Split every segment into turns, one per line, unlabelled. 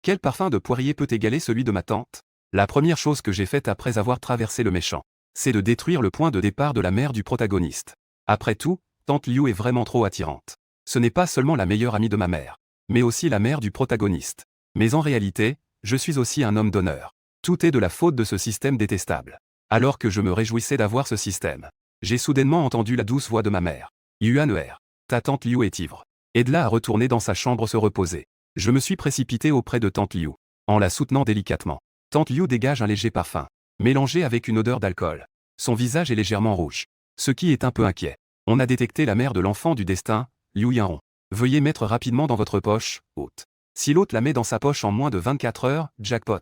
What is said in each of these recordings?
Quel parfum de poirier peut égaler celui de ma tante? La première chose que j'ai faite après avoir traversé le méchant, c'est de détruire le point de départ de la mère du protagoniste. Après tout, tante Liu est vraiment trop attirante. Ce n'est pas seulement la meilleure amie de ma mère, mais aussi la mère du protagoniste. Mais en réalité, je suis aussi un homme d'honneur. Tout est de la faute de ce système détestable. Alors que je me réjouissais d'avoir ce système, j'ai soudainement entendu la douce voix de ma mère. Yuan, ta tante Liu est ivre. Aide-la à retourner dans sa chambre se reposer. Je me suis précipité auprès de tante Liu, en la soutenant délicatement. Tante Liu dégage un léger parfum, mélangé avec une odeur d'alcool. Son visage est légèrement rouge, ce qui est un peu inquiet. On a détecté la mère de l'enfant du destin, Liu Yanron. Veuillez mettre rapidement dans votre poche, hôte. Si l'hôte la met dans sa poche en moins de 24 heures, jackpot.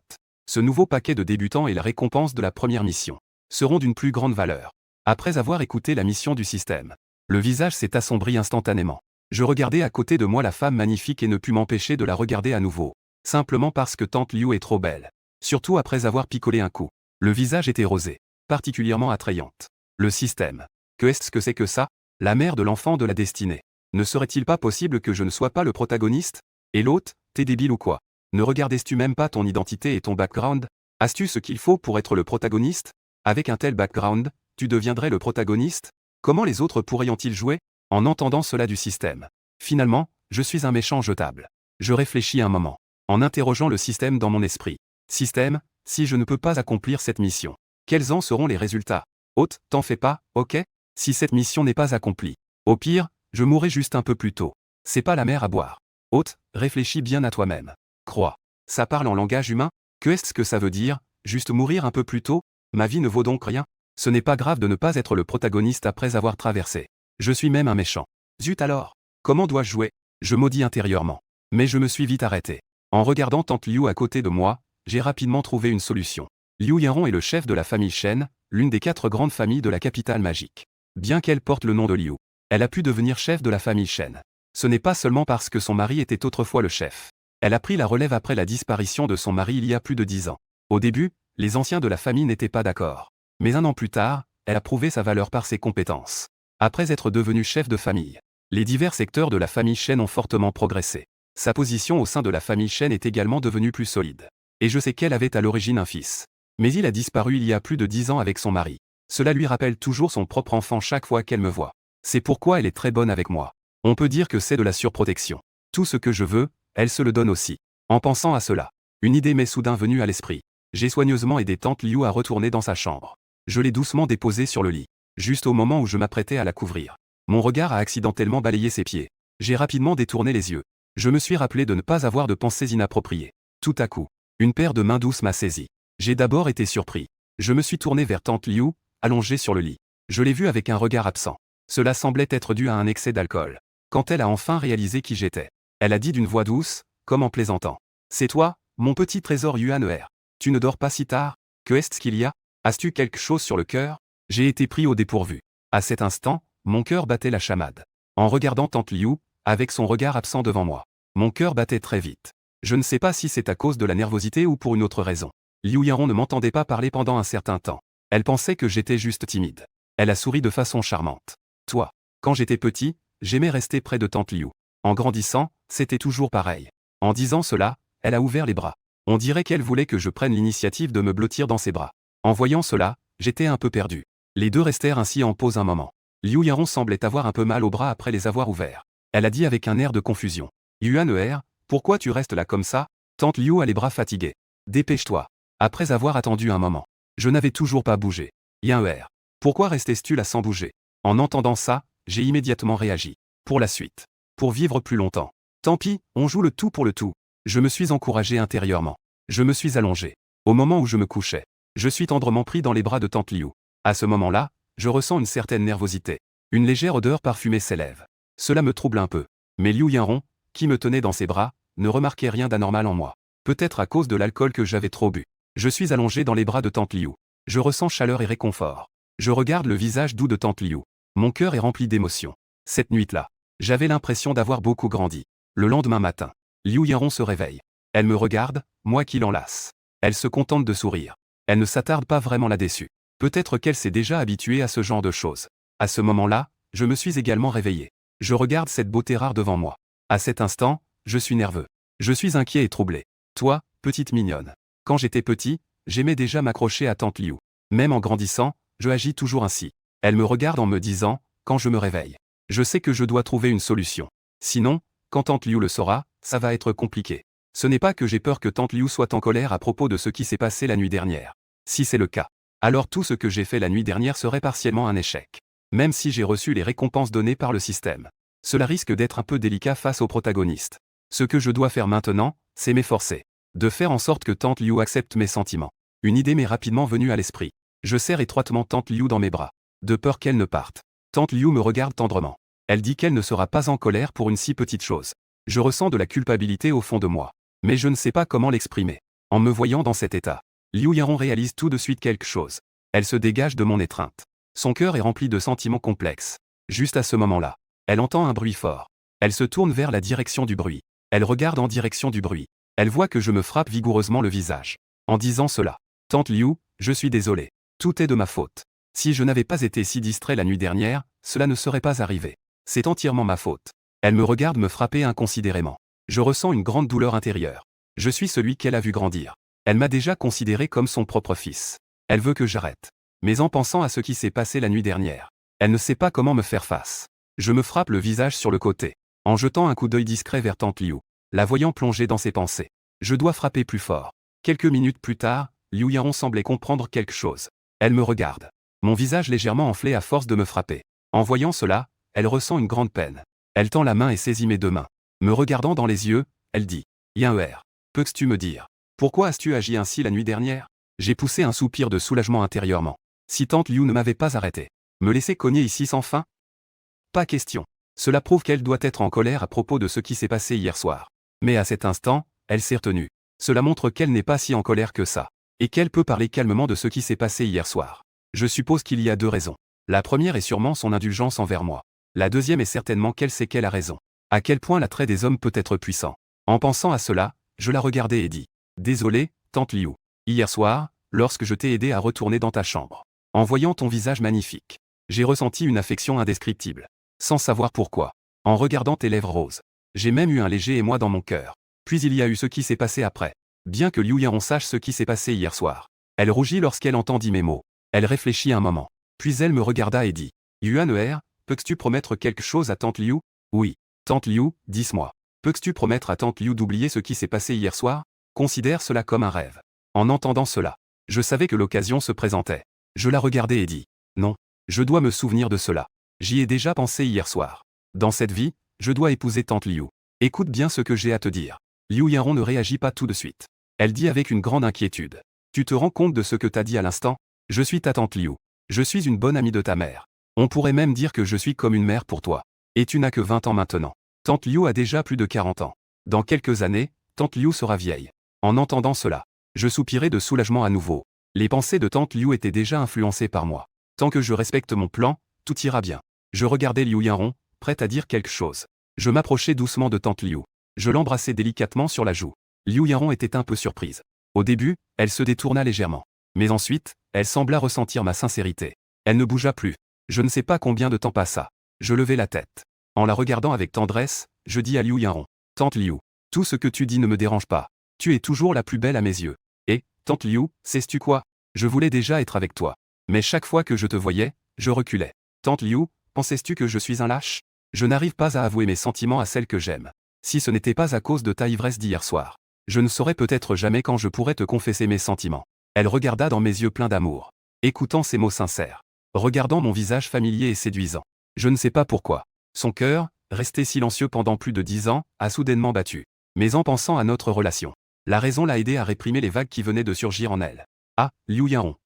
Ce nouveau paquet de débutants et la récompense de la première mission seront d'une plus grande valeur. Après avoir écouté la mission du système, le visage s'est assombri instantanément. Je regardais à côté de moi la femme magnifique et ne pus m'empêcher de la regarder à nouveau, simplement parce que tante Liu est trop belle. Surtout après avoir picolé un coup. Le visage était rosé, particulièrement attrayante. Le système. Que est-ce que c'est que ça? La mère de l'enfant de la destinée. Ne serait-il pas possible que je ne sois pas le protagoniste? Et l'autre, t'es débile ou quoi? Ne regardais-tu même pas ton identité et ton background? As-tu ce qu'il faut pour être le protagoniste? Avec un tel background, tu deviendrais le protagoniste? Comment les autres pourraient-ils jouer? En entendant cela du système. Finalement, je suis un méchant jetable. Je réfléchis un moment, en interrogeant le système dans mon esprit. Système, si je ne peux pas accomplir cette mission, quels en seront les résultats? Hôte, t'en fais pas, ok? Si cette mission n'est pas accomplie, au pire, je mourrai juste un peu plus tôt. C'est pas la mer à boire. Hôte, réfléchis bien à toi-même. Crois. Ça parle en langage humain? Que est-ce que ça veut dire? Juste mourir un peu plus tôt? Ma vie ne vaut donc rien? Ce n'est pas grave de ne pas être le protagoniste après avoir traversé. Je suis même un méchant. Zut alors. Comment dois-je jouer? Je maudis intérieurement. Mais je me suis vite arrêté. En regardant tante Liu à côté de moi, j'ai rapidement trouvé une solution. Liu Yanron est le chef de la famille Shen, l'une des 4 grandes familles de la capitale magique. Bien qu'elle porte le nom de Liu, elle a pu devenir chef de la famille Shen. Ce n'est pas seulement parce que son mari était autrefois le chef. Elle a pris la relève après la disparition de son mari il y a plus de 10 ans. Au début, les anciens de la famille n'étaient pas d'accord. Mais un an plus tard, elle a prouvé sa valeur par ses compétences. Après être devenue chef de famille, les divers secteurs de la famille Shen ont fortement progressé. Sa position au sein de la famille Shen est également devenue plus solide. Et je sais qu'elle avait à l'origine un fils. Mais il a disparu il y a plus de 10 ans avec son mari. Cela lui rappelle toujours son propre enfant chaque fois qu'elle me voit. C'est pourquoi elle est très bonne avec moi. On peut dire que c'est de la surprotection. Tout ce que je veux, elle se le donne aussi. En pensant à cela, une idée m'est soudain venue à l'esprit. J'ai soigneusement aidé tante Liu à retourner dans sa chambre. Je l'ai doucement déposée sur le lit. Juste au moment où je m'apprêtais à la couvrir. Mon regard a accidentellement balayé ses pieds. J'ai rapidement détourné les yeux. Je me suis rappelé de ne pas avoir de pensées inappropriées. Tout à coup, une paire de mains douces m'a saisi. J'ai d'abord été surpris. Je me suis tourné vers tante Liu, allongée sur le lit. Je l'ai vue avec un regard absent. Cela semblait être dû à un excès d'alcool. Quand elle a enfin réalisé qui j'étais, elle a dit d'une voix douce, comme en plaisantant. C'est toi, mon petit trésor Yuan. Tu ne dors pas si tard? Que est-ce qu'il y a? As-tu quelque chose sur le cœur? J'ai été pris au dépourvu. À cet instant, mon cœur battait la chamade. En regardant tante Liu, avec son regard absent devant moi, mon cœur battait très vite. Je ne sais pas si c'est à cause de la nervosité ou pour une autre raison. Liu Yanron ne m'entendait pas parler pendant un certain temps. Elle pensait que j'étais juste timide. Elle a souri de façon charmante. Toi, quand j'étais petit, j'aimais rester près de tante Liu. En grandissant, c'était toujours pareil. En disant cela, elle a ouvert les bras. On dirait qu'elle voulait que je prenne l'initiative de me blottir dans ses bras. En voyant cela, j'étais un peu perdu. Les deux restèrent ainsi en pause un moment. Liu Yanron semblait avoir un peu mal aux bras après les avoir ouverts. Elle a dit avec un air de confusion. Yuan, pourquoi tu restes là comme ça? Tante Liu a les bras fatigués. Dépêche-toi. Après avoir attendu un moment, je n'avais toujours pas bougé. Yuan, pourquoi restais-tu là sans bouger? En entendant ça, j'ai immédiatement réagi. Pour la suite. Pour vivre plus longtemps. Tant pis, on joue le tout pour le tout. Je me suis encouragé intérieurement. Je me suis allongé. Au moment où je me couchais, je suis tendrement pris dans les bras de tante Liu. À ce moment-là, je ressens une certaine nervosité. Une légère odeur parfumée s'élève. Cela me trouble un peu. Mais Liu Yanron, qui me tenait dans ses bras, ne remarquait rien d'anormal en moi. Peut-être à cause de l'alcool que j'avais trop bu. Je suis allongé dans les bras de tante Liu. Je ressens chaleur et réconfort. Je regarde le visage doux de tante Liu. Mon cœur est rempli d'émotions. Cette nuit-là, j'avais l'impression d'avoir beaucoup grandi. Le lendemain matin, Liu Yanron se réveille. Elle me regarde, moi qui l'enlace. Elle se contente de sourire. Elle ne s'attarde pas vraiment là-dessus. Peut-être qu'elle s'est déjà habituée à ce genre de choses. À ce moment-là, je me suis également réveillé. Je regarde cette beauté rare devant moi. À cet instant, je suis nerveux. Je suis inquiet et troublé. Toi, petite mignonne. Quand j'étais petit, j'aimais déjà m'accrocher à tante Liu. Même en grandissant, je agis toujours ainsi. Elle me regarde en me disant, quand je me réveille. Je sais que je dois trouver une solution. Sinon, quand tante Liu le saura, ça va être compliqué. Ce n'est pas que j'ai peur que tante Liu soit en colère à propos de ce qui s'est passé la nuit dernière. Si c'est le cas, alors tout ce que j'ai fait la nuit dernière serait partiellement un échec. Même si j'ai reçu les récompenses données par le système. Cela risque d'être un peu délicat face au protagoniste. Ce que je dois faire maintenant, c'est m'efforcer. De faire en sorte que tante Liu accepte mes sentiments. Une idée m'est rapidement venue à l'esprit. Je serre étroitement tante Liu dans mes bras. De peur qu'elle ne parte. Tante Liu me regarde tendrement. Elle dit qu'elle ne sera pas en colère pour une si petite chose. Je ressens de la culpabilité au fond de moi. Mais je ne sais pas comment l'exprimer. En me voyant dans cet état, Liu Yaron réalise tout de suite quelque chose. Elle se dégage de mon étreinte. Son cœur est rempli de sentiments complexes. Juste à ce moment-là, elle entend un bruit fort. Elle se tourne vers la direction du bruit. Elle regarde en direction du bruit. Elle voit que je me frappe vigoureusement le visage. En disant cela, tante Liu, je suis désolé. Tout est de ma faute. Si je n'avais pas été si distrait la nuit dernière, cela ne serait pas arrivé. C'est entièrement ma faute. Elle me regarde me frapper inconsidérément. Je ressens une grande douleur intérieure. Je suis celui qu'elle a vu grandir. Elle m'a déjà considéré comme son propre fils. Elle veut que j'arrête. Mais en pensant à ce qui s'est passé la nuit dernière, elle ne sait pas comment me faire face. Je me frappe le visage sur le côté, en jetant un coup d'œil discret vers tante Liu, la voyant plonger dans ses pensées. Je dois frapper plus fort. Quelques minutes plus tard, Liu Yaron semblait comprendre quelque chose. Elle me regarde. Mon visage légèrement enflé à force de me frapper. En voyant cela, elle ressent une grande peine. Elle tend la main et saisit mes deux mains. Me regardant dans les yeux, elle dit « Yer, peux-tu me dire, pourquoi as-tu agi ainsi la nuit dernière ?» J'ai poussé un soupir de soulagement intérieurement. Si tante Liu ne m'avait pas arrêté, me laisser cogner ici sans fin? Pas question. Cela prouve qu'elle doit être en colère à propos de ce qui s'est passé hier soir. Mais à cet instant, elle s'est retenue. Cela montre qu'elle n'est pas si en colère que ça. Et qu'elle peut parler calmement de ce qui s'est passé hier soir. Je suppose qu'il y a deux raisons. La première est sûrement son indulgence envers moi. La deuxième est certainement qu'elle sait qu'elle a raison. À quel point l'attrait des hommes peut être puissant. En pensant à cela, je la regardai et dis « Désolé, tante Liu. Hier soir, lorsque je t'ai aidé à retourner dans ta chambre, en voyant ton visage magnifique, j'ai ressenti une affection indescriptible. Sans savoir pourquoi. En regardant tes lèvres roses. J'ai même eu un léger émoi dans mon cœur. Puis il y a eu ce qui s'est passé après. Bien que Liu Yaron sache ce qui s'est passé hier soir. Elle rougit lorsqu'elle entendit mes mots. Elle réfléchit un moment. Puis elle me regarda et dit « Yuan, peux-tu promettre quelque chose à tante Liu ?»« Oui. Tante Liu, dis-moi. Peux-tu promettre à tante Liu d'oublier ce qui s'est passé hier soir? Considère cela comme un rêve. » En entendant cela, je savais que l'occasion se présentait. Je la regardai et dis « Non, je dois me souvenir de cela. J'y ai déjà pensé hier soir. Dans cette vie, je dois épouser tante Liu. Écoute bien ce que j'ai à te dire. » Liu Yaron ne réagit pas tout de suite. Elle dit avec une grande inquiétude. « Tu te rends compte de ce que t'as dit à l'instant? Je suis ta tante Liu. Je suis une bonne amie de ta mère. On pourrait même dire que je suis comme une mère pour toi. Et tu n'as que 20 ans maintenant. Tante Liu a déjà plus de 40 ans. Dans quelques années, tante Liu sera vieille. » En entendant cela, je soupirai de soulagement à nouveau. Les pensées de tante Liu étaient déjà influencées par moi. Tant que je respecte mon plan, tout ira bien. Je regardais Liu Yaron, prête à dire quelque chose. Je m'approchai doucement de tante Liu. Je l'embrassai délicatement sur la joue. Liu Yaron était un peu surprise. Au début, elle se détourna légèrement. Mais ensuite, elle sembla ressentir ma sincérité. Elle ne bougea plus. Je ne sais pas combien de temps passa. Je levai la tête. En la regardant avec tendresse, je dis à Liu Yaron. « Tante Liu, tout ce que tu dis ne me dérange pas. Tu es toujours la plus belle à mes yeux. Et, tante Liu, sais-tu quoi? Je voulais déjà être avec toi. Mais chaque fois que je te voyais, je reculais. Tante Liu, pensais-tu que je suis un lâche? Je n'arrive pas à avouer mes sentiments à celle que j'aime. Si ce n'était pas à cause de ta ivresse d'hier soir, je ne saurais peut-être jamais quand je pourrais te confesser mes sentiments. » Elle regarda dans mes yeux pleins d'amour. Écoutant ces mots sincères. Regardant mon visage familier et séduisant. Je ne sais pas pourquoi. Son cœur, resté silencieux pendant plus de 10 ans, a soudainement battu. Mais en pensant à notre relation, la raison l'a aidé à réprimer les vagues qui venaient de surgir en elle. Ah, Liu Yaron.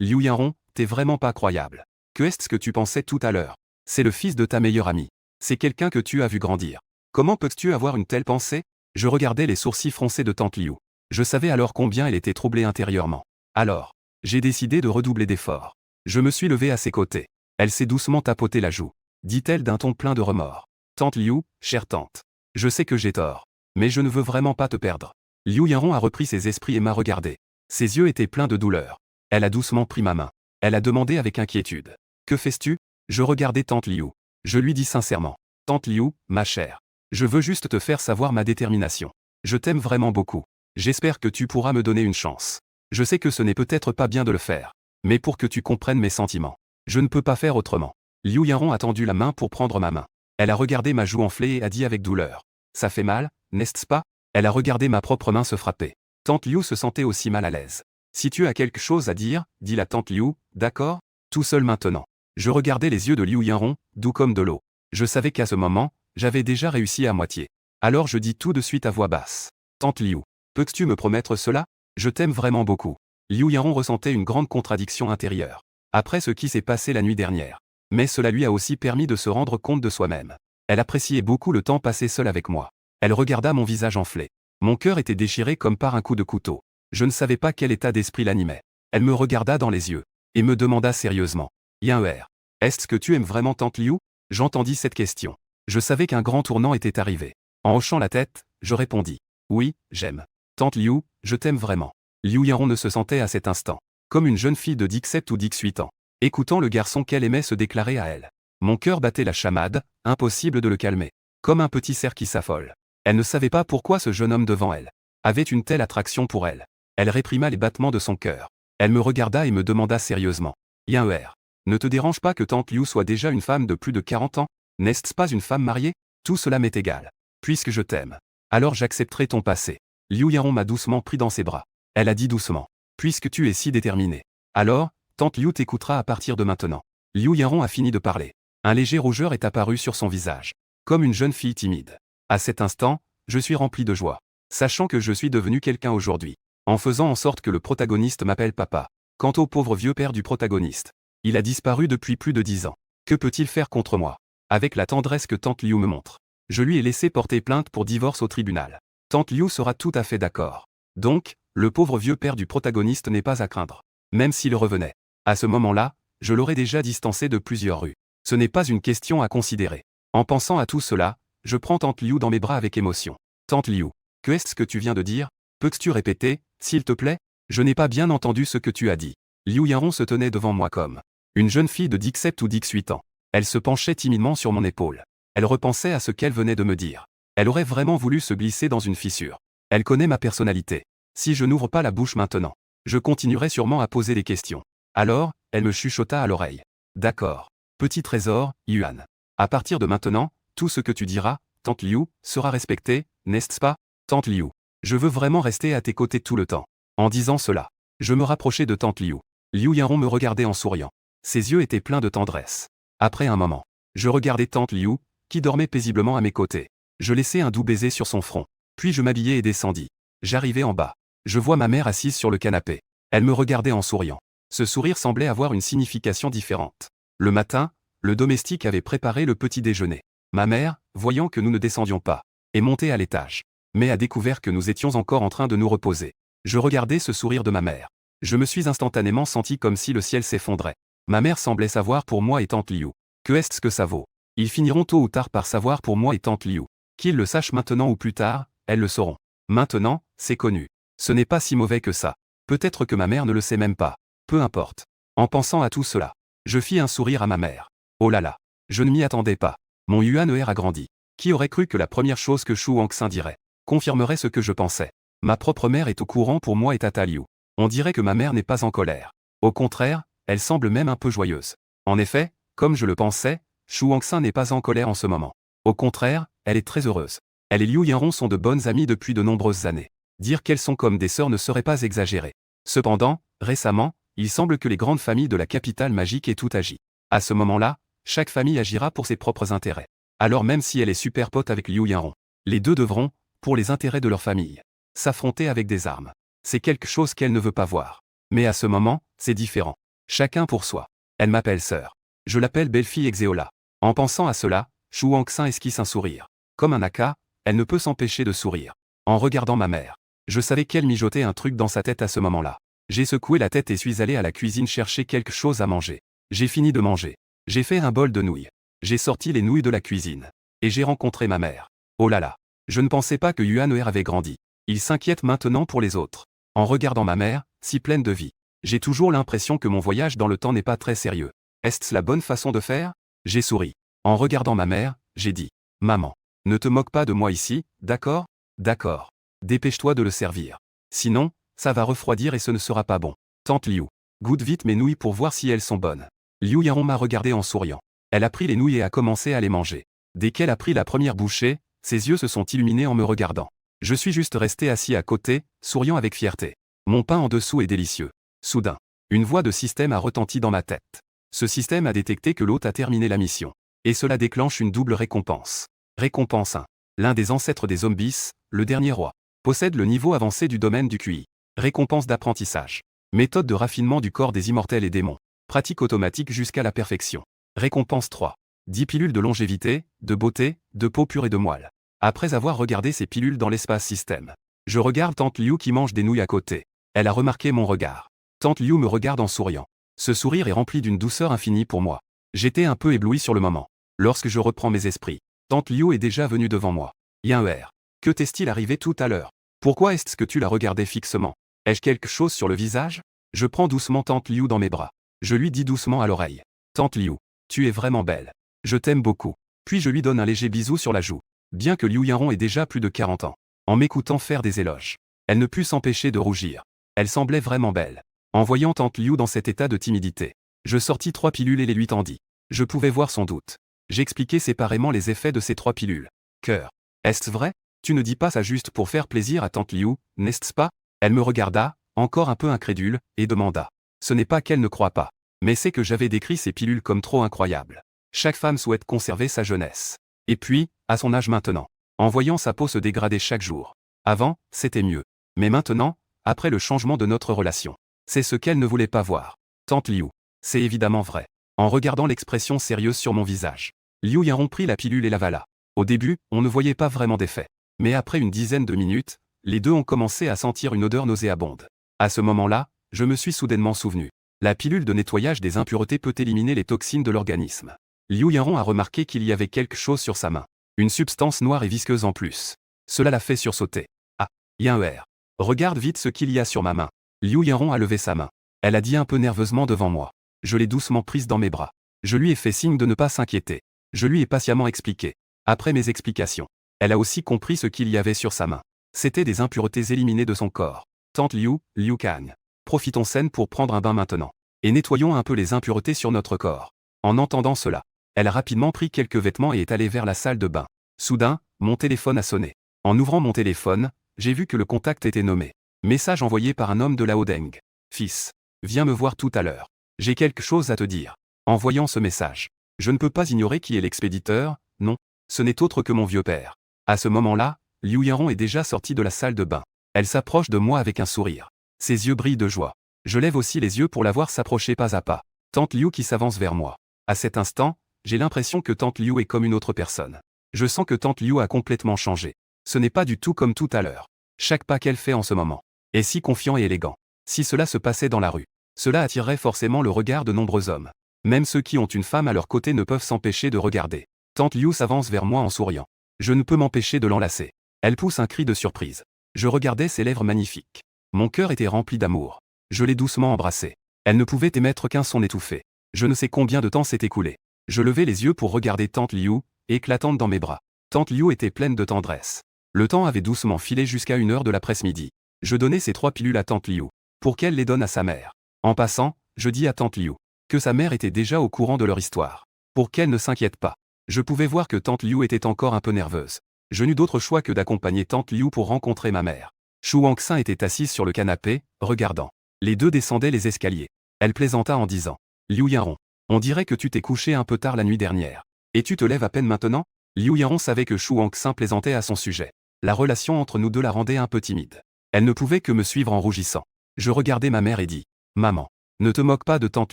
Liu Yaron, t'es vraiment pas croyable. Que est-ce que tu pensais tout à l'heure? C'est le fils de ta meilleure amie. C'est quelqu'un que tu as vu grandir. Comment peux-tu avoir une telle pensée? Je regardais les sourcils froncés de tante Liu. Je savais alors combien elle était troublée intérieurement. Alors, j'ai décidé de redoubler d'efforts. Je me suis levé à ses côtés. Elle s'est doucement tapotée la joue. Dit-elle d'un ton plein de remords. Tante Liu, chère tante. Je sais que j'ai tort. Mais je ne veux vraiment pas te perdre. Liu Yaron a repris ses esprits et m'a regardé. Ses yeux étaient pleins de douleur. Elle a doucement pris ma main. Elle a demandé avec inquiétude. Que fais-tu? Je regardais tante Liu. Je lui dis sincèrement. Tante Liu, ma chère. Je veux juste te faire savoir ma détermination. Je t'aime vraiment beaucoup. J'espère que tu pourras me donner une chance. Je sais que ce n'est peut-être pas bien de le faire. Mais pour que tu comprennes mes sentiments. Je ne peux pas faire autrement. Liu Yanron a tendu la main pour prendre ma main. Elle a regardé ma joue enflée et a dit avec douleur. Ça fait mal, n'est-ce pas? Elle a regardé ma propre main se frapper. Tante Liu se sentait aussi mal à l'aise. Si tu as quelque chose à dire, dit la tante Liu, d'accord? Tout seul maintenant. Je regardais les yeux de Liu Yanron, doux comme de l'eau. Je savais qu'à ce moment, j'avais déjà réussi à moitié. Alors je dis tout de suite à voix basse. Tante Liu, peux-tu me promettre cela? Je t'aime vraiment beaucoup. Liu Yanron ressentait une grande contradiction intérieure. Après ce qui s'est passé la nuit dernière. Mais cela lui a aussi permis de se rendre compte de soi-même. Elle appréciait beaucoup le temps passé seul avec moi. Elle regarda mon visage enflé. Mon cœur était déchiré comme par un coup de couteau. Je ne savais pas quel état d'esprit l'animait. Elle me regarda dans les yeux. Et me demanda sérieusement. Yan'er, est-ce que tu aimes vraiment tante Liu? J'entendis cette question. Je savais qu'un grand tournant était arrivé. En hochant la tête, je répondis. Oui, j'aime. Tante Liu, je t'aime vraiment. Liu Yanron ne se sentait à cet instant comme une jeune fille de 17 ou 18 ans, écoutant le garçon qu'elle aimait se déclarer à elle. Mon cœur battait la chamade, impossible de le calmer. Comme un petit cerf qui s'affole. Elle ne savait pas pourquoi ce jeune homme devant elle avait une telle attraction pour elle. Elle réprima les battements de son cœur. Elle me regarda et me demanda sérieusement. Yan'er, ne te dérange pas que tante Liu soit déjà une femme de plus de 40 ans? N'est-ce pas une femme mariée? Tout cela m'est égal. Puisque je t'aime. Alors j'accepterai ton passé. Liu Yanron m'a doucement pris dans ses bras. Elle a dit doucement. Puisque tu es si déterminé. Alors, tante Liu t'écoutera à partir de maintenant. Liu Yanron a fini de parler. Un léger rougeur est apparu sur son visage. Comme une jeune fille timide. À cet instant, je suis rempli de joie. Sachant que je suis devenu quelqu'un aujourd'hui. En faisant en sorte que le protagoniste m'appelle papa. Quant au pauvre vieux père du protagoniste. Il a disparu depuis plus de 10 ans. Que peut-il faire contre moi? Avec la tendresse que tante Liu me montre. Je lui ai laissé porter plainte pour divorce au tribunal. Tante Liu sera tout à fait d'accord. Donc, le pauvre vieux père du protagoniste n'est pas à craindre. Même s'il revenait. À ce moment-là, je l'aurais déjà distancé de plusieurs rues. Ce n'est pas une question à considérer. En pensant à tout cela, je prends tante Liu dans mes bras avec émotion. Tante Liu, que est-ce que tu viens de dire? Peux-tu répéter, s'il te plaît? Je n'ai pas bien entendu ce que tu as dit. Liu Yanron se tenait devant moi comme une jeune fille de 17 ou 18 ans. Elle se penchait timidement sur mon épaule. Elle repensait à ce qu'elle venait de me dire. Elle aurait vraiment voulu se glisser dans une fissure. Elle connaît ma personnalité. Si je n'ouvre pas la bouche maintenant, je continuerai sûrement à poser des questions. Alors, elle me chuchota à l'oreille. D'accord. Petit trésor, Yuan. À partir de maintenant, tout ce que tu diras, tante Liu, sera respecté, n'est-ce pas? Tante Liu. Je veux vraiment rester à tes côtés tout le temps. En disant cela, je me rapprochai de tante Liu. Liu Yanron me regardait en souriant. Ses yeux étaient pleins de tendresse. Après un moment, je regardais tante Liu, qui dormait paisiblement à mes côtés. Je laissai un doux baiser sur son front. Puis je m'habillai et descendis. J'arrivai en bas. Je vois ma mère assise sur le canapé. Elle me regardait en souriant. Ce sourire semblait avoir une signification différente. Le matin, le domestique avait préparé le petit déjeuner. Ma mère, voyant que nous ne descendions pas, est montée à l'étage. Mais a découvert que nous étions encore en train de nous reposer. Je regardais ce sourire de ma mère. Je me suis instantanément senti comme si le ciel s'effondrait. Ma mère semblait savoir pour moi et tante Liu. Que est-ce que ça vaut? Ils finiront tôt ou tard par savoir pour moi et tante Liu. Qu'ils le sachent maintenant ou plus tard, elles le sauront. Maintenant, c'est connu. Ce n'est pas si mauvais que ça. Peut-être que ma mère ne le sait même pas. Peu importe. En pensant à tout cela, je fis un sourire à ma mère. Oh là là. Je ne m'y attendais pas. Mon Yuan a grandi. Qui aurait cru que la première chose que Shu Wangxin dirait confirmerait ce que je pensais? Ma propre mère est au courant pour moi et Tata Liu. On dirait que ma mère n'est pas en colère. Au contraire, elle semble même un peu joyeuse. En effet, comme je le pensais, Shu Wangxin n'est pas en colère en ce moment. Au contraire, elle est très heureuse. Elle et Liu Yanron sont de bonnes amies depuis de nombreuses années. Dire qu'elles sont comme des sœurs ne serait pas exagéré. Cependant, récemment, il semble que les grandes familles de la capitale magique aient tout agi. À ce moment-là, chaque famille agira pour ses propres intérêts. Alors même si elle est super pote avec Liu Yanron, les deux devront, pour les intérêts de leur famille, s'affronter avec des armes. C'est quelque chose qu'elle ne veut pas voir. Mais à ce moment, c'est différent. Chacun pour soi. Elle m'appelle sœur. Je l'appelle belle-fille Exeola. En pensant à cela, Shu Wangxin esquisse un sourire. Comme un aka, elle ne peut s'empêcher de sourire. En regardant ma mère, je savais qu'elle mijotait un truc dans sa tête à ce moment-là. J'ai secoué la tête et suis allé à la cuisine chercher quelque chose à manger. J'ai fini de manger. J'ai fait un bol de nouilles. J'ai sorti les nouilles de la cuisine. Et j'ai rencontré ma mère. Oh là là. Je ne pensais pas que Yuan avait grandi. Il s'inquiète maintenant pour les autres. En regardant ma mère, si pleine de vie. J'ai toujours l'impression que mon voyage dans le temps n'est pas très sérieux. Est-ce la bonne façon de faire? J'ai souri. En regardant ma mère, j'ai dit. Maman. Ne te moque pas de moi ici, d'accord? D'accord. Dépêche-toi de le servir. Sinon, ça va refroidir et ce ne sera pas bon. Tante Liu. Goûte vite mes nouilles pour voir si elles sont bonnes. Liu Yanron m'a regardé en souriant. Elle a pris les nouilles et a commencé à les manger. Dès qu'elle a pris la première bouchée, ses yeux se sont illuminés en me regardant. Je suis juste resté assis à côté, souriant avec fierté. Mon pain en dessous est délicieux. Soudain, une voix de système a retenti dans ma tête. Ce système a détecté que l'hôte a terminé la mission. Et cela déclenche une double récompense. Récompense 1. L'un des ancêtres des zombies, le dernier roi, possède le niveau avancé du domaine du QI. Récompense d'apprentissage. Méthode de raffinement du corps des immortels et démons. Pratique automatique jusqu'à la perfection. Récompense 3. 10 pilules de longévité, de beauté, de peau pure et de moelle. Après avoir regardé ces pilules dans l'espace système, je regarde Tante Liu qui mange des nouilles à côté. Elle a remarqué mon regard. Tante Liu me regarde en souriant. Ce sourire est rempli d'une douceur infinie pour moi. J'étais un peu ébloui sur le moment. Lorsque je reprends mes esprits, Tante Liu est déjà venue devant moi. Yin. Que t'est-il arrivé tout à l'heure? Pourquoi est-ce que tu la regardais fixement? Ai-je quelque chose sur le visage? Je prends doucement Tante Liu dans mes bras. Je lui dis doucement à l'oreille. Tante Liu, tu es vraiment belle. Je t'aime beaucoup. Puis je lui donne un léger bisou sur la joue. Bien que Liu Yanron ait déjà plus de 40 ans, en m'écoutant faire des éloges, elle ne put s'empêcher de rougir. Elle semblait vraiment belle. En voyant Tante Liu dans cet état de timidité, je sortis 3 pilules et les lui tendis. Je pouvais voir son doute. J'expliquai séparément les effets de ces 3 pilules. Cœur. Est-ce vrai? Tu ne dis pas ça juste pour faire plaisir à Tante Liu, n'est-ce pas? Elle me regarda, encore un peu incrédule, et demanda. Ce n'est pas qu'elle ne croit pas, mais c'est que j'avais décrit ces pilules comme trop incroyables. Chaque femme souhaite conserver sa jeunesse. Et puis, à son âge maintenant, en voyant sa peau se dégrader chaque jour. Avant, c'était mieux. Mais maintenant, après le changement de notre relation, c'est ce qu'elle ne voulait pas voir. Tante Liu. C'est évidemment vrai. En regardant l'expression sérieuse sur mon visage, Liu Yanron prit la pilule et l'avala. Au début, on ne voyait pas vraiment d'effet. Mais après une dizaine de minutes, les deux ont commencé à sentir une odeur nauséabonde. À ce moment-là, je me suis soudainement souvenu. La pilule de nettoyage des impuretés peut éliminer les toxines de l'organisme. Liu Yanron a remarqué qu'il y avait quelque chose sur sa main. Une substance noire et visqueuse en plus. Cela l'a fait sursauter. Ah, Yin. Regarde vite ce qu'il y a sur ma main. Liu Yanron a levé sa main. Elle a dit un peu nerveusement devant moi. Je l'ai doucement prise dans mes bras. Je lui ai fait signe de ne pas s'inquiéter. Je lui ai patiemment expliqué. Après mes explications, elle a aussi compris ce qu'il y avait sur sa main. C'était des impuretés éliminées de son corps. Tante Liu, Liu Kang. Profitons scène pour prendre un bain maintenant. Et nettoyons un peu les impuretés sur notre corps. En entendant cela, elle a rapidement pris quelques vêtements et est allée vers la salle de bain. Soudain, mon téléphone a sonné. En ouvrant mon téléphone, j'ai vu que le contact était nommé. Message envoyé par un homme de Lao Deng. Fils, viens me voir tout à l'heure. J'ai quelque chose à te dire. En voyant ce message, je ne peux pas ignorer qui est l'expéditeur, non, ce n'est autre que mon vieux père. À ce moment-là, Liu Yanron est déjà sortie de la salle de bain. Elle s'approche de moi avec un sourire. Ses yeux brillent de joie. Je lève aussi les yeux pour la voir s'approcher pas à pas. Tante Liu qui s'avance vers moi. À cet instant, j'ai l'impression que Tante Liu est comme une autre personne. Je sens que Tante Liu a complètement changé. Ce n'est pas du tout comme tout à l'heure. Chaque pas qu'elle fait en ce moment est si confiant et élégant. Si cela se passait dans la rue, cela attirerait forcément le regard de nombreux hommes. Même ceux qui ont une femme à leur côté ne peuvent s'empêcher de regarder. Tante Liu s'avance vers moi en souriant. Je ne peux m'empêcher de l'enlacer. Elle pousse un cri de surprise. Je regardais ses lèvres magnifiques. Mon cœur était rempli d'amour. Je l'ai doucement embrassée. Elle ne pouvait émettre qu'un son étouffé. Je ne sais combien de temps s'est écoulé. Je levai les yeux pour regarder Tante Liu, éclatante dans mes bras. Tante Liu était pleine de tendresse. Le temps avait doucement filé jusqu'à 1h de l'après-midi. Je donnai ces 3 pilules à Tante Liu, pour qu'elle les donne à sa mère. En passant, je dis à Tante Liu que sa mère était déjà au courant de leur histoire. Pour qu'elle ne s'inquiète pas. Je pouvais voir que Tante Liu était encore un peu nerveuse. Je n'eus d'autre choix que d'accompagner Tante Liu pour rencontrer ma mère. Shu Wangxin était assise sur le canapé, regardant. Les deux descendaient les escaliers. Elle plaisanta en disant. Liu Yanron, on dirait que tu t'es couché un peu tard la nuit dernière. Et tu te lèves à peine maintenant? Liu Yanron savait que Shu Wangxin plaisantait à son sujet. La relation entre nous deux la rendait un peu timide. Elle ne pouvait que me suivre en rougissant. Je regardai ma mère et dis. Maman, ne te moque pas de Tante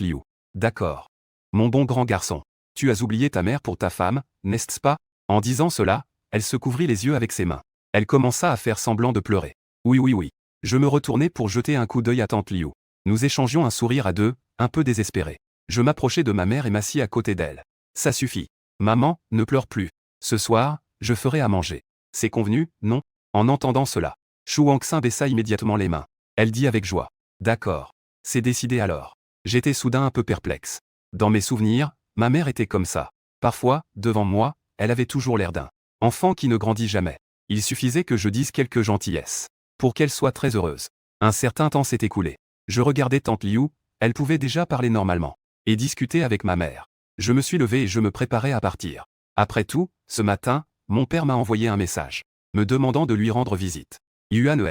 Liu. D'accord. Mon bon grand garçon. Tu as oublié ta mère pour ta femme, n'est-ce pas? En disant cela, elle se couvrit les yeux avec ses mains. Elle commença à faire semblant de pleurer. Oui. Je me retournai pour jeter un coup d'œil à Tante Liu. Nous échangions un sourire à deux, un peu désespérés. Je m'approchai de ma mère et m'assis à côté d'elle. Ça suffit. Maman, ne pleure plus. Ce soir, je ferai à manger. C'est convenu, non? En entendant cela, Shu Wangxin baissa immédiatement les mains. Elle dit avec joie. D'accord. C'est décidé alors. J'étais soudain un peu perplexe. Dans mes souvenirs, ma mère était comme ça. Parfois, devant moi, elle avait toujours l'air d'un enfant qui ne grandit jamais. Il suffisait que je dise quelques gentillesses pour qu'elle soit très heureuse. Un certain temps s'est écoulé. Je regardais tante Liu, elle pouvait déjà parler normalement. Et discuter avec ma mère. Je me suis levé et je me préparais à partir. Après tout, ce matin, mon père m'a envoyé un message, me demandant de lui rendre visite. Yuan,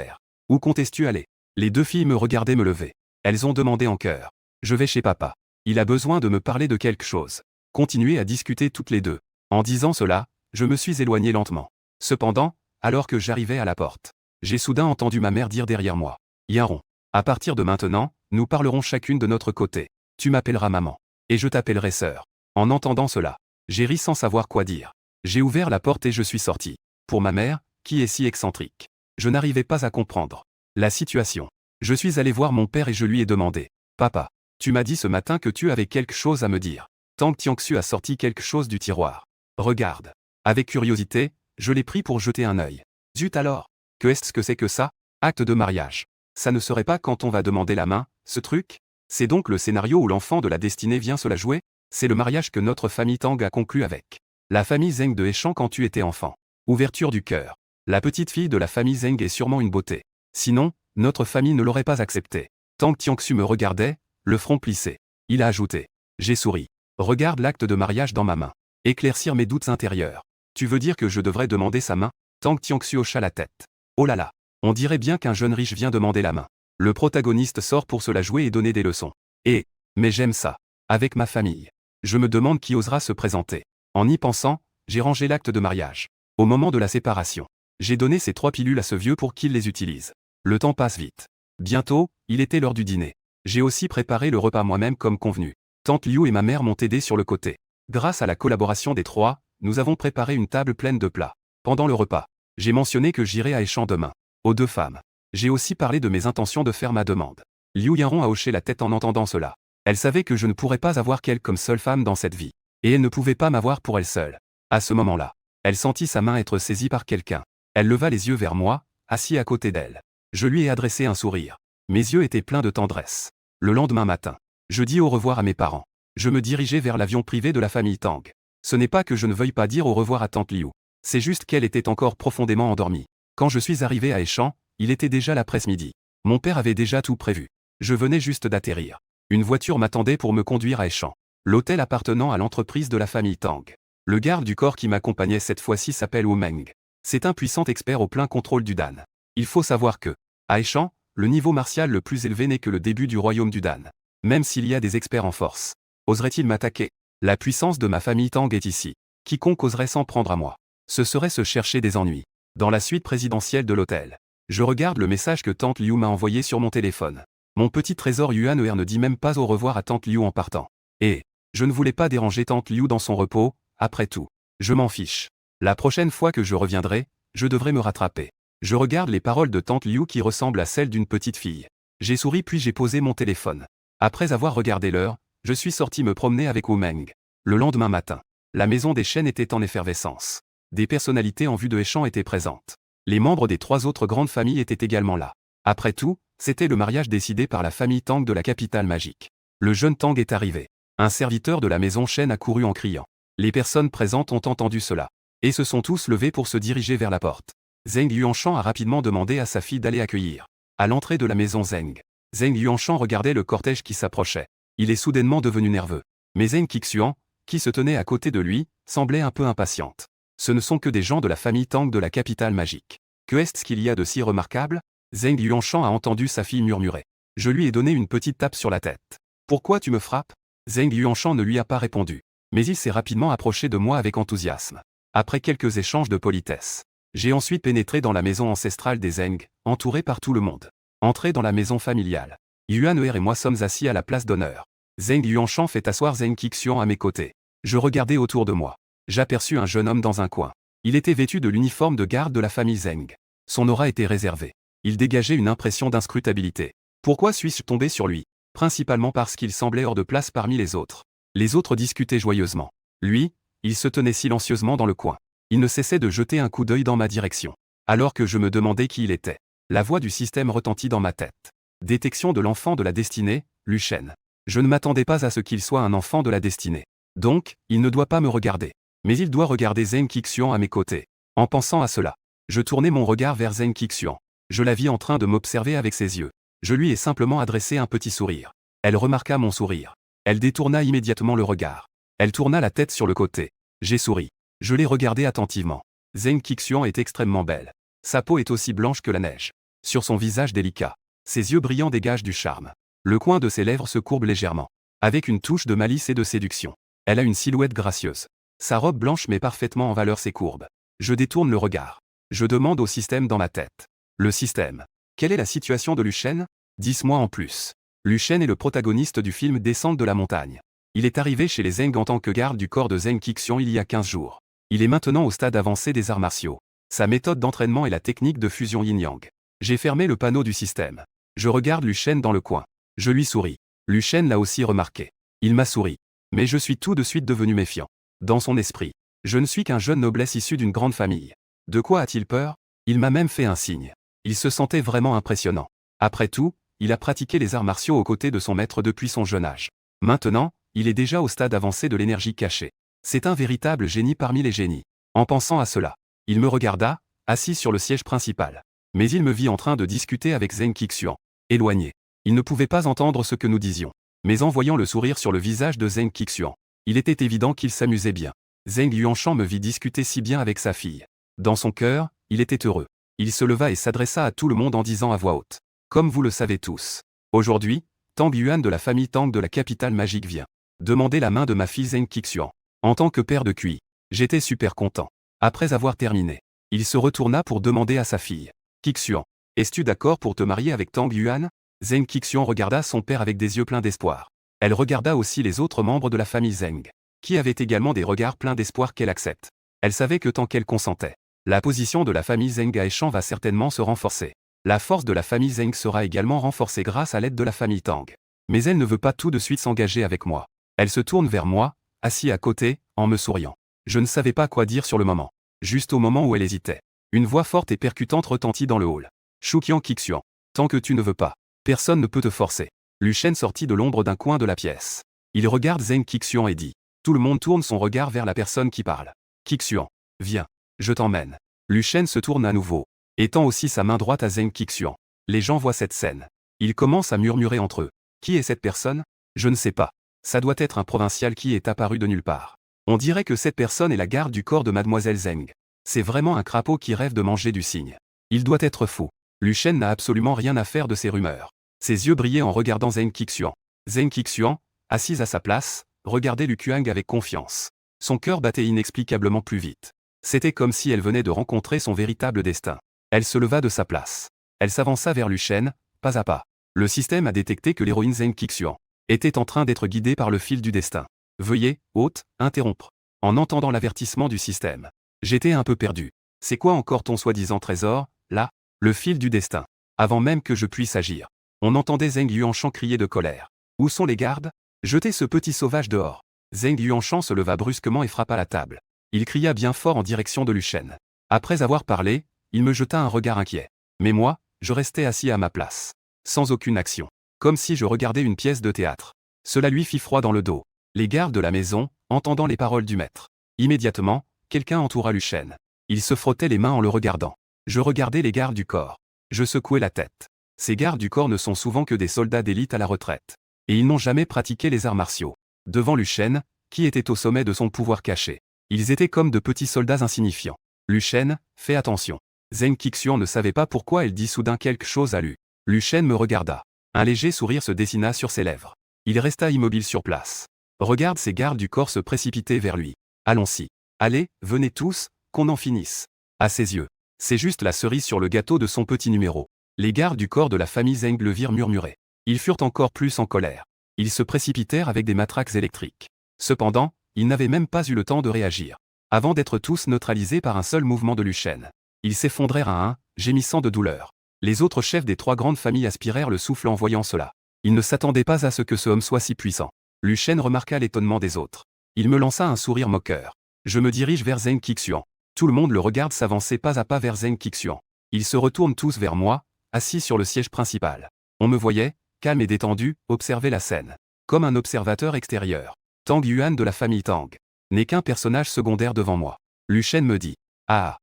où comptes-tu aller? Les deux filles me regardaient me lever. Elles ont demandé en chœur. Je vais chez papa. Il a besoin de me parler de quelque chose. Continuer à discuter toutes les deux. En disant cela, je me suis éloigné lentement. Cependant, alors que j'arrivais à la porte, j'ai soudain entendu ma mère dire derrière moi. Yaron, à partir de maintenant, nous parlerons chacune de notre côté. Tu m'appelleras maman. Et je t'appellerai sœur. En entendant cela, j'ai ri sans savoir quoi dire. J'ai ouvert la porte et je suis sorti. Pour ma mère, qui est si excentrique. Je n'arrivais pas à comprendre la situation. Je suis allé voir mon père et je lui ai demandé. Papa, tu m'as dit ce matin que tu avais quelque chose à me dire. Tang Tiangxu a sorti quelque chose du tiroir. Regarde. Avec curiosité, je l'ai pris pour jeter un œil. Zut alors. Que est-ce que c'est que ça? Acte de mariage. Ça ne serait pas quand on va demander la main, ce truc? C'est donc le scénario où l'enfant de la destinée vient se la jouer? C'est le mariage que notre famille Tang a conclu avec la famille Zheng de Heishan quand tu étais enfant. Ouverture du cœur. La petite fille de la famille Zheng est sûrement une beauté. Sinon, notre famille ne l'aurait pas acceptée. Tang Tiangxu me regardait, le front plissé. Il a ajouté. J'ai souri. Regarde l'acte de mariage dans ma main. Éclaircir mes doutes intérieurs. Tu veux dire que je devrais demander sa main? Tang Tiangxu hocha la tête. Oh là là. On dirait bien qu'un jeune riche vient demander la main. Le protagoniste sort pour se la jouer et donner des leçons. Mais j'aime ça. Avec ma famille. Je me demande qui osera se présenter. En y pensant, j'ai rangé l'acte de mariage. Au moment de la séparation, j'ai donné ces 3 pilules à ce vieux pour qu'il les utilise. Le temps passe vite. Bientôt, il était l'heure du dîner. J'ai aussi préparé le repas moi-même comme convenu. Tante Liu et ma mère m'ont aidé sur le côté. Grâce à la collaboration des 3, nous avons préparé une table pleine de plats. Pendant le repas, j'ai mentionné que j'irai à Heishan demain. Aux 2 femmes. J'ai aussi parlé de mes intentions de faire ma demande. Liu Yanron a hoché la tête en entendant cela. Elle savait que je ne pourrais pas avoir qu'elle comme seule femme dans cette vie. Et elle ne pouvait pas m'avoir pour elle seule. À ce moment-là, elle sentit sa main être saisie par quelqu'un. Elle leva les yeux vers moi, assis à côté d'elle. Je lui ai adressé un sourire. Mes yeux étaient pleins de tendresse. Le lendemain matin, je dis au revoir à mes parents. Je me dirigeais vers l'avion privé de la famille Tang. Ce n'est pas que je ne veuille pas dire au revoir à tante Liu. C'est juste qu'elle était encore profondément endormie. Quand je suis arrivé à Heishan, il était déjà l'après-midi. Mon père avait déjà tout prévu. Je venais juste d'atterrir. Une voiture m'attendait pour me conduire à Heishan. L'hôtel appartenant à l'entreprise de la famille Tang. Le garde du corps qui m'accompagnait cette fois-ci s'appelle Wu Meng. C'est un puissant expert au plein contrôle du Dan. Il faut savoir que, à Heishan, le niveau martial le plus élevé n'est que le début du royaume du Dan. Même s'il y a des experts en force. Oserait-il m'attaquer? La puissance de ma famille Tang est ici. Quiconque oserait s'en prendre à moi. Ce serait se chercher des ennuis. Dans la suite présidentielle de l'hôtel. Je regarde le message que tante Liu m'a envoyé sur mon téléphone. Mon petit trésor Yuan ne dit même pas au revoir à tante Liu en partant. Et, je ne voulais pas déranger tante Liu dans son repos, après tout. Je m'en fiche. La prochaine fois que je reviendrai, je devrais me rattraper. Je regarde les paroles de tante Liu qui ressemblent à celles d'une petite fille. J'ai souri puis j'ai posé mon téléphone. Après avoir regardé l'heure, je suis sorti me promener avec Wu Meng. Le lendemain matin, la maison des chênes était en effervescence. Des personnalités en vue de Heishan étaient présentes. Les membres des 3 autres grandes familles étaient également là. Après tout, c'était le mariage décidé par la famille Tang de la capitale magique. Le jeune Tang est arrivé. Un serviteur de la maison Shen a couru en criant. Les personnes présentes ont entendu cela. Et se sont tous levés pour se diriger vers la porte. Zheng Yuanshan a rapidement demandé à sa fille d'aller accueillir. À l'entrée de la maison Zheng Yuanshan regardait le cortège qui s'approchait. Il est soudainement devenu nerveux. Mais Zheng Qixuan, qui se tenait à côté de lui, semblait un peu impatiente. Ce ne sont que des gens de la famille Tang de la capitale magique. Que est-ce qu'il y a de si remarquable? Zheng Yuanshan a entendu sa fille murmurer. Je lui ai donné une petite tape sur la tête. Pourquoi tu me frappes? Zheng Yuanshan ne lui a pas répondu. Mais il s'est rapidement approché de moi avec enthousiasme. Après quelques échanges de politesse, j'ai ensuite pénétré dans la maison ancestrale des Zheng, entouré par tout le monde. Entré dans la maison familiale. Yuan et moi sommes assis à la place d'honneur. Zheng Yuanshan fait asseoir Zheng Qixuan à mes côtés. Je regardais autour de moi. J'aperçus un jeune homme dans un coin. Il était vêtu de l'uniforme de garde de la famille Zheng. Son aura était réservée. Il dégageait une impression d'inscrutabilité. Pourquoi suis-je tombé sur lui? Principalement parce qu'il semblait hors de place parmi les autres. Les autres discutaient joyeusement. Lui, il se tenait silencieusement dans le coin. Il ne cessait de jeter un coup d'œil dans ma direction. Alors que je me demandais qui il était. La voix du système retentit dans ma tête. Détection de l'enfant de la destinée, Lu Shen. Je ne m'attendais pas à ce qu'il soit un enfant de la destinée. Donc, il ne doit pas me regarder. Mais il doit regarder Zheng Qixuan à mes côtés. En pensant à cela, je tournai mon regard vers Zheng Qixuan. Je la vis en train de m'observer avec ses yeux. Je lui ai simplement adressé un petit sourire. Elle remarqua mon sourire. Elle détourna immédiatement le regard. Elle tourna la tête sur le côté. J'ai souri. Je l'ai regardée attentivement. Zheng Qixian est extrêmement belle. Sa peau est aussi blanche que la neige. Sur son visage délicat, ses yeux brillants dégagent du charme. Le coin de ses lèvres se courbe légèrement, avec une touche de malice et de séduction. Elle a une silhouette gracieuse. Sa robe blanche met parfaitement en valeur ses courbes. Je détourne le regard. Je demande au système dans ma tête. Le système. Quelle est la situation de Lu Shen? Dis-moi en plus. Lu Shen est le protagoniste du film Descente de la montagne. Il est arrivé chez les Zheng en tant que garde du corps de Zheng Qixian il y a 15 jours. Il est maintenant au stade avancé des arts martiaux. Sa méthode d'entraînement est la technique de fusion yin-yang. J'ai fermé le panneau du système. Je regarde Lu Shen dans le coin. Je lui souris. Lu Shen l'a aussi remarqué. Il m'a souri. Mais je suis tout de suite devenu méfiant. Dans son esprit, je ne suis qu'un jeune noblesse issu d'une grande famille. De quoi a-t-il peur? Il m'a même fait un signe. Il se sentait vraiment impressionnant. Après tout, il a pratiqué les arts martiaux aux côtés de son maître depuis son jeune âge. Maintenant, il est déjà au stade avancé de l'énergie cachée. C'est un véritable génie parmi les génies. En pensant à cela, il me regarda, assis sur le siège principal. Mais il me vit en train de discuter avec Zheng Qixian. Éloigné. Il ne pouvait pas entendre ce que nous disions. Mais en voyant le sourire sur le visage de Zheng Qixian, il était évident qu'il s'amusait bien. Zheng Yuanshan me vit discuter si bien avec sa fille. Dans son cœur, il était heureux. Il se leva et s'adressa à tout le monde en disant à voix haute. Comme vous le savez tous. Aujourd'hui, Tang Yuan de la famille Tang de la capitale magique vient demander la main de ma fille Zheng Qixian. En tant que père de Cui, j'étais super content. Après avoir terminé, il se retourna pour demander à sa fille. Qixian, es-tu d'accord pour te marier avec Tang Yuan? Zheng Qixian regarda son père avec des yeux pleins d'espoir. Elle regarda aussi les autres membres de la famille Zheng, qui avaient également des regards pleins d'espoir qu'elle accepte. Elle savait que tant qu'elle consentait, la position de la famille Zheng à Eshan va certainement se renforcer. La force de la famille Zheng sera également renforcée grâce à l'aide de la famille Tang. Mais elle ne veut pas tout de suite s'engager avec moi. Elle se tourne vers moi, assis à côté, en me souriant. Je ne savais pas quoi dire sur le moment. Juste au moment où elle hésitait. Une voix forte et percutante retentit dans le hall. Shuqian Qixian. Tant que tu ne veux pas, personne ne peut te forcer. Lu Shen sortit de l'ombre d'un coin de la pièce. Il regarde Zheng Qixian et dit. Tout le monde tourne son regard vers la personne qui parle. Qixian. Viens. Je t'emmène. Lu Shen se tourne à nouveau, étend aussi sa main droite à Zheng Qixian. Les gens voient cette scène. Ils commencent à murmurer entre eux. Qui est cette personne? Je ne sais pas. Ça doit être un provincial qui est apparu de nulle part. On dirait que cette personne est la garde du corps de mademoiselle Zheng. C'est vraiment un crapaud qui rêve de manger du cygne. Il doit être fou. Lu Shen n'a absolument rien à faire de ces rumeurs. Ses yeux brillaient en regardant Zheng Qixian. Zheng Qixian, assise à sa place, regardait Lu Kuang avec confiance. Son cœur battait inexplicablement plus vite. C'était comme si elle venait de rencontrer son véritable destin. Elle se leva de sa place. Elle s'avança vers Lu Shen, pas à pas. Le système a détecté que l'héroïne Zheng Qixian était en train d'être guidée par le fil du destin. Veuillez, hôte, interrompre. En entendant l'avertissement du système, j'étais un peu perdu. C'est quoi encore ton soi-disant trésor, là? Le fil du destin. Avant même que je puisse agir, on entendait Zheng Yuanshan crier de colère. Où sont les gardes? Jetez ce petit sauvage dehors. Zheng Yuanshan se leva brusquement et frappa la table. Il cria bien fort en direction de Lu Shen. Après avoir parlé, il me jeta un regard inquiet. Mais moi, je restais assis à ma place. Sans aucune action. Comme si je regardais une pièce de théâtre. Cela lui fit froid dans le dos. Les gardes de la maison, entendant les paroles du maître. Immédiatement, quelqu'un entoura Lu Shen. Il se frottait les mains en le regardant. Je regardais les gardes du corps. Je secouais la tête. Ces gardes du corps ne sont souvent que des soldats d'élite à la retraite. Et ils n'ont jamais pratiqué les arts martiaux. Devant Lu Shen, qui était au sommet de son pouvoir caché. Ils étaient comme de petits soldats insignifiants. Lu Shen, fais attention. Zheng Qixian ne savait pas pourquoi elle dit soudain quelque chose à Lu. Lu Shen me regarda. Un léger sourire se dessina sur ses lèvres. Il resta immobile sur place. Regarde ces gardes du corps se précipiter vers lui. Allons-y. Allez, venez tous, qu'on en finisse. À ses yeux. C'est juste la cerise sur le gâteau de son petit numéro. Les gardes du corps de la famille Zheng le virent murmurer. Ils furent encore plus en colère. Ils se précipitèrent avec des matraques électriques. Cependant, ils n'avaient même pas eu le temps de réagir. Avant d'être tous neutralisés par un seul mouvement de Lu Shen. Ils s'effondrèrent à un, gémissant de douleur. Les autres chefs des trois grandes familles aspirèrent le souffle en voyant cela. Ils ne s'attendaient pas à ce que ce homme soit si puissant. Lu Shen remarqua l'étonnement des autres. Il me lança un sourire moqueur. Je me dirige vers Zheng Qixian. Tout le monde le regarde s'avancer pas à pas vers Zheng Qixian. Ils se retournent tous vers moi, assis sur le siège principal. On me voyait, calme et détendu, observer la scène. Comme un observateur extérieur. Tang Yuan de la famille Tang n'est qu'un personnage secondaire devant moi. Lu Shen me dit. Ah,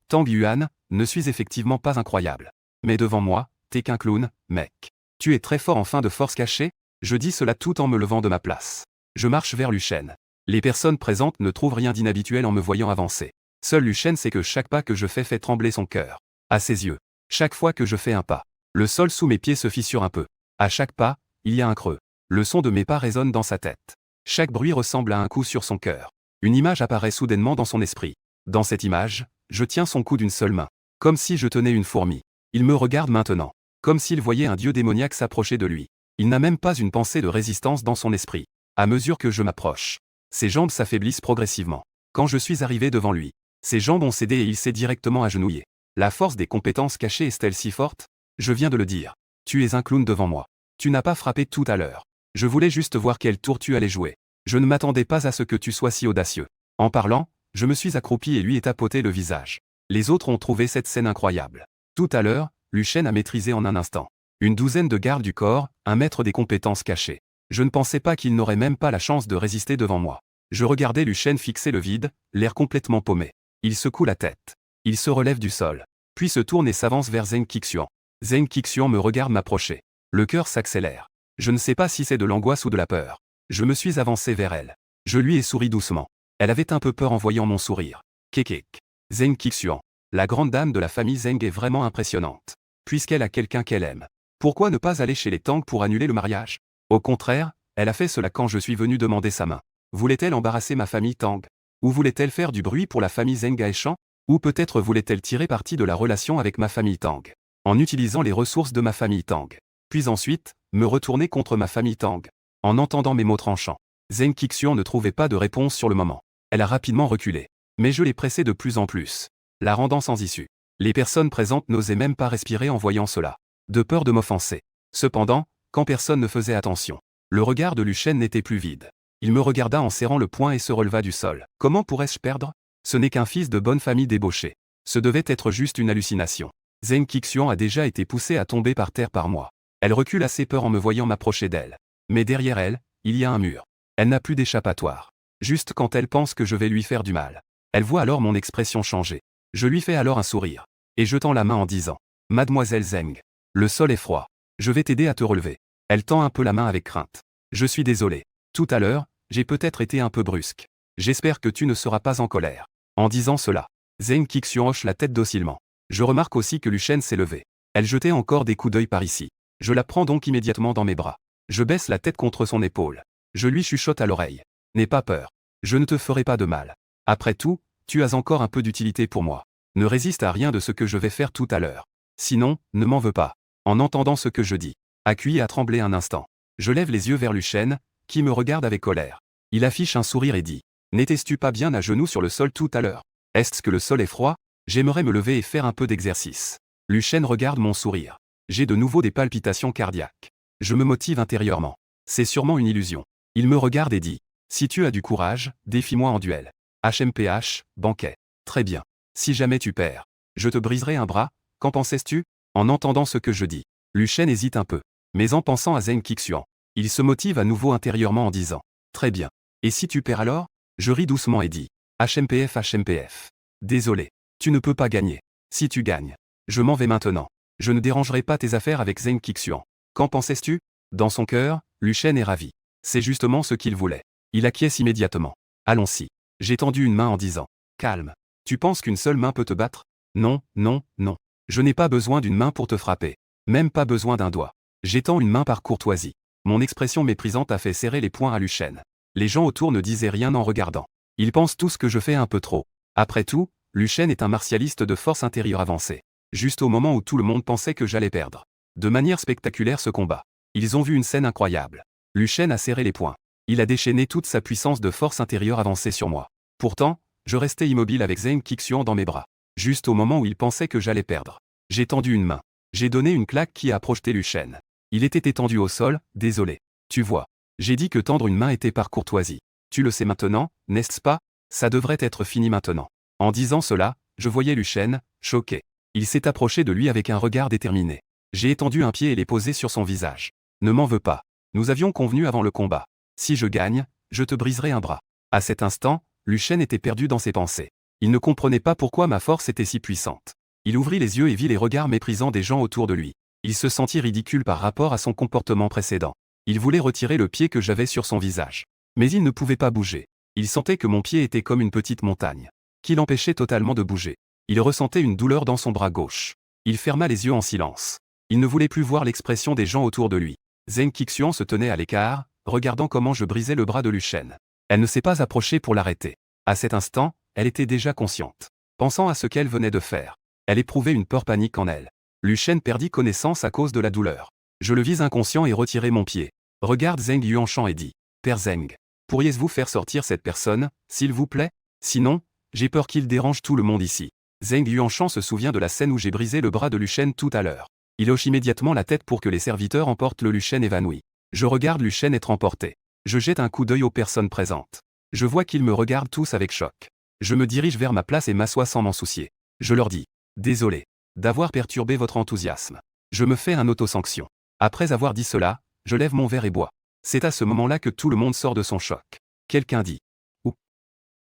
Tang Yuan, ne suis effectivement pas incroyable. Mais devant moi, t'es qu'un clown, mec. Tu es très fort en fin de force cachée? Je dis cela tout en me levant de ma place. Je marche vers Lucien. Les personnes présentes ne trouvent rien d'inhabituel en me voyant avancer. Seul Lucien sait que chaque pas que je fais fait trembler son cœur. À ses yeux. Chaque fois que je fais un pas, le sol sous mes pieds se fissure un peu. À chaque pas, il y a un creux. Le son de mes pas résonne dans sa tête. Chaque bruit ressemble à un coup sur son cœur. Une image apparaît soudainement dans son esprit. Dans cette image, je tiens son cou d'une seule main. Comme si je tenais une fourmi. Il me regarde maintenant. Comme s'il voyait un dieu démoniaque s'approcher de lui. Il n'a même pas une pensée de résistance dans son esprit. À mesure que je m'approche, ses jambes s'affaiblissent progressivement. Quand je suis arrivé devant lui, ses jambes ont cédé et il s'est directement agenouillé. La force des compétences cachées est-elle si forte? Je viens de le dire. Tu es un clown devant moi. Tu n'as pas frappé tout à l'heure. Je voulais juste voir quel tour tu allais jouer. Je ne m'attendais pas à ce que tu sois si audacieux. En parlant, je me suis accroupi et lui ai tapoté le visage. Les autres ont trouvé cette scène incroyable. Tout à l'heure, Lucien a maîtrisé en un instant. Une douzaine de gardes du corps, un maître des compétences cachées. Je ne pensais pas qu'il n'aurait même pas la chance de résister devant moi. Je regardais Lucien fixer le vide, l'air complètement paumé. Il secoue la tête. Il se relève du sol. Puis se tourne et s'avance vers Zheng Qixian. Zheng Qixian me regarde m'approcher. Le cœur s'accélère. Je ne sais pas si c'est de l'angoisse ou de la peur. Je me suis avancé vers elle. Je lui ai souri doucement. Elle avait un peu peur en voyant mon sourire. Kekek. Zheng Qixian. La grande dame de la famille Zheng est vraiment impressionnante. Puisqu'elle a quelqu'un qu'elle aime. Pourquoi ne pas aller chez les Tang pour annuler le mariage? Au contraire, elle a fait cela quand je suis venu demander sa main. Voulait-elle embarrasser ma famille Tang? Ou voulait-elle faire du bruit pour la famille Zheng Gaeshan? Ou peut-être voulait-elle tirer parti de la relation avec ma famille Tang, en utilisant les ressources de ma famille Tang. Puis ensuite, me retourner contre ma famille Tang. En entendant mes mots tranchants, Zheng Qixian ne trouvait pas de réponse sur le moment. Elle a rapidement reculé. Mais je l'ai pressée de plus en plus, la rendant sans issue. Les personnes présentes n'osaient même pas respirer en voyant cela, de peur de m'offenser. Cependant, quand personne ne faisait attention, le regard de Lucien n'était plus vide. Il me regarda en serrant le poing et se releva du sol. Comment pourrais-je perdre? Ce n'est qu'un fils de bonne famille débauché. Ce devait être juste une hallucination. Zheng Qixian a déjà été poussée à tomber par terre par moi. Elle recule assez peur en me voyant m'approcher d'elle. Mais derrière elle, il y a un mur. Elle n'a plus d'échappatoire. Juste quand elle pense que je vais lui faire du mal. Elle voit alors mon expression changer. Je lui fais alors un sourire. Et jetant la main en disant: Mademoiselle Zheng, le sol est froid. Je vais t'aider à te relever. Elle tend un peu la main avec crainte. Je suis désolé. Tout à l'heure, j'ai peut-être été un peu brusque. J'espère que tu ne seras pas en colère. En disant cela, Zheng Qixian hoche la tête docilement. Je remarque aussi que Lucien s'est levée. Elle jetait encore des coups d'œil par ici. Je la prends donc immédiatement dans mes bras. Je baisse la tête contre son épaule. Je lui chuchote à l'oreille. N'aie pas peur. Je ne te ferai pas de mal. Après tout, tu as encore un peu d'utilité pour moi. Ne résiste à rien de ce que je vais faire tout à l'heure. Sinon, ne m'en veux pas. En entendant ce que je dis, Akui a tremblé un instant. Je lève les yeux vers Lucien, qui me regarde avec colère. Il affiche un sourire et dit: N'étais-tu pas bien à genoux sur le sol tout à l'heure? Est-ce que le sol est froid? J'aimerais me lever et faire un peu d'exercice. Lucien regarde mon sourire. J'ai de nouveau des palpitations cardiaques. Je me motive intérieurement. C'est sûrement une illusion. Il me regarde et dit: Si tu as du courage, défie-moi en duel. HMPH, banquet. Très bien. Si jamais tu perds, je te briserai un bras, qu'en pensais-tu? En entendant ce que je dis, Lucien hésite un peu. Mais en pensant à Zheng Qixian, il se motive à nouveau intérieurement en disant: Très bien. Et si tu perds alors? Je ris doucement et dis: HMPF HMPF. Désolé. Tu ne peux pas gagner. Si tu gagnes, je m'en vais maintenant. Je ne dérangerai pas tes affaires avec Zheng Qixian. Qu'en pensais-tu? Dans son cœur, Lucien est ravi. C'est justement ce qu'il voulait. Il acquiesce immédiatement. Allons-y. J'ai tendu une main en disant: Calme. Tu penses qu'une seule main peut te battre? Non, non, non. Je n'ai pas besoin d'une main pour te frapper. Même pas besoin d'un doigt. J'étends une main par courtoisie. Mon expression méprisante a fait serrer les poings à Lucien. Les gens autour ne disaient rien en regardant. Ils pensent tous que je fais un peu trop. Après tout, Lucien est un martialiste de force intérieure avancée. Juste au moment où tout le monde pensait que j'allais perdre. De manière spectaculaire ce combat. Ils ont vu une scène incroyable. Lucien a serré les poings. Il a déchaîné toute sa puissance de force intérieure avancée sur moi. Pourtant, je restais immobile avec Zheng Qixian dans mes bras. Juste au moment où il pensait que j'allais perdre. J'ai tendu une main. J'ai donné une claque qui a projeté Lucien. Il était étendu au sol, désolé. Tu vois. J'ai dit que tendre une main était par courtoisie. Tu le sais maintenant, n'est-ce pas? Ça devrait être fini maintenant. En disant cela, je voyais Lucien, choqué. Il s'est approché de lui avec un regard déterminé. J'ai étendu un pied et l'ai posé sur son visage. Ne m'en veux pas. Nous avions convenu avant le combat. Si je gagne, je te briserai un bras. À cet instant, Lucien était perdu dans ses pensées. Il ne comprenait pas pourquoi ma force était si puissante. Il ouvrit les yeux et vit les regards méprisants des gens autour de lui. Il se sentit ridicule par rapport à son comportement précédent. Il voulait retirer le pied que j'avais sur son visage. Mais il ne pouvait pas bouger. Il sentait que mon pied était comme une petite montagne, qui l'empêchait totalement de bouger. Il ressentait une douleur dans son bras gauche. Il ferma les yeux en silence. Il ne voulait plus voir l'expression des gens autour de lui. Zheng Qixian se tenait à l'écart, regardant comment je brisais le bras de Lu Shen. Elle ne s'est pas approchée pour l'arrêter. À cet instant, elle était déjà consciente. Pensant à ce qu'elle venait de faire, elle éprouvait une peur panique en elle. Lu Shen perdit connaissance à cause de la douleur. Je le vis inconscient et retirai mon pied. Regarde Zheng Yuanshan et dit, « Père Zheng, pourriez-vous faire sortir cette personne, s'il vous plaît? Sinon, j'ai peur qu'il dérange tout le monde ici. » Zheng Yuanshan se souvient de la scène où j'ai brisé le bras de Lu Shen tout à l'heure. Il hoche immédiatement la tête pour que les serviteurs emportent le Lu Shen évanoui. Je regarde Lu Shen être emporté. Je jette un coup d'œil aux personnes présentes. Je vois qu'ils me regardent tous avec choc. Je me dirige vers ma place et m'assois sans m'en soucier. Je leur dis, « Désolé d'avoir perturbé votre enthousiasme. » Je me fais un autosanction. Après avoir dit cela, je lève mon verre et bois. C'est à ce moment-là que tout le monde sort de son choc. Quelqu'un dit, « Ouh !»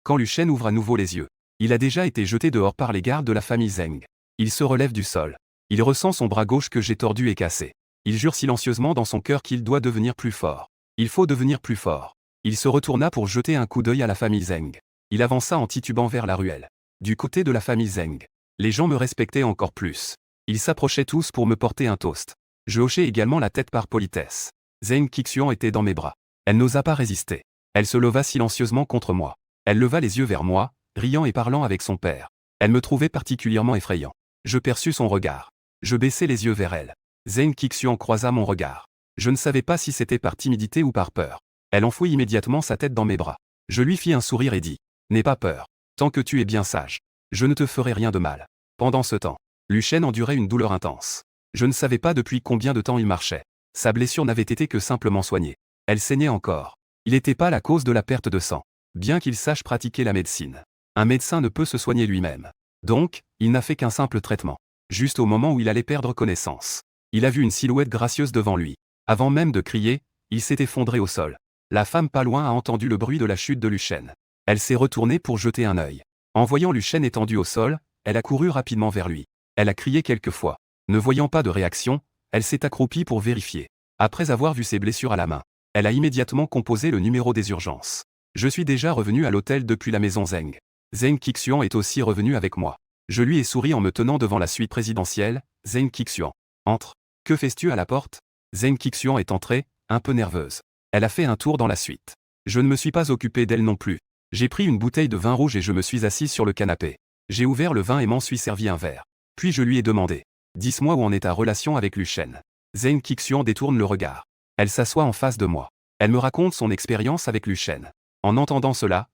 Quand Lu Shen ouvre à nouveau les yeux. Il a déjà été jeté dehors par les gardes de la famille Zheng. Il se relève du sol. Il ressent son bras gauche que j'ai tordu et cassé. Il jure silencieusement dans son cœur qu'il doit devenir plus fort. Il faut devenir plus fort. Il se retourna pour jeter un coup d'œil à la famille Zheng. Il avança en titubant vers la ruelle. Du côté de la famille Zheng, les gens me respectaient encore plus. Ils s'approchaient tous pour me porter un toast. Je hochai également la tête par politesse. Zheng Qixian était dans mes bras. Elle n'osa pas résister. Elle se leva silencieusement contre moi. Elle leva les yeux vers moi, riant et parlant avec son père. Elle me trouvait particulièrement effrayant. Je perçus son regard. Je baissai les yeux vers elle. Zheng Qixian croisa mon regard. Je ne savais pas si c'était par timidité ou par peur. Elle enfouit immédiatement sa tête dans mes bras. Je lui fis un sourire et dis, « N'aie pas peur. Tant que tu es bien sage, je ne te ferai rien de mal. » Pendant ce temps, Lu Shen endurait une douleur intense. Je ne savais pas depuis combien de temps il marchait. Sa blessure n'avait été que simplement soignée. Elle saignait encore. Il n'était pas la cause de la perte de sang. Bien qu'il sache pratiquer la médecine, un médecin ne peut se soigner lui-même. Donc, il n'a fait qu'un simple traitement. Juste au moment où il allait perdre connaissance, il a vu une silhouette gracieuse devant lui. Avant même de crier, il s'est effondré au sol. La femme pas loin a entendu le bruit de la chute de Lu Shen. Elle s'est retournée pour jeter un œil. En voyant Lu Shen étendu au sol, elle a couru rapidement vers lui. Elle a crié quelques fois. Ne voyant pas de réaction, elle s'est accroupie pour vérifier. Après avoir vu ses blessures à la main, elle a immédiatement composé le numéro des urgences. Je suis déjà revenu à l'hôtel depuis la maison Zheng. Zheng Qixian est aussi revenu avec moi. Je lui ai souri en me tenant devant la suite présidentielle. Zheng Qixian. Entre. Que fais-tu à la porte? Zheng Qixian est entrée, un peu nerveuse. Elle a fait un tour dans la suite. Je ne me suis pas occupé d'elle non plus. J'ai pris une bouteille de vin rouge et je me suis assis sur le canapé. J'ai ouvert le vin et m'en suis servi un verre. Puis je lui ai demandé, « Dis-moi où en est ta relation avec Lu Shen. » Zheng Qixian détourne le regard. Elle s'assoit en face de moi. Elle me raconte son expérience avec Lu Shen. En entendant cela,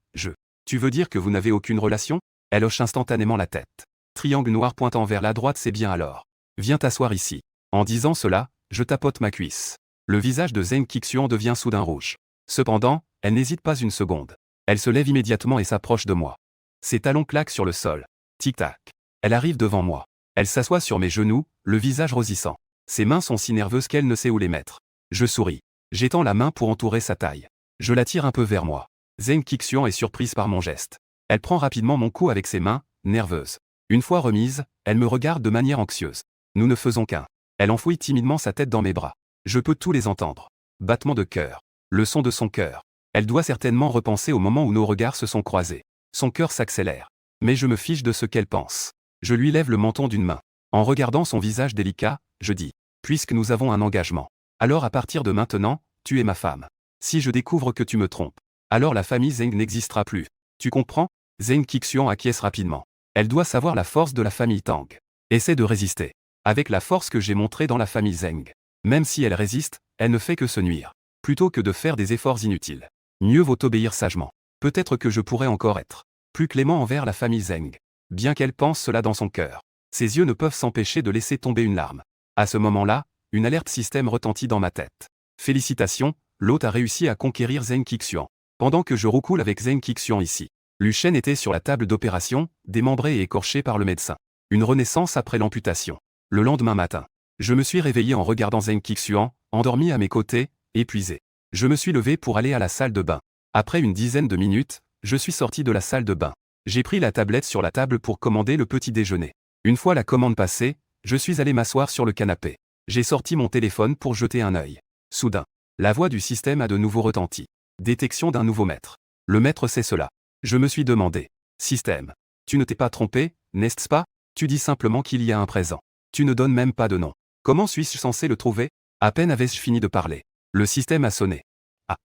Tu veux dire que vous n'avez aucune relation? Elle hoche instantanément la tête. Triangle noir pointant vers la droite, c'est bien alors. Viens t'asseoir ici. En disant cela, je tapote ma cuisse. Le visage de Zheng Qixian devient soudain rouge. Cependant, elle n'hésite pas une seconde. Elle se lève immédiatement et s'approche de moi. Ses talons claquent sur le sol. Tic-tac. Elle arrive devant moi. Elle s'assoit sur mes genoux, le visage rosissant. Ses mains sont si nerveuses qu'elle ne sait où les mettre. Je souris. J'étends la main pour entourer sa taille. Je la tire un peu vers moi. Zheng Qixian est surprise par mon geste. Elle prend rapidement mon cou avec ses mains, nerveuse. Une fois remise, elle me regarde de manière anxieuse. Nous ne faisons qu'un. Elle enfouit timidement sa tête dans mes bras. Je peux tous les entendre. Battement de cœur. Le son de son cœur. Elle doit certainement repenser au moment où nos regards se sont croisés. Son cœur s'accélère. Mais je me fiche de ce qu'elle pense. Je lui lève le menton d'une main. En regardant son visage délicat, je dis, « Puisque nous avons un engagement, alors à partir de maintenant, tu es ma femme. Si je découvre que tu me trompes, alors la famille Zheng n'existera plus. Tu comprends ?» Zheng Qixian acquiesce rapidement. Elle doit savoir la force de la famille Tang. Essaie de résister. Avec la force que j'ai montrée dans la famille Zheng. Même si elle résiste, elle ne fait que se nuire. Plutôt que de faire des efforts inutiles. Mieux vaut obéir sagement. Peut-être que je pourrais encore être plus clément envers la famille Zheng. Bien qu'elle pense cela dans son cœur. Ses yeux ne peuvent s'empêcher de laisser tomber une larme. À ce moment-là, une alerte système retentit dans ma tête. Félicitations, l'hôte a réussi à conquérir Zheng Qixian. Pendant que je roucoule avec Zheng Qixian ici. Lu Shen était sur la table d'opération, démembré et écorché par le médecin. Une renaissance après l'amputation. Le lendemain matin, je me suis réveillé en regardant Zheng Qixian, endormi à mes côtés, épuisé. Je me suis levé pour aller à la salle de bain. Après une dizaine de minutes, je suis sorti de la salle de bain. J'ai pris la tablette sur la table pour commander le petit déjeuner. Une fois la commande passée, je suis allé m'asseoir sur le canapé. J'ai sorti mon téléphone pour jeter un œil. Soudain, la voix du système a de nouveau retenti. Détection d'un nouveau maître. Le maître c'est cela. Je me suis demandé. Système. Tu ne t'es pas trompé, n'est-ce pas? Tu dis simplement qu'il y a un présent. Tu ne donnes même pas de nom. Comment suis-je censé le trouver? À peine avais-je fini de parler. Le système a sonné. Ah.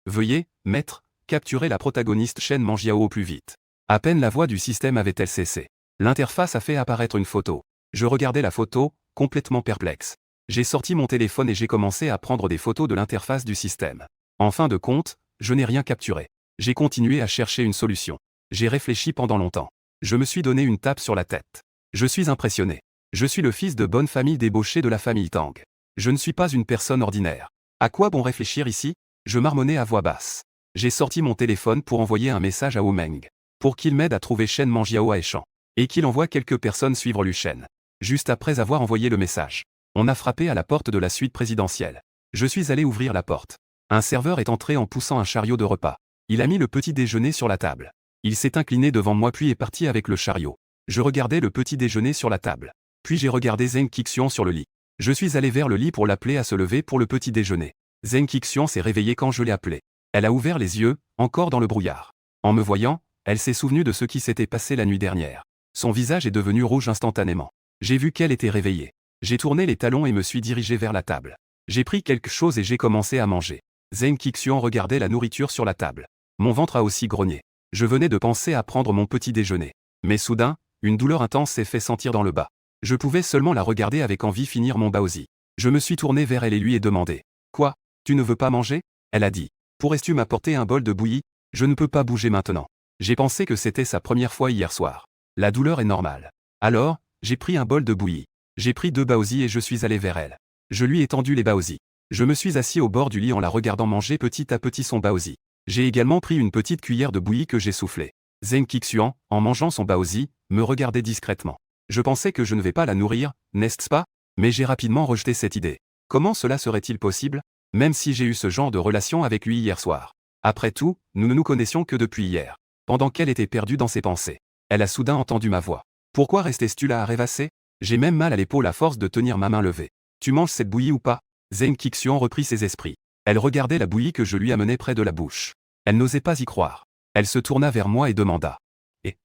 Veuillez, maître, capturer la protagoniste Shen Manjiao au plus vite. À peine la voix du système avait-elle cessé. L'interface a fait apparaître une photo. Je regardais la photo, complètement perplexe. J'ai sorti mon téléphone et j'ai commencé à prendre des photos de l'interface du système. En fin de compte, je n'ai rien capturé. J'ai continué à chercher une solution. J'ai réfléchi pendant longtemps. Je me suis donné une tape sur la tête. Je suis impressionné. Je suis le fils de bonne famille débauché de la famille Tang. Je ne suis pas une personne ordinaire. À quoi bon réfléchir ici? Je marmonnais à voix basse. J'ai sorti mon téléphone pour envoyer un message à Wu Meng. Pour qu'il m'aide à trouver Shen Manjiao à Eshan. Et qu'il envoie quelques personnes suivre Lu Shen. Juste après avoir envoyé le message, on a frappé à la porte de la suite présidentielle. Je suis allé ouvrir la porte. Un serveur est entré en poussant un chariot de repas. Il a mis le petit déjeuner sur la table. Il s'est incliné devant moi puis est parti avec le chariot. Je regardais le petit déjeuner sur la table. Puis j'ai regardé Zheng Qixian sur le lit. Je suis allé vers le lit pour l'appeler à se lever pour le petit déjeuner. Zheng Qixian s'est réveillée quand je l'ai appelée. Elle a ouvert les yeux, encore dans le brouillard. En me voyant, elle s'est souvenue de ce qui s'était passé la nuit dernière. Son visage est devenu rouge instantanément. J'ai vu qu'elle était réveillée. J'ai tourné les talons et me suis dirigé vers la table. J'ai pris quelque chose et j'ai commencé à manger. Zheng Qixian regardait la nourriture sur la table. Mon ventre a aussi grogné. Je venais de penser à prendre mon petit déjeuner. Mais soudain, une douleur intense s'est fait sentir dans le bas. Je pouvais seulement la regarder avec envie finir mon baozi. Je me suis tourné vers elle et lui ai demandé. Quoi? Tu ne veux pas manger? Elle a dit. Pourrais-tu m'apporter un bol de bouillie? Je ne peux pas bouger maintenant. J'ai pensé que c'était sa première fois hier soir. La douleur est normale. Alors, j'ai pris un bol de bouillie. J'ai pris 2 baozi et je suis allé vers elle. Je lui ai tendu les baozi. Je me suis assis au bord du lit en la regardant manger petit à petit son baozi. J'ai également pris une petite cuillère de bouillie que j'ai soufflée. Zheng Qixian, en mangeant son baozi, me regardait discrètement. Je pensais que je ne vais pas la nourrir, n'est-ce pas? Mais j'ai rapidement rejeté cette idée. Comment cela serait-il possible? Même si j'ai eu ce genre de relation avec lui hier soir. Après tout, nous ne nous connaissions que depuis hier. Pendant qu'elle était perdue dans ses pensées. Elle a soudain entendu ma voix. Pourquoi restais-tu là à rêvasser? J'ai même mal à l'épaule à force de tenir ma main levée. Tu manges cette bouillie ou pas? Zheng Qixian reprit ses esprits. Elle regardait la bouillie que je lui amenais près de la bouche. Elle n'osait pas y croire. Elle se tourna vers moi et demanda. Et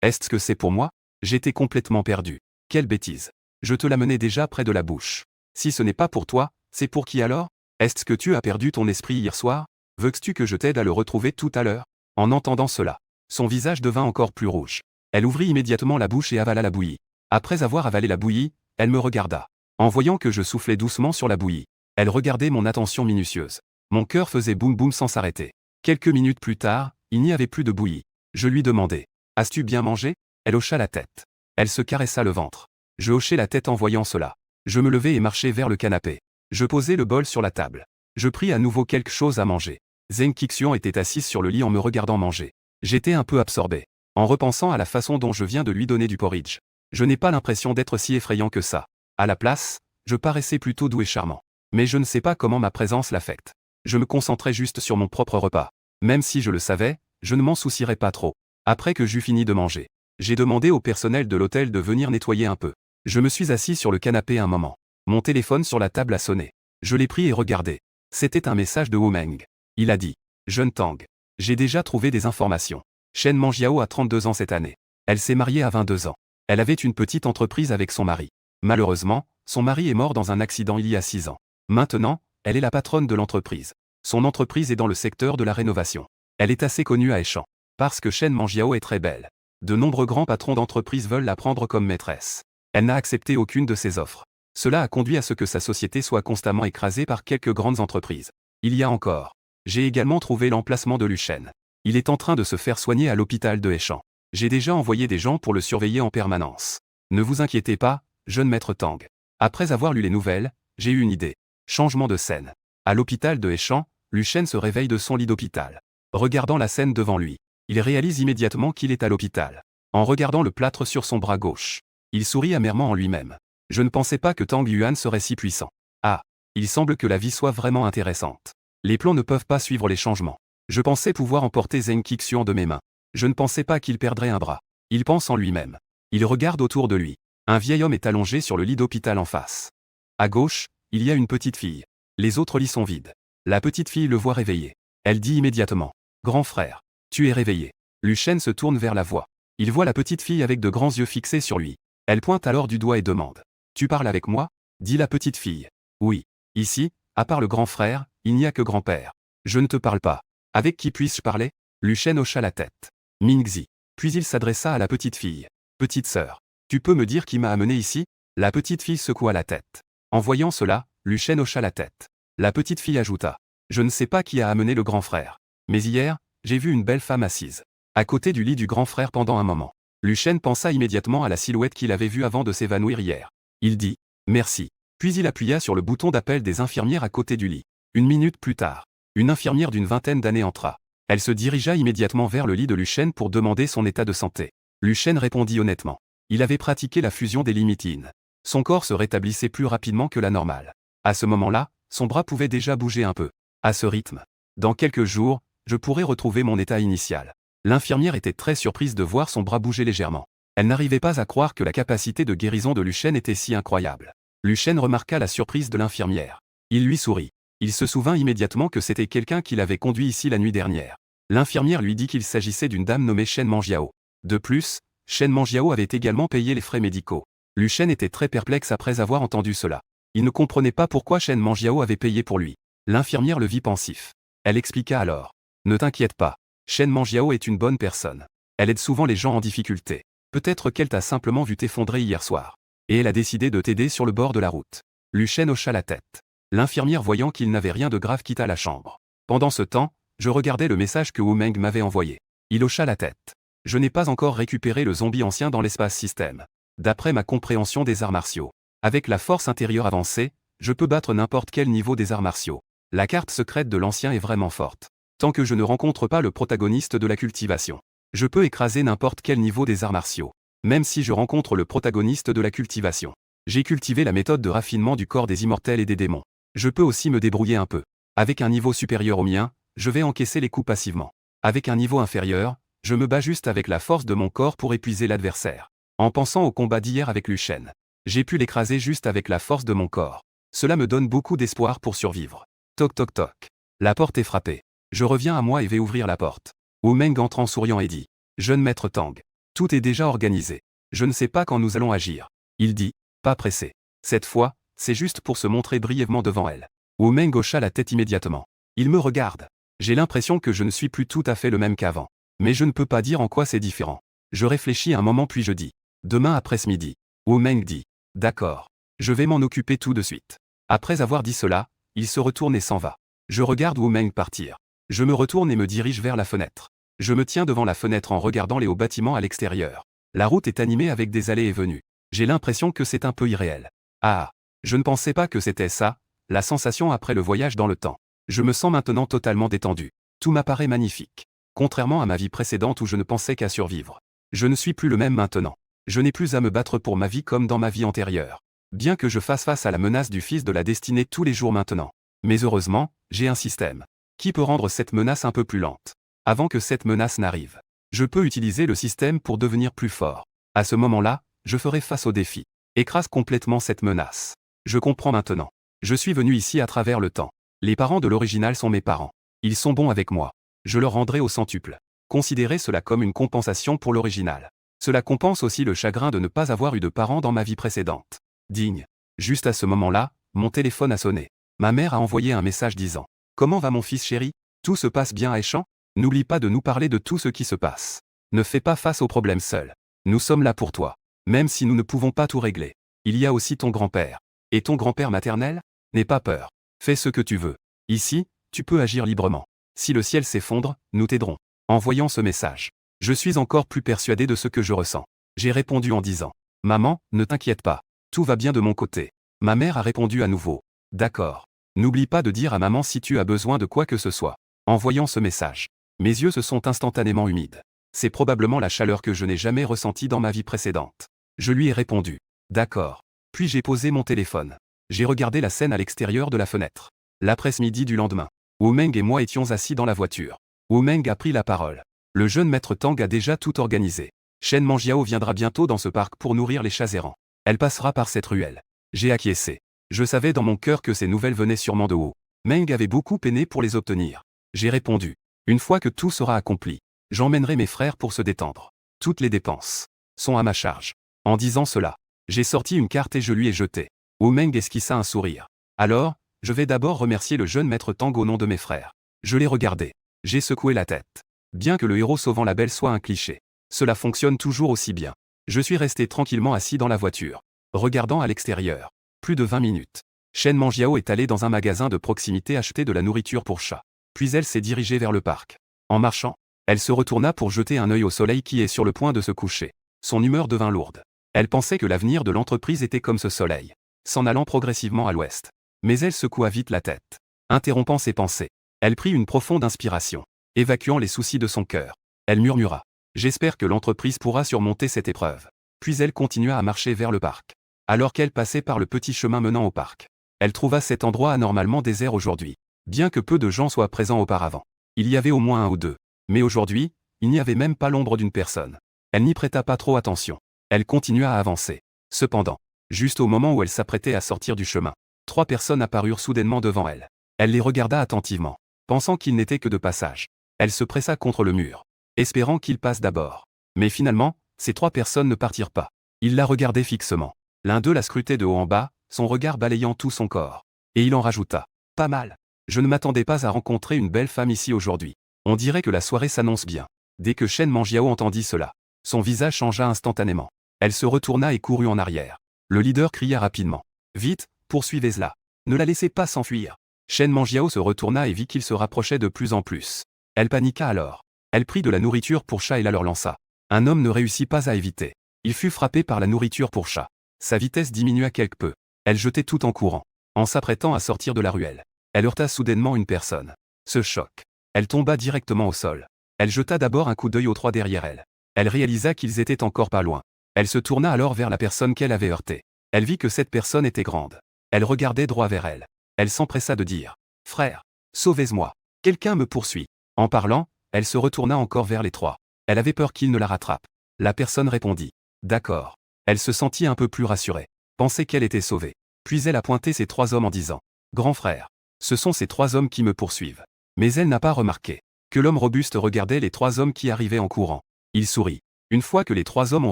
est-ce que c'est pour moi? J'étais complètement perdu. Quelle bêtise. Je te l'amenais déjà près de la bouche. Si ce n'est pas pour toi, c'est pour qui alors? Est-ce que tu as perdu ton esprit hier soir? Veux-tu que je t'aide à le retrouver tout à l'heure? En entendant cela, son visage devint encore plus rouge. Elle ouvrit immédiatement la bouche et avala la bouillie. Après avoir avalé la bouillie, elle me regarda. En voyant que je soufflais doucement sur la bouillie, elle regardait mon attention minutieuse. Mon cœur faisait boum boum sans s'arrêter. Quelques minutes plus tard, il n'y avait plus de bouillie. Je lui demandai. As-tu bien mangé? Elle hocha la tête. Elle se caressa le ventre. Je hochai la tête en voyant cela. Je me levai et marchai vers le canapé. Je posai le bol sur la table. Je pris à nouveau quelque chose à manger. Zheng Qixian était assise sur le lit en me regardant manger. J'étais un peu absorbé. En repensant à la façon dont je viens de lui donner du porridge. Je n'ai pas l'impression d'être si effrayant que ça. À la place, je paraissais plutôt doux et charmant. Mais je ne sais pas comment ma présence l'affecte. Je me concentrais juste sur mon propre repas. Même si je le savais, je ne m'en soucierais pas trop. Après que j'eus fini de manger, j'ai demandé au personnel de l'hôtel de venir nettoyer un peu. Je me suis assis sur le canapé un moment. Mon téléphone sur la table a sonné. Je l'ai pris et regardé. C'était un message de Wu Meng. Il a dit. Jeune Tang. J'ai déjà trouvé des informations. Shen Manjiao a 32 ans cette année. Elle s'est mariée à 22 ans. Elle avait une petite entreprise avec son mari. Malheureusement, son mari est mort dans un accident il y a 6 ans. Maintenant, elle est la patronne de l'entreprise. Son entreprise est dans le secteur de la rénovation. Elle est assez connue à Eshan. Parce que Shen Manjiao est très belle. De nombreux grands patrons d'entreprise veulent la prendre comme maîtresse. Elle n'a accepté aucune de ses offres. Cela a conduit à ce que sa société soit constamment écrasée par quelques grandes entreprises. Il y a encore. J'ai également trouvé l'emplacement de Lu Shen. Il est en train de se faire soigner à l'hôpital de Eshan. J'ai déjà envoyé des gens pour le surveiller en permanence. Ne vous inquiétez pas, jeune maître Tang. Après avoir lu les nouvelles, j'ai eu une idée. Changement de scène. À l'hôpital de Eshan, Lu Shen se réveille de son lit d'hôpital. Regardant la scène devant lui, il réalise immédiatement qu'il est à l'hôpital. En regardant le plâtre sur son bras gauche, il sourit amèrement en lui-même. Je ne pensais pas que Tang Yuan serait si puissant. Ah, il semble que la vie soit vraiment intéressante. Les plans ne peuvent pas suivre les changements. Je pensais pouvoir emporter Zheng Qixian de mes mains. Je ne pensais pas qu'il perdrait un bras. Il pense en lui-même. Il regarde autour de lui. Un vieil homme est allongé sur le lit d'hôpital en face. À gauche, il y a une petite fille. Les autres lits sont vides. La petite fille le voit réveillé. Elle dit immédiatement. Grand frère, tu es réveillé. Lu Shen se tourne vers la voix. Il voit la petite fille avec de grands yeux fixés sur lui. Elle pointe alors du doigt et demande. Tu parles avec moi? Dit la petite fille. Oui. Ici, à part le grand frère, il n'y a que grand-père. Je ne te parle pas. Avec qui puis-je parler? Lu Shen hocha la tête. Mingzi. Puis il s'adressa à la petite fille. Petite sœur, tu peux me dire qui m'a amené ici? La petite fille secoua la tête. En voyant cela, Lu Shen hocha la tête. La petite fille ajouta. Je ne sais pas qui a amené le grand frère. Mais hier, j'ai vu une belle femme assise à côté du lit du grand frère pendant un moment. Lu Shen pensa immédiatement à la silhouette qu'il avait vue avant de s'évanouir hier. Il dit « Merci ». Puis il appuya sur le bouton d'appel des infirmières à côté du lit. Une minute plus tard, une infirmière d'une vingtaine d'années entra. Elle se dirigea immédiatement vers le lit de Lu Shen pour demander son état de santé. Lu Shen répondit honnêtement. Il avait pratiqué la fusion des limitines. Son corps se rétablissait plus rapidement que la normale. À ce moment-là, son bras pouvait déjà bouger un peu. À ce rythme, dans quelques jours, je pourrais retrouver mon état initial. L'infirmière était très surprise de voir son bras bouger légèrement. Elle n'arrivait pas à croire que la capacité de guérison de Lu Shen était si incroyable. Lu Shen remarqua la surprise de l'infirmière. Il lui sourit. Il se souvint immédiatement que c'était quelqu'un qui l'avait conduit ici la nuit dernière. L'infirmière lui dit qu'il s'agissait d'une dame nommée Shen Manjiao. De plus, Shen Manjiao avait également payé les frais médicaux. Lu Shen était très perplexe après avoir entendu cela. Il ne comprenait pas pourquoi Shen Manjiao avait payé pour lui. L'infirmière le vit pensif. Elle expliqua alors. Ne t'inquiète pas. Shen Manjiao est une bonne personne. Elle aide souvent les gens en difficulté. Peut-être qu'elle t'a simplement vu t'effondrer hier soir. Et elle a décidé de t'aider sur le bord de la route. Lu Shen hocha la tête. L'infirmière voyant qu'il n'avait rien de grave quitta la chambre. Pendant ce temps, je regardais le message que Wu Meng m'avait envoyé. Il hocha la tête. Je n'ai pas encore récupéré le zombie ancien dans l'espace système. D'après ma compréhension des arts martiaux. Avec la force intérieure avancée, je peux battre n'importe quel niveau des arts martiaux. La carte secrète de l'ancien est vraiment forte. Tant que je ne rencontre pas le protagoniste de la cultivation. Je peux écraser n'importe quel niveau des arts martiaux. Même si je rencontre le protagoniste de la cultivation. J'ai cultivé la méthode de raffinement du corps des immortels et des démons. Je peux aussi me débrouiller un peu. Avec un niveau supérieur au mien, je vais encaisser les coups passivement. Avec un niveau inférieur, je me bats juste avec la force de mon corps pour épuiser l'adversaire. En pensant au combat d'hier avec Lu Shen, j'ai pu l'écraser juste avec la force de mon corps. Cela me donne beaucoup d'espoir pour survivre. Toc toc toc. La porte est frappée. Je reviens à moi et vais ouvrir la porte. Wu Meng entre en souriant et dit. Jeune maître Tang. Tout est déjà organisé. Je ne sais pas quand nous allons agir. Il dit. Pas pressé. Cette fois, c'est juste pour se montrer brièvement devant elle. Wu Meng hocha la tête immédiatement. Il me regarde. J'ai l'impression que je ne suis plus tout à fait le même qu'avant. Mais je ne peux pas dire en quoi c'est différent. Je réfléchis un moment puis je dis. Demain après ce midi. Wu Meng dit. D'accord. Je vais m'en occuper tout de suite. Après avoir dit cela, il se retourne et s'en va. Je regarde Wu Meng partir. Je me retourne et me dirige vers la fenêtre. Je me tiens devant la fenêtre en regardant les hauts bâtiments à l'extérieur. La route est animée avec des allées et venues. J'ai l'impression que c'est un peu irréel. Ah, je ne pensais pas que c'était ça, la sensation après le voyage dans le temps. Je me sens maintenant totalement détendu. Tout m'apparaît magnifique. Contrairement à ma vie précédente où je ne pensais qu'à survivre. Je ne suis plus le même maintenant. Je n'ai plus à me battre pour ma vie comme dans ma vie antérieure. Bien que je fasse face à la menace du fils de la destinée tous les jours maintenant. Mais heureusement, j'ai un système. Qui peut rendre cette menace un peu plus lente? Avant que cette menace n'arrive. Je peux utiliser le système pour devenir plus fort. À ce moment-là, je ferai face au défi. Écrase complètement cette menace. Je comprends maintenant. Je suis venu ici à travers le temps. Les parents de l'original sont mes parents. Ils sont bons avec moi. Je leur rendrai au centuple. Considérez cela comme une compensation pour l'original. Cela compense aussi le chagrin de ne pas avoir eu de parents dans ma vie précédente. Digne. Juste à ce moment-là, mon téléphone a sonné. Ma mère a envoyé un message disant. Comment va mon fils chéri? Tout se passe bien à Échamps? N'oublie pas de nous parler de tout ce qui se passe. Ne fais pas face aux problèmes seul. Nous sommes là pour toi. Même si nous ne pouvons pas tout régler. Il y a aussi ton grand-père. Et ton grand-père maternel? N'aie pas peur. Fais ce que tu veux. Ici, tu peux agir librement. Si le ciel s'effondre, nous t'aiderons. En voyant ce message, je suis encore plus persuadé de ce que je ressens. J'ai répondu en disant. Maman, ne t'inquiète pas. Tout va bien de mon côté. Ma mère a répondu à nouveau. D'accord. N'oublie pas de dire à maman si tu as besoin de quoi que ce soit. En voyant ce message, mes yeux se sont instantanément humides. C'est probablement la chaleur que je n'ai jamais ressentie dans ma vie précédente. Je lui ai répondu. D'accord. Puis j'ai posé mon téléphone. J'ai regardé la scène à l'extérieur de la fenêtre. L'après-midi du lendemain. Wu Meng et moi étions assis dans la voiture. Wu Meng a pris la parole. Le jeune maître Tang a déjà tout organisé. Shen Manjiao viendra bientôt dans ce parc pour nourrir les chats errants. Elle passera par cette ruelle. J'ai acquiescé. Je savais dans mon cœur que ces nouvelles venaient sûrement de haut. Meng avait beaucoup peiné pour les obtenir. J'ai répondu. Une fois que tout sera accompli, j'emmènerai mes frères pour se détendre. Toutes les dépenses sont à ma charge. En disant cela, j'ai sorti une carte et je lui ai jeté. Wu Meng esquissa un sourire. Alors, je vais d'abord remercier le jeune maître Tang au nom de mes frères. Je l'ai regardé. J'ai secoué la tête. Bien que le héros sauvant la belle soit un cliché, cela fonctionne toujours aussi bien. Je suis resté tranquillement assis dans la voiture, regardant à l'extérieur. Plus de 20 minutes. Shen Manjiao est allée dans un magasin de proximité acheter de la nourriture pour chat. Puis elle s'est dirigée vers le parc. En marchant, elle se retourna pour jeter un œil au soleil qui est sur le point de se coucher. Son humeur devint lourde. Elle pensait que l'avenir de l'entreprise était comme ce soleil, s'en allant progressivement à l'ouest. Mais elle secoua vite la tête. Interrompant ses pensées, elle prit une profonde inspiration, évacuant les soucis de son cœur. Elle murmura. J'espère que l'entreprise pourra surmonter cette épreuve. Puis elle continua à marcher vers le parc. Alors qu'elle passait par le petit chemin menant au parc, elle trouva cet endroit anormalement désert aujourd'hui. Bien que peu de gens soient présents auparavant, il y avait au moins un ou deux. Mais aujourd'hui, il n'y avait même pas l'ombre d'une personne. Elle n'y prêta pas trop attention. Elle continua à avancer. Cependant, juste au moment où elle s'apprêtait à sortir du chemin, 3 personnes apparurent soudainement devant elle. Elle les regarda attentivement, pensant qu'ils n'étaient que de passage. Elle se pressa contre le mur, espérant qu'ils passent d'abord. Mais finalement, ces 3 personnes ne partirent pas. Ils la regardaient fixement. L'un d'eux la scrutait de haut en bas, son regard balayant tout son corps. Et il en rajouta. Pas mal. Je ne m'attendais pas à rencontrer une belle femme ici aujourd'hui. On dirait que la soirée s'annonce bien. Dès que Shen Manjiao entendit cela, son visage changea instantanément. Elle se retourna et courut en arrière. Le leader cria rapidement. Vite, poursuivez-la. Ne la laissez pas s'enfuir. Shen Manjiao se retourna et vit qu'il se rapprochait de plus en plus. Elle paniqua alors. Elle prit de la nourriture pour chat et la leur lança. Un homme ne réussit pas à éviter. Il fut frappé par la nourriture pour chat. Sa vitesse diminua quelque peu. Elle jetait tout en courant. En s'apprêtant à sortir de la ruelle, elle heurta soudainement une personne. Ce choc. Elle tomba directement au sol. Elle jeta d'abord un coup d'œil aux 3 derrière elle. Elle réalisa qu'ils étaient encore pas loin. Elle se tourna alors vers la personne qu'elle avait heurtée. Elle vit que cette personne était grande. Elle regardait droit vers elle. Elle s'empressa de dire. Frère, sauvez-moi. Quelqu'un me poursuit. En parlant, elle se retourna encore vers les 3. Elle avait peur qu'il ne la rattrape. La personne répondit. D'accord. Elle se sentit un peu plus rassurée. Pensait qu'elle était sauvée. Puis elle a pointé ces 3 hommes en disant. Grand frère. Ce sont ces 3 hommes qui me poursuivent. Mais elle n'a pas remarqué que l'homme robuste regardait les 3 hommes qui arrivaient en courant. Il sourit. Une fois que les 3 hommes ont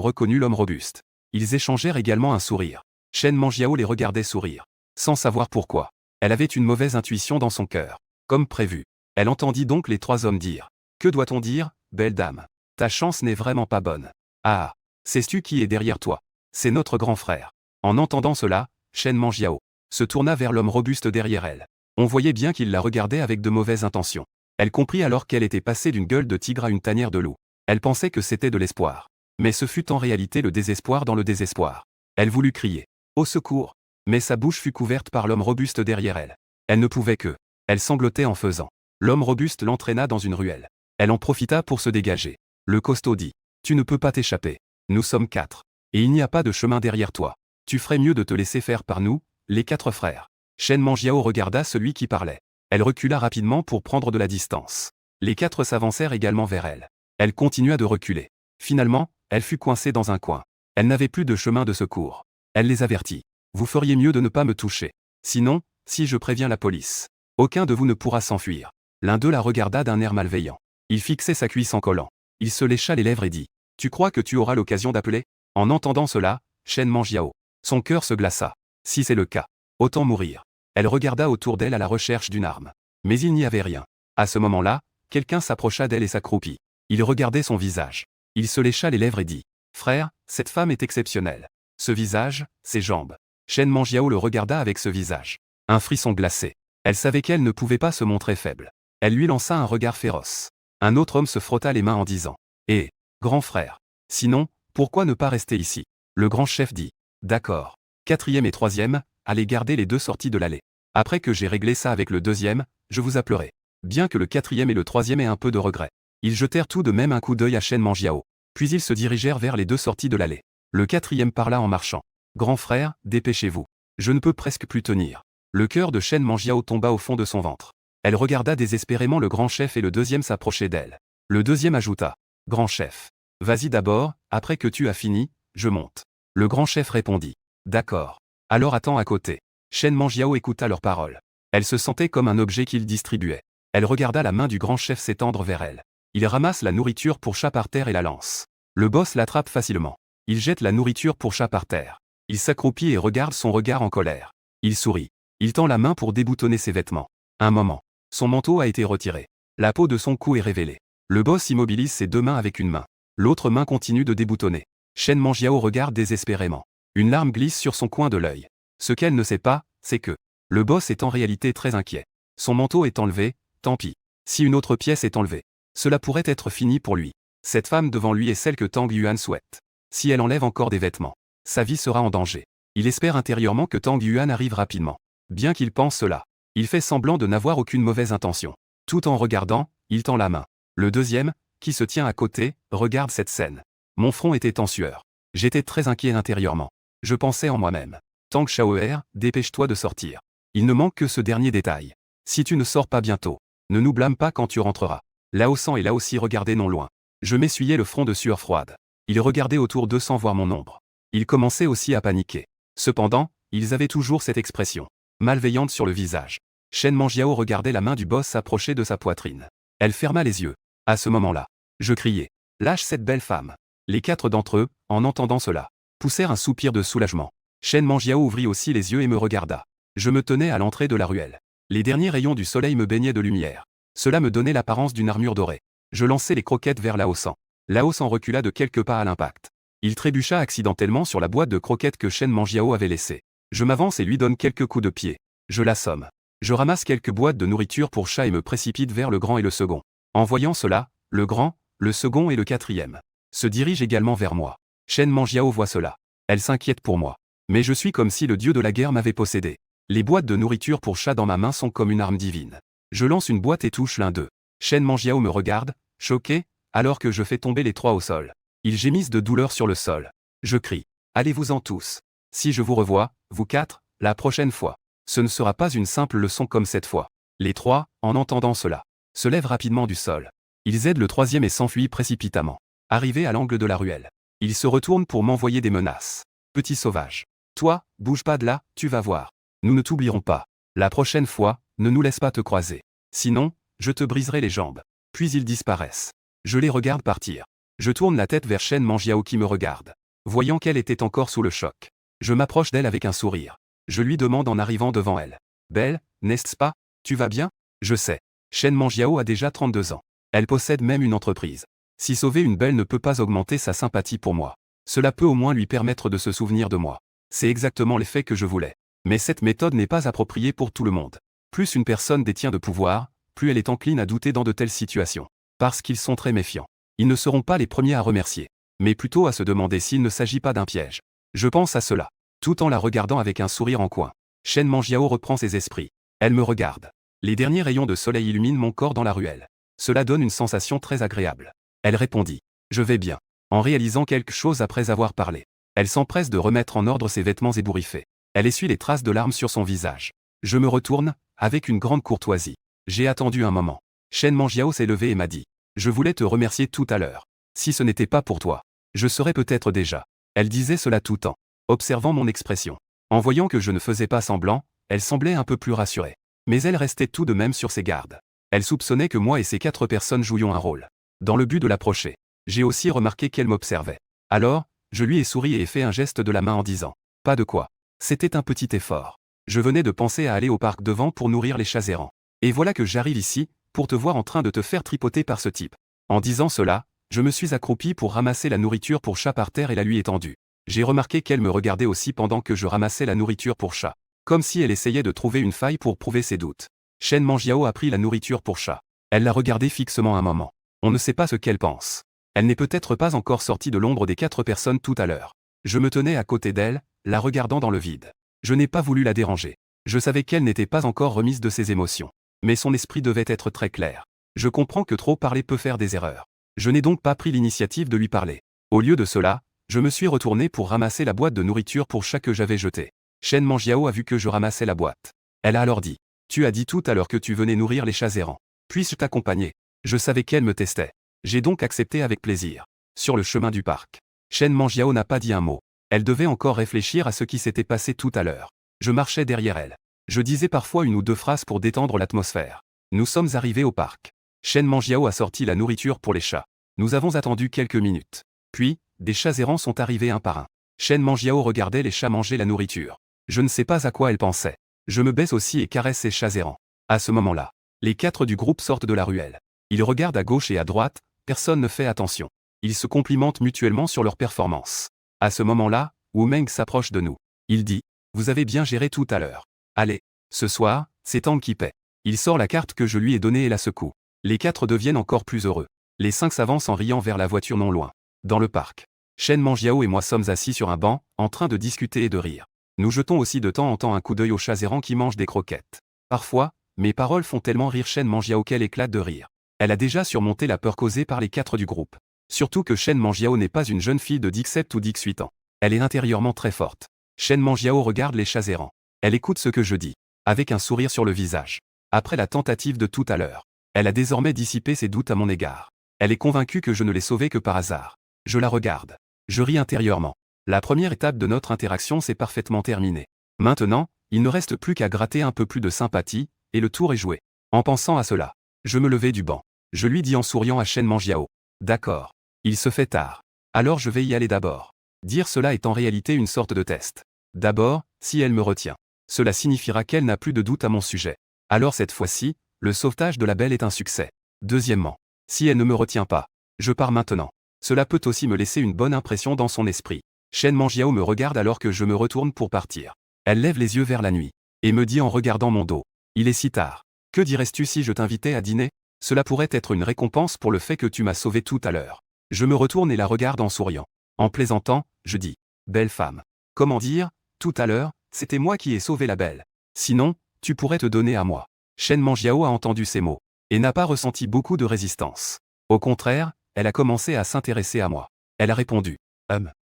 reconnu l'homme robuste, ils échangèrent également un sourire. Shen Manjiao les regardait sourire. Sans savoir pourquoi. Elle avait une mauvaise intuition dans son cœur. Comme prévu. Elle entendit donc les 3 hommes dire. Que doit-on dire, belle dame? Ta chance n'est vraiment pas bonne. Ah, sais-tu qui est derrière toi? C'est notre grand frère. En entendant cela, Shen Manjiao se tourna vers l'homme robuste derrière elle. On voyait bien qu'il la regardait avec de mauvaises intentions. Elle comprit alors qu'elle était passée d'une gueule de tigre à une tanière de loup. Elle pensait que c'était de l'espoir. Mais ce fut en réalité le désespoir dans le désespoir. Elle voulut crier. Au secours. Mais sa bouche fut couverte par l'homme robuste derrière elle. Elle ne pouvait que. Elle sanglotait en faisant. L'homme robuste l'entraîna dans une ruelle. Elle en profita pour se dégager. Le costaud dit. Tu ne peux pas t'échapper. Nous sommes 4. Et il n'y a pas de chemin derrière toi. Tu ferais mieux de te laisser faire par nous, les 4 frères. Shen Manjiao regarda celui qui parlait. Elle recula rapidement pour prendre de la distance. Les 4 s'avancèrent également vers elle. Elle continua de reculer. Finalement, elle fut coincée dans un coin. Elle n'avait plus de chemin de secours. Elle les avertit. Vous feriez mieux de ne pas me toucher. Sinon, si je préviens la police, aucun de vous ne pourra s'enfuir. L'un d'eux la regarda d'un air malveillant. Il fixait sa cuisse en collant. Il se lécha les lèvres et dit. Tu crois que tu auras l'occasion d'appeler? En entendant cela, Shen Manjiao. Son cœur se glaça. Si c'est le cas, autant mourir. Elle regarda autour d'elle à la recherche d'une arme. Mais il n'y avait rien. À ce moment-là, quelqu'un s'approcha d'elle et s'accroupit. Il regardait son visage. Il se lécha les lèvres et dit. Frère, cette femme est exceptionnelle. Ce visage, ses jambes. Shen Manjiao le regarda avec ce visage. Un frisson glacé. Elle savait qu'elle ne pouvait pas se montrer faible. Elle lui lança un regard féroce. Un autre homme se frotta les mains en disant. Eh, grand frère. Sinon, pourquoi ne pas rester ici? Le grand chef dit. D'accord. 4e et 3e, allez garder les 2 sorties de l'allée. Après que j'ai réglé ça avec le 2e, je vous appellerai. Bien que le 4e et le 3e aient un peu de regret. Ils jetèrent tout de même un coup d'œil à Shen Manjiao. Puis ils se dirigèrent vers les 2 sorties de l'allée. Le 4e parla en marchant. Grand frère, dépêchez-vous. Je ne peux presque plus tenir. Le cœur de Shen Manjiao tomba au fond de son ventre. Elle regarda désespérément le grand chef et le 2e s'approcher d'elle. Le 2e ajouta. Grand chef. Vas-y d'abord, après que tu as fini, je monte. Le grand chef répondit. D'accord. Alors attends à côté. Shen Manjiao écouta leurs paroles. Elle se sentait comme un objet qu'il distribuait. Elle regarda la main du grand chef s'étendre vers elle. Il ramasse la nourriture pour chat par terre et la lance. Le boss l'attrape facilement. Il jette la nourriture pour chat par terre. Il s'accroupit et regarde son regard en colère. Il sourit. Il tend la main pour déboutonner ses vêtements. Un moment. Son manteau a été retiré. La peau de son cou est révélée. Le boss immobilise ses deux mains avec une main. L'autre main continue de déboutonner. Shen Manjiao regarde désespérément. Une larme glisse sur son coin de l'œil. Ce qu'elle ne sait pas, c'est que le boss est en réalité très inquiet. Son manteau est enlevé, tant pis. Si une autre pièce est enlevée, cela pourrait être fini pour lui. Cette femme devant lui est celle que Tang Yuan souhaite. Si elle enlève encore des vêtements, sa vie sera en danger. Il espère intérieurement que Tang Yuan arrive rapidement. Bien qu'il pense cela, il fait semblant de n'avoir aucune mauvaise intention. Tout en regardant, il tend la main. Le deuxième, qui se tient à côté, regarde cette scène. Mon front était en sueur. J'étais très inquiet intérieurement. Je pensais en moi-même. Tang Shaoer, dépêche-toi de sortir. Il ne manque que ce dernier détail. Si tu ne sors pas bientôt, ne nous blâme pas quand tu rentreras. Lao San et là aussi regardaient non loin. Je m'essuyais le front de sueur froide. Ils regardaient autour d'eux sans voir mon ombre. Ils commençaient aussi à paniquer. Cependant, ils avaient toujours cette expression malveillante sur le visage. Shen Manjiao regardait la main du boss s'approcher de sa poitrine. Elle ferma les yeux. À ce moment-là, je criai. Lâche cette belle femme. Les 4 d'entre eux, en entendant cela, poussèrent un soupir de soulagement. Shen Manjiao ouvrit aussi les yeux et me regarda. Je me tenais à l'entrée de la ruelle. Les derniers rayons du soleil me baignaient de lumière. Cela me donnait l'apparence d'une armure dorée. Je lançai les croquettes vers Lao San. Lao San recula de quelques pas à l'impact. Il trébucha accidentellement sur la boîte de croquettes que Shen Manjiao avait laissée. Je m'avance et lui donne quelques coups de pied. Je l'assomme. Je ramasse quelques boîtes de nourriture pour chat et me précipite vers le grand et le second. En voyant cela, le grand, le second et le quatrième se dirigent également vers moi. Shen Manjiao voit cela. Elle s'inquiète pour moi. Mais je suis comme si le dieu de la guerre m'avait possédé. Les boîtes de nourriture pour chat dans ma main sont comme une arme divine. Je lance une boîte et touche l'un d'eux. Shen Manjiao me regarde, choqué, alors que je fais tomber les 3 au sol. Ils gémissent de douleur sur le sol. Je crie. Allez-vous-en tous. Si je vous revois, vous 4, la prochaine fois. Ce ne sera pas une simple leçon comme cette fois. Les 3, en entendant cela, se lèvent rapidement du sol. Ils aident le 3e et s'enfuient précipitamment. Arrivés à l'angle de la ruelle, ils se retournent pour m'envoyer des menaces. Petit sauvage. Toi, bouge pas de là, tu vas voir. Nous ne t'oublierons pas. La prochaine fois, ne nous laisse pas te croiser. Sinon, je te briserai les jambes. Puis ils disparaissent. Je les regarde partir. Je tourne la tête vers Shen Manjiao qui me regarde. Voyant qu'elle était encore sous le choc, je m'approche d'elle avec un sourire. Je lui demande en arrivant devant elle. Belle, n'est-ce pas? Tu vas bien? Je sais. Shen Manjiao a déjà 32 ans. Elle possède même une entreprise. Si sauver une belle ne peut pas augmenter sa sympathie pour moi, cela peut au moins lui permettre de se souvenir de moi. C'est exactement l'effet que je voulais. Mais cette méthode n'est pas appropriée pour tout le monde. Plus une personne détient de pouvoir, plus elle est encline à douter dans de telles situations. Parce qu'ils sont très méfiants. Ils ne seront pas les premiers à remercier, mais plutôt à se demander s'il ne s'agit pas d'un piège. Je pense à cela, tout en la regardant avec un sourire en coin. Shen Manjiao reprend ses esprits. Elle me regarde. Les derniers rayons de soleil illuminent mon corps dans la ruelle. Cela donne une sensation très agréable. Elle répondit. Je vais bien. En réalisant quelque chose après avoir parlé. Elle s'empresse de remettre en ordre ses vêtements ébouriffés. Elle essuie les traces de larmes sur son visage. Je me retourne, avec une grande courtoisie. J'ai attendu un moment. Shen Manjiao s'est levé et m'a dit. Je voulais te remercier tout à l'heure. Si ce n'était pas pour toi, je serais peut-être déjà. Elle disait cela tout en observant mon expression. En voyant que je ne faisais pas semblant, elle semblait un peu plus rassurée. Mais elle restait tout de même sur ses gardes. Elle soupçonnait que moi et ces 4 personnes jouions un rôle. Dans le but de l'approcher, j'ai aussi remarqué qu'elle m'observait. Alors, je lui ai souri et fait un geste de la main en disant. Pas de quoi. C'était un petit effort. Je venais de penser à aller au parc devant pour nourrir les chats errants. Et voilà que j'arrive ici, pour te voir en train de te faire tripoter par ce type. En disant cela, je me suis accroupi pour ramasser la nourriture pour chat par terre et la lui étendue. J'ai remarqué qu'elle me regardait aussi pendant que je ramassais la nourriture pour chat. Comme si elle essayait de trouver une faille pour prouver ses doutes. Shen Manjiao a pris la nourriture pour chat. Elle l'a regardé fixement un moment. On ne sait pas ce qu'elle pense. Elle n'est peut-être pas encore sortie de l'ombre des 4 personnes tout à l'heure. Je me tenais à côté d'elle, la regardant dans le vide. Je n'ai pas voulu la déranger. Je savais qu'elle n'était pas encore remise de ses émotions. Mais son esprit devait être très clair. Je comprends que trop parler peut faire des erreurs. Je n'ai donc pas pris l'initiative de lui parler. Au lieu de cela, je me suis retourné pour ramasser la boîte de nourriture pour chat que j'avais jetée. Shen Manjiao a vu que je ramassais la boîte. Elle a alors dit. Tu as dit tout à l'heure que tu venais nourrir les chats errants. Puis-je t'accompagner? Je savais qu'elle me testait. J'ai donc accepté avec plaisir. sur le chemin du parc. Shen Manjiao n'a pas dit un mot. Elle devait encore réfléchir à ce qui s'était passé tout à l'heure. Je marchais derrière elle. Je disais parfois une ou deux phrases pour détendre l'atmosphère. Nous sommes arrivés au parc. Shen Manjiao a sorti la nourriture pour les chats. Nous avons attendu quelques minutes. Puis, des chats errants sont arrivés un par un. Shen Manjiao regardait les chats manger la nourriture. Je ne sais pas à quoi elle pensait. Je me baisse aussi et caresse ces chats errants. À ce moment-là, les 4 du groupe sortent de la ruelle. Ils regardent à gauche et à droite, personne ne fait attention. Ils se complimentent mutuellement sur leur performance. À ce moment-là, Wu Meng s'approche de nous. Il dit « Vous avez bien géré tout à l'heure. Allez, ce soir, c'est Tang qui paie. » Il sort la carte que je lui ai donnée et la secoue. Les 4 deviennent encore plus heureux. Les 5 s'avancent en riant vers la voiture non loin. Dans le parc, Shen Manjiao et moi sommes assis sur un banc, en train de discuter et de rire. Nous jetons aussi de temps en temps un coup d'œil aux chats errants qui mangent des croquettes. Parfois, mes paroles font tellement rire Shen Manjiao qu'elle éclate de rire. Elle a déjà surmonté la peur causée par les 4 du groupe. Surtout que Shen Manjiao n'est pas une jeune fille de 17 ou 18 ans. Elle est intérieurement très forte. Shen Manjiao regarde les chats errants. Elle écoute ce que je dis, avec un sourire sur le visage. Après la tentative de tout à l'heure, elle a désormais dissipé ses doutes à mon égard. Elle est convaincue que je ne l'ai sauvée que par hasard. Je la regarde. Je ris intérieurement. La première étape de notre interaction s'est parfaitement terminée. Maintenant, il ne reste plus qu'à gratter un peu plus de sympathie, et le tour est joué. En pensant à cela, je me levai du banc. Je lui dis en souriant à Shen Manjiao. D'accord. Il se fait tard. Alors je vais y aller d'abord. Dire cela est en réalité une sorte de test. D'abord, si elle me retient, cela signifiera qu'elle n'a plus de doute à mon sujet. Alors cette fois-ci, le sauvetage de la belle est un succès. Deuxièmement, si elle ne me retient pas, je pars maintenant. Cela peut aussi me laisser une bonne impression dans son esprit. Shen Manjiao me regarde alors que je me retourne pour partir. Elle lève les yeux vers la nuit, et me dit en regardant mon dos. Il est si tard. Que dirais-tu si je t'invitais à dîner? Cela pourrait être une récompense pour le fait que tu m'as sauvé tout à l'heure. Je me retourne et la regarde en souriant. En plaisantant, je dis. Belle femme. Comment dire, tout à l'heure, c'était moi qui ai sauvé la belle. Sinon, tu pourrais te donner à moi. Shen Manjiao a entendu ces mots, et n'a pas ressenti beaucoup de résistance. Au contraire, elle a commencé à s'intéresser à moi. Elle a répondu.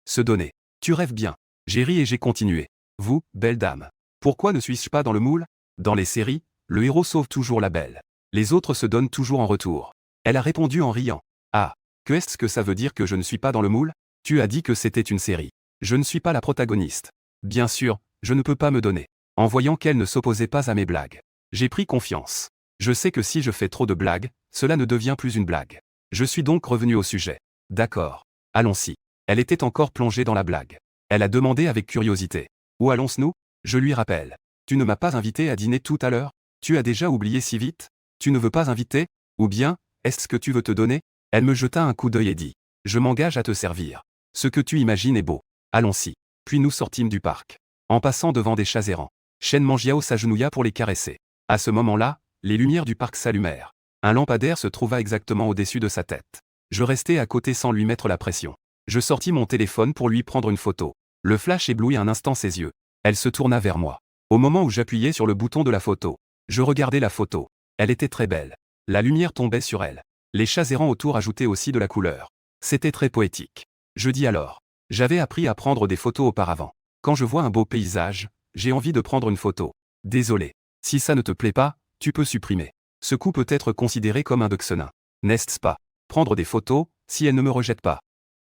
Se donner. Tu rêves bien. J'ai ri et j'ai continué. Vous, belle dame. Pourquoi ne suis-je pas dans le moule? Dans les séries, le héros sauve toujours la belle. Les autres se donnent toujours en retour. Elle a répondu en riant. Ah, que est-ce que ça veut dire que je ne suis pas dans le moule? Tu as dit que c'était une série. Je ne suis pas la protagoniste. Bien sûr, je ne peux pas me donner. En voyant qu'elle ne s'opposait pas à mes blagues, j'ai pris confiance. Je sais que si je fais trop de blagues, cela ne devient plus une blague. Je suis donc revenu au sujet. D'accord. Allons-y. Elle était encore plongée dans la blague. Elle a demandé avec curiosité. Où allons-nous? Je lui rappelle. Tu ne m'as pas invité à dîner tout à l'heure? Tu as déjà oublié si vite? Tu ne veux pas inviter? Ou bien, est-ce que tu veux te donner? Elle me jeta un coup d'œil et dit. Je m'engage à te servir. Ce que tu imagines est beau. Allons-y. Puis nous sortîmes du parc. En passant devant des chats errants, Shen Manjiao s'agenouilla pour les caresser. À ce moment-là, les lumières du parc s'allumèrent. Un lampadaire se trouva exactement au-dessus de sa tête. Je restai à côté sans lui mettre la pression. Je sortis mon téléphone pour lui prendre une photo. Le flash éblouit un instant ses yeux. Elle se tourna vers moi. Au moment où j'appuyais sur le bouton de la photo, je regardais la photo. Elle était très belle. La lumière tombait sur elle. Les chats errants autour ajoutaient aussi de la couleur. C'était très poétique. Je dis alors. J'avais appris à prendre des photos auparavant. Quand je vois un beau paysage, j'ai envie de prendre une photo. Désolé. Si ça ne te plaît pas, tu peux supprimer. Ce coup peut être considéré comme un dexonin. N'est-ce pas? Prendre des photos, si elle ne me rejette pas.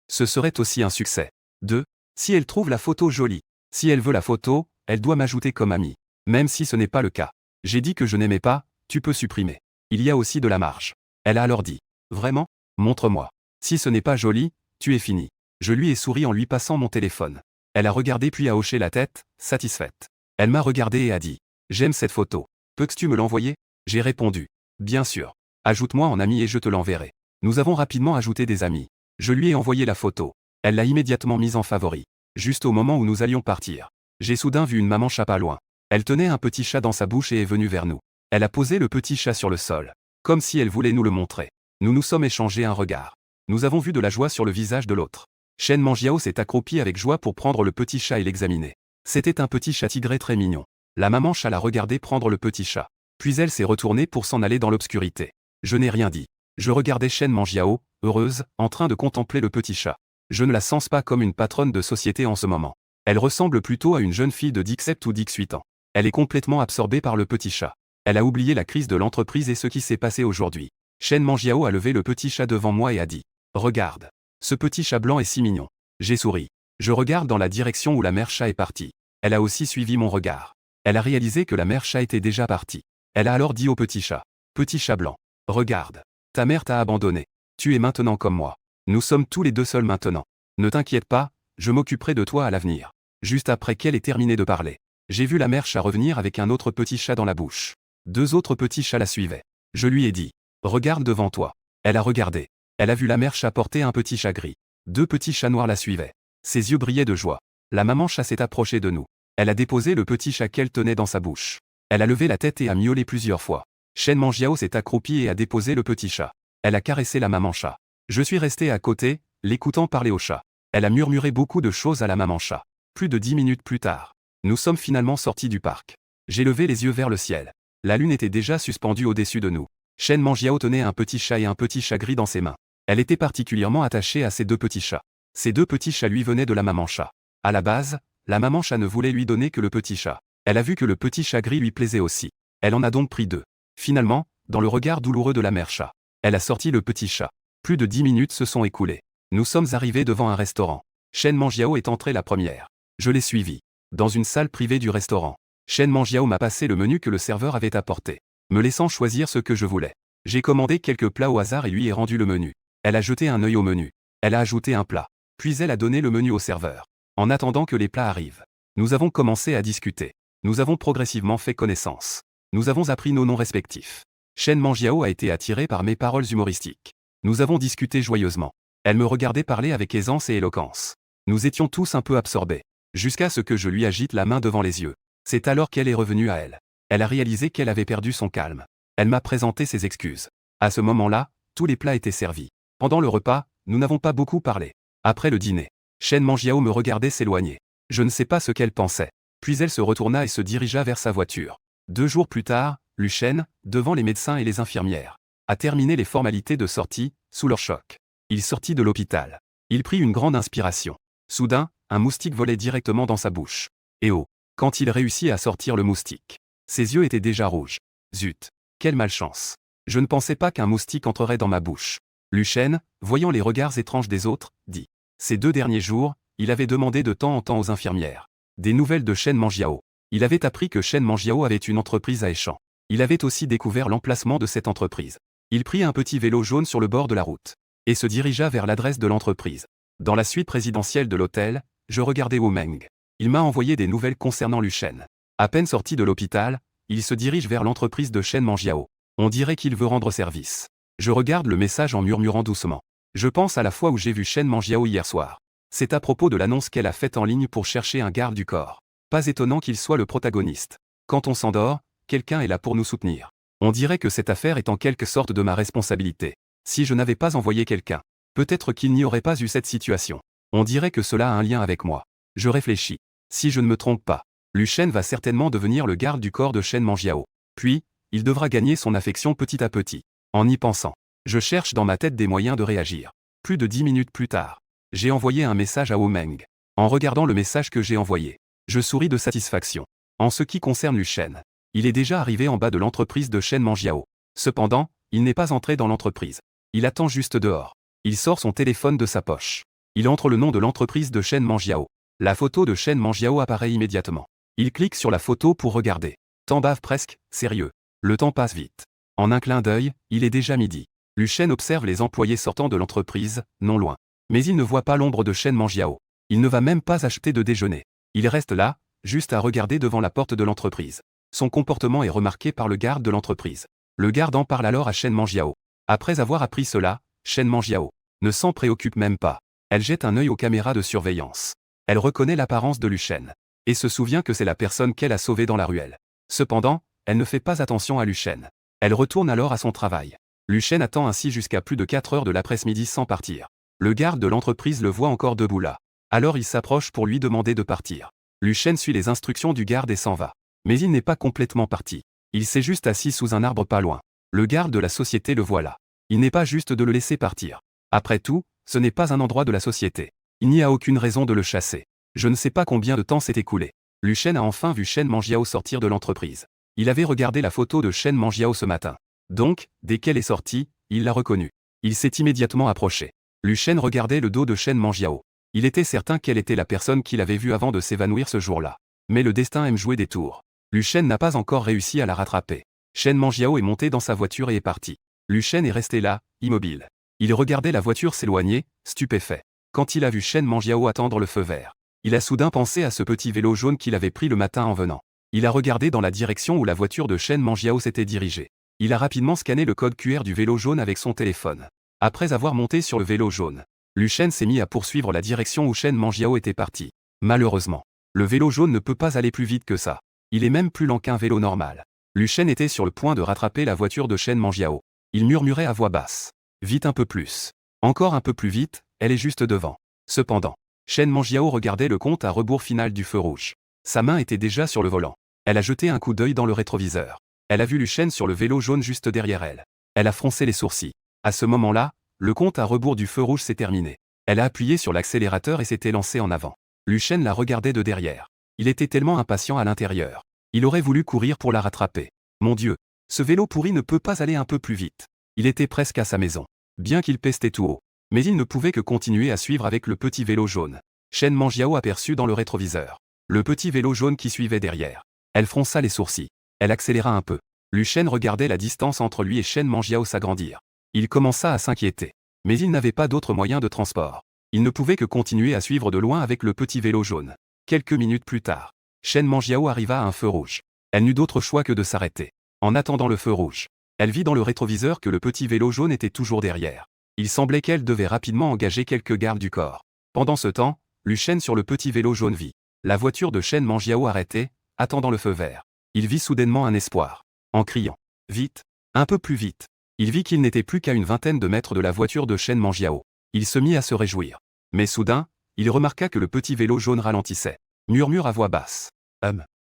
Ce serait aussi un succès. 2. Si elle trouve la photo jolie. Si elle veut la photo, elle doit m'ajouter comme amie. Même si ce n'est pas le cas. J'ai dit que je n'aimais pas, tu peux supprimer. Il y a aussi de la marge. Elle a alors dit. Vraiment? Montre-moi. Si ce n'est pas joli, tu es fini. Je lui ai souri en lui passant mon téléphone. Elle a regardé puis a hoché la tête, satisfaite. Elle m'a regardé et a dit. J'aime cette photo. Peux-tu me l'envoyer? J'ai répondu. Bien sûr. Ajoute-moi en ami et je te l'enverrai. Nous avons rapidement ajouté des amis. Je lui ai envoyé la photo. Elle l'a immédiatement mise en favori. Juste au moment où nous allions partir. J'ai soudain vu une maman chat pas loin. Elle tenait un petit chat dans sa bouche et est venue vers nous. Elle a posé le petit chat sur le sol. Comme si elle voulait nous le montrer. Nous nous sommes échangés un regard. Nous avons vu de la joie sur le visage de l'autre. Shen Manjiao s'est accroupi avec joie pour prendre le petit chat et l'examiner. C'était un petit chat tigré très mignon. La maman chat l'a regardé prendre le petit chat. Puis elle s'est retournée pour s'en aller dans l'obscurité. Je n'ai rien dit. Je regardais Shen Manjiao, heureuse, en train de contempler le petit chat. Je ne la sens pas comme une patronne de société en ce moment. Elle ressemble plutôt à une jeune fille de 17 ou 18 ans. Elle est complètement absorbée par le petit chat. Elle a oublié la crise de l'entreprise et ce qui s'est passé aujourd'hui. Shen Manjiao a levé le petit chat devant moi et a dit. Regarde. Ce petit chat blanc est si mignon. J'ai souri. Je regarde dans la direction où la mère chat est partie. Elle a aussi suivi mon regard. Elle a réalisé que la mère chat était déjà partie. Elle a alors dit au petit chat. Petit chat blanc. Regarde. Ta mère t'a abandonné. Tu es maintenant comme moi. Nous sommes tous les deux seuls maintenant. Ne t'inquiète pas, je m'occuperai de toi à l'avenir. Juste après qu'elle ait terminé de parler, j'ai vu la mère chat revenir avec un autre petit chat dans la bouche. 2 autres petits chats la suivaient. Je lui ai dit. Regarde devant toi. Elle a regardé. Elle a vu la mère chat porter un petit chat gris. 2 petits chats noirs la suivaient. Ses yeux brillaient de joie. La maman chat s'est approchée de nous. Elle a déposé le petit chat qu'elle tenait dans sa bouche. Elle a levé la tête et a miaulé plusieurs fois. Shen Mangiao s'est accroupie et a déposé le petit chat. Elle a caressé la maman chat. Je suis resté à côté, l'écoutant parler au chat. Elle a murmuré beaucoup de choses à la maman chat. Plus de 10 minutes plus tard, nous sommes finalement sortis du parc. J'ai levé les yeux vers le ciel. La lune était déjà suspendue au-dessus de nous. Shen Mangiao tenait un petit chat et un petit chat gris dans ses mains. Elle était particulièrement attachée à ces 2 petits chats. Ces 2 petits chats lui venaient de la maman chat. À la base, la maman chat ne voulait lui donner que le petit chat. Elle a vu que le petit chat gris lui plaisait aussi. Elle en a donc pris 2. Finalement, dans le regard douloureux de la mère chat, elle a sorti le petit chat. Plus de 10 minutes se sont écoulées. Nous sommes arrivés devant un restaurant. Shen Mangiao est entrée la première. Je l'ai suivie. Dans une salle privée du restaurant. Shen Mangiao m'a passé le menu que le serveur avait apporté, me laissant choisir ce que je voulais. J'ai commandé quelques plats au hasard et lui ai rendu le menu. Elle a jeté un œil au menu. Elle a ajouté un plat. Puis elle a donné le menu au serveur. En attendant que les plats arrivent, nous avons commencé à discuter. Nous avons progressivement fait connaissance. Nous avons appris nos noms respectifs. Shen Mangiao a été attirée par mes paroles humoristiques. Nous avons discuté joyeusement. Elle me regardait parler avec aisance et éloquence. Nous étions tous un peu absorbés. Jusqu'à ce que je lui agite la main devant les yeux. C'est alors qu'elle est revenue à elle. Elle a réalisé qu'elle avait perdu son calme. Elle m'a présenté ses excuses. À ce moment-là, tous les plats étaient servis. Pendant le repas, nous n'avons pas beaucoup parlé. Après le dîner, Shen Mangiao me regardait s'éloigner. Je ne sais pas ce qu'elle pensait. Puis elle se retourna et se dirigea vers sa voiture. 2 jours plus tard, Lu Shen, devant les médecins et les infirmières, a terminé les formalités de sortie, sous leur choc. Il sortit de l'hôpital. Il prit une grande inspiration. Soudain, un moustique volait directement dans sa bouche. Et oh, quand il réussit à sortir le moustique, ses yeux étaient déjà rouges. Zut, quelle malchance. Je ne pensais pas qu'un moustique entrerait dans ma bouche. Lu Shen, voyant les regards étranges des autres, dit. Ces 2 derniers jours, il avait demandé de temps en temps aux infirmières des nouvelles de Shen Mangiao. Il avait appris que Shen Mangiao avait une entreprise à Échamps. Il avait aussi découvert l'emplacement de cette entreprise. Il prit un petit vélo jaune sur le bord de la route et se dirigea vers l'adresse de l'entreprise. Dans la suite présidentielle de l'hôtel, je regardais Wu Meng. Il m'a envoyé des nouvelles concernant Lu Shen. À peine sorti de l'hôpital, il se dirige vers l'entreprise de Shen Mangiao. On dirait qu'il veut rendre service. Je regarde le message en murmurant doucement. Je pense à la fois où j'ai vu Shen Mangiao hier soir. C'est à propos de l'annonce qu'elle a faite en ligne pour chercher un garde du corps. Pas étonnant qu'il soit le protagoniste. Quand on s'endort, quelqu'un est là pour nous soutenir. On dirait que cette affaire est en quelque sorte de ma responsabilité. Si je n'avais pas envoyé quelqu'un, peut-être qu'il n'y aurait pas eu cette situation. On dirait que cela a un lien avec moi. Je réfléchis. Si je ne me trompe pas, Lu Shen va certainement devenir le garde du corps de Shen Mangiao. Puis, il devra gagner son affection petit à petit. En y pensant, je cherche dans ma tête des moyens de réagir. Plus de 10 minutes plus tard, j'ai envoyé un message à Wu Meng. En regardant le message que j'ai envoyé, je souris de satisfaction. En ce qui concerne Lu Shen, il est déjà arrivé en bas de l'entreprise de Shen Mangiao. Cependant, il n'est pas entré dans l'entreprise. Il attend juste dehors. Il sort son téléphone de sa poche. Il entre le nom de l'entreprise de Shen Mangiao. La photo de Shen Mangiao apparaît immédiatement. Il clique sur la photo pour regarder. Temps bave presque, sérieux. Le temps passe vite. En un clin d'œil, il est déjà midi. Lu Shen observe les employés sortant de l'entreprise, non loin. Mais il ne voit pas l'ombre de Shen Mangiao. Il ne va même pas acheter de déjeuner. Il reste là, juste à regarder devant la porte de l'entreprise. Son comportement est remarqué par le garde de l'entreprise. Le garde en parle alors à Shen Mangiao. Après avoir appris cela, Shen Mangiao ne s'en préoccupe même pas. Elle jette un œil aux caméras de surveillance. Elle reconnaît l'apparence de Lu Shen et se souvient que c'est la personne qu'elle a sauvée dans la ruelle. Cependant, elle ne fait pas attention à Lu Shen. Elle retourne alors à son travail. Lu Shen attend ainsi jusqu'à plus de 4 heures de l'après-midi sans partir. Le garde de l'entreprise le voit encore debout là. Alors il s'approche pour lui demander de partir. Lu Shen suit les instructions du garde et s'en va. Mais il n'est pas complètement parti. Il s'est juste assis sous un arbre pas loin. Le garde de la société le voit là. Il n'est pas juste de le laisser partir. Après tout, ce n'est pas un endroit de la société. Il n'y a aucune raison de le chasser. Je ne sais pas combien de temps s'est écoulé. Lu Shen a enfin vu Shen Mangiao sortir de l'entreprise. Il avait regardé la photo de Shen Mangiao ce matin. Donc, dès qu'elle est sortie, il l'a reconnue. Il s'est immédiatement approché. Shen regardait le dos de Shen Manjiao. Il était certain qu'elle était la personne qu'il avait vue avant de s'évanouir ce jour-là. Mais le destin aime jouer des tours. Shen n'a pas encore réussi à la rattraper. Shen Manjiao est monté dans sa voiture et est parti. Shen est resté là, immobile. Il regardait la voiture s'éloigner, stupéfait. Quand il a vu Shen Manjiao attendre le feu vert, il a soudain pensé à ce petit vélo jaune qu'il avait pris le matin en venant. Il a regardé dans la direction où la voiture de Shen Manjiao s'était dirigée. Il a rapidement scanné le code QR du vélo jaune avec son téléphone. Après avoir monté sur le vélo jaune, Shen s'est mis à poursuivre la direction où Shen Manjiao était parti. Malheureusement, le vélo jaune ne peut pas aller plus vite que ça. Il est même plus lent qu'un vélo normal. Shen était sur le point de rattraper la voiture de Shen Manjiao. Il murmurait à voix basse. Vite un peu plus. Encore un peu plus vite, elle est juste devant. Cependant, Shen Manjiao regardait le compte à rebours final du feu rouge. Sa main était déjà sur le volant. Elle a jeté un coup d'œil dans le rétroviseur. Elle a vu Shen sur le vélo jaune juste derrière elle. Elle a froncé les sourcils. À ce moment-là, le compte à rebours du feu rouge s'est terminé. Elle a appuyé sur l'accélérateur et s'était lancée en avant. Shen la regardait de derrière. Il était tellement impatient à l'intérieur. Il aurait voulu courir pour la rattraper. Mon Dieu, ce vélo pourri ne peut pas aller un peu plus vite. Il était presque à sa maison. Bien qu'il pestait tout haut. Mais il ne pouvait que continuer à suivre avec le petit vélo jaune. Shen Manjiao aperçut dans le rétroviseur le petit vélo jaune qui suivait derrière. Elle fronça les sourcils. Elle accéléra un peu. Shen regardait la distance entre lui et Shen Manjiao s'agrandir. Il commença à s'inquiéter. Mais il n'avait pas d'autre moyen de transport. Il ne pouvait que continuer à suivre de loin avec le petit vélo jaune. Quelques minutes plus tard, Shen Manjiao arriva à un feu rouge. Elle n'eut d'autre choix que de s'arrêter. En attendant le feu rouge, elle vit dans le rétroviseur que le petit vélo jaune était toujours derrière. Il semblait qu'elle devait rapidement engager quelques gardes du corps. Pendant ce temps, Shen sur le petit vélo jaune vit la voiture de Shen Manjiao arrêtée, attendant le feu vert. Il vit soudainement un espoir. En criant « Vite ! Un peu plus vite !» Il vit qu'il n'était plus qu'à une vingtaine de mètres de la voiture de Shen Manjiao. Il se mit à se réjouir. Mais soudain, il remarqua que le petit vélo jaune ralentissait. Murmure à voix basse.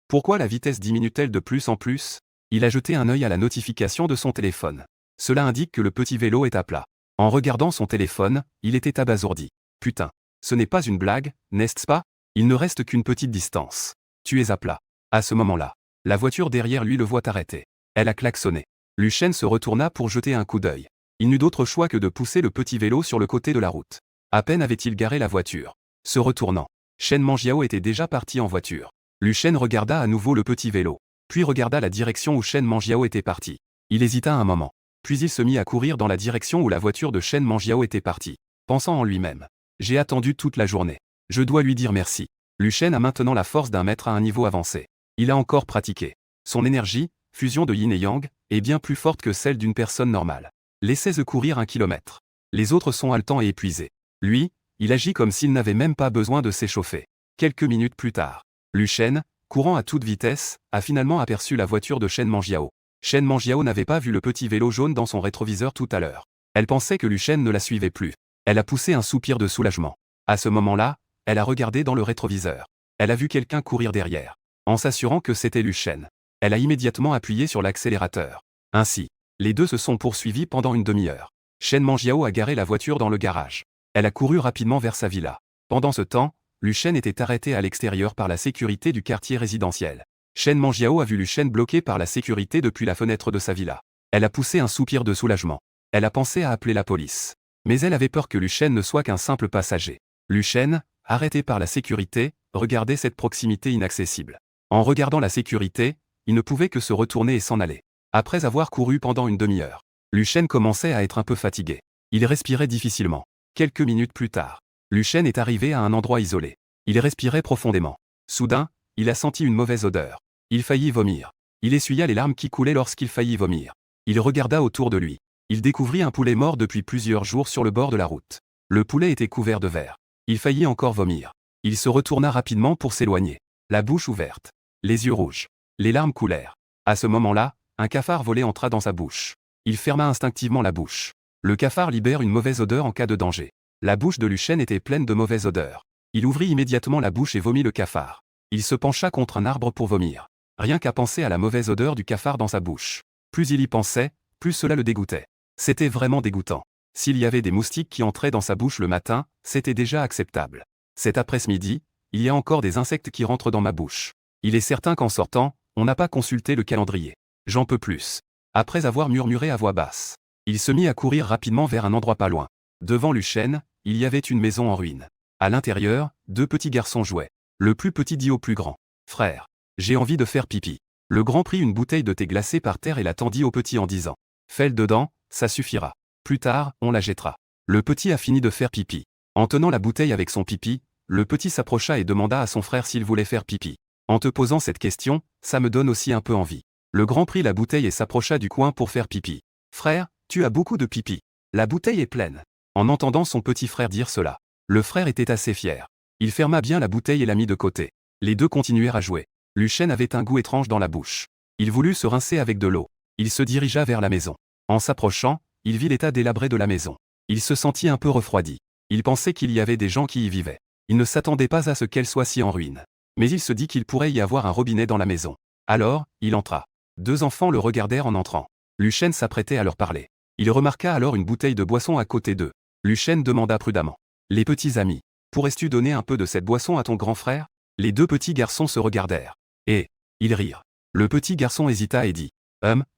Pourquoi la vitesse diminue-t-elle de plus en plus ?» Il a jeté un œil à la notification de son téléphone. Cela indique que le petit vélo est à plat. En regardant son téléphone, il était abasourdi. Putain, ce n'est pas une blague, n'est-ce pas? Il ne reste qu'une petite distance. Tu es à plat. À ce moment-là, la voiture derrière lui le voit arrêter. Elle a klaxonné. Shen se retourna pour jeter un coup d'œil. Il n'eut d'autre choix que de pousser le petit vélo sur le côté de la route. À peine avait-il garé la voiture. Se retournant, Shen Manjiao était déjà parti en voiture. Shen regarda à nouveau le petit vélo, puis regarda la direction où Shen Manjiao était parti. Il hésita un moment, puis il se mit à courir dans la direction où la voiture de Shen Manjiao était partie, pensant en lui-même. J'ai attendu toute la journée. Je dois lui dire merci. Shen a maintenant la force d'un maître à un niveau avancé. Il a encore pratiqué. Son énergie, fusion de yin et yang, est bien plus forte que celle d'une personne normale. Laissez-le courir 1 kilomètre. Les autres sont haletants et épuisés. Lui, il agit comme s'il n'avait même pas besoin de s'échauffer. Quelques minutes plus tard, Shen, courant à toute vitesse, a finalement aperçu la voiture de Shen Manjiao. Shen Manjiao n'avait pas vu le petit vélo jaune dans son rétroviseur tout à l'heure. Elle pensait que Shen ne la suivait plus. Elle a poussé un soupir de soulagement. À ce moment-là, elle a regardé dans le rétroviseur. Elle a vu quelqu'un courir derrière. En s'assurant que c'était Shen, elle a immédiatement appuyé sur l'accélérateur. Ainsi, les deux se sont poursuivis pendant une demi-heure. Shen Manjiao a garé la voiture dans le garage. Elle a couru rapidement vers sa villa. Pendant ce temps, Shen était arrêté à l'extérieur par la sécurité du quartier résidentiel. Shen Manjiao a vu Shen bloqué par la sécurité depuis la fenêtre de sa villa. Elle a poussé un soupir de soulagement. Elle a pensé à appeler la police. Mais elle avait peur que Shen ne soit qu'un simple passager. Shen, arrêté par la sécurité, regardait cette proximité inaccessible. En regardant la sécurité, il ne pouvait que se retourner et s'en aller. Après avoir couru pendant une demi-heure, Shen commençait à être un peu fatigué. Il respirait difficilement. Quelques minutes plus tard, Shen est arrivé à un endroit isolé. Il respirait profondément. Soudain, il a senti une mauvaise odeur. Il faillit vomir. Il essuya les larmes qui coulaient lorsqu'il faillit vomir. Il regarda autour de lui. Il découvrit un poulet mort depuis plusieurs jours sur le bord de la route. Le poulet était couvert de verre. Il faillit encore vomir. Il se retourna rapidement pour s'éloigner. La bouche ouverte. Les yeux rouges. Les larmes coulèrent. À ce moment-là, un cafard volé entra dans sa bouche. Il ferma instinctivement la bouche. Le cafard libère une mauvaise odeur en cas de danger. La bouche de Shen était pleine de mauvaise odeur. Il ouvrit immédiatement la bouche et vomit le cafard. Il se pencha contre un arbre pour vomir. Rien qu'à penser à la mauvaise odeur du cafard dans sa bouche. Plus il y pensait, plus cela le dégoûtait. C'était vraiment dégoûtant. S'il y avait des moustiques qui entraient dans sa bouche le matin, c'était déjà acceptable. Cet après-midi, il y a encore des insectes qui rentrent dans ma bouche. Il est certain qu'en sortant, on n'a pas consulté le calendrier. J'en peux plus. Après avoir murmuré à voix basse, il se mit à courir rapidement vers un endroit pas loin. Devant Shen, il y avait une maison en ruine. À l'intérieur, 2 petits garçons jouaient. Le plus petit dit au plus grand: Frère, j'ai envie de faire pipi. Le grand prit une bouteille de thé glacé par terre et la tendit au petit en disant: Fais-le dedans, ça suffira. Plus tard, on la jettera. Le petit a fini de faire pipi. En tenant la bouteille avec son pipi, le petit s'approcha et demanda à son frère s'il voulait faire pipi. En te posant cette question, ça me donne aussi un peu envie. Le grand prit la bouteille et s'approcha du coin pour faire pipi. Frère, tu as beaucoup de pipi. La bouteille est pleine. En entendant son petit frère dire cela, le frère était assez fier. Il ferma bien la bouteille et la mit de côté. Les deux continuèrent à jouer. Lucien avait un goût étrange dans la bouche. Il voulut se rincer avec de l'eau. Il se dirigea vers la maison. En s'approchant, il vit l'état délabré de la maison. Il se sentit un peu refroidi. Il pensait qu'il y avait des gens qui y vivaient. Il ne s'attendait pas à ce qu'elle soit si en ruine. Mais il se dit qu'il pourrait y avoir un robinet dans la maison. Alors, il entra. 2 enfants le regardèrent en entrant. Lucien s'apprêtait à leur parler. Il remarqua alors une bouteille de boisson à côté d'eux. Lucien demanda prudemment: Les petits amis, pourrais-tu donner un peu de cette boisson à ton grand frère? Les 2 petits garçons se regardèrent. Et ils rirent. Le petit garçon hésita et dit: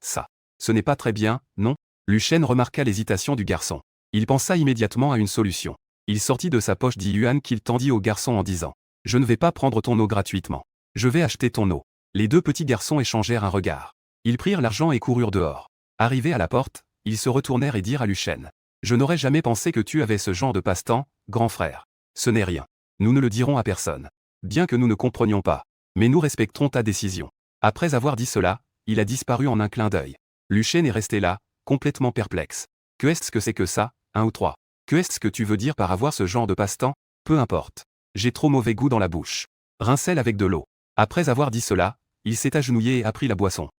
Ça. Ce n'est pas très bien, non? Lucien remarqua l'hésitation du garçon. Il pensa immédiatement à une solution. Il sortit de sa poche 10 yuan qu'il tendit au garçon en disant: Je ne vais pas prendre ton eau gratuitement. Je vais acheter ton eau. Les 2 petits garçons échangèrent un regard. Ils prirent l'argent et coururent dehors. Arrivés à la porte, ils se retournèrent et dirent à Lucien: Je n'aurais jamais pensé que tu avais ce genre de passe-temps, grand frère. Ce n'est rien. Nous ne le dirons à personne. Bien que nous ne comprenions pas. Mais nous respecterons ta décision. Après avoir dit cela, il a disparu en un clin d'œil. Lucien est resté là, complètement perplexe. Que est-ce que c'est que ça, 1 ou 3? Que est-ce que tu veux dire par avoir ce genre de passe-temps? Peu importe. J'ai trop mauvais goût dans la bouche. Rince-le avec de l'eau. Après avoir dit cela, il s'est agenouillé et a pris la boisson.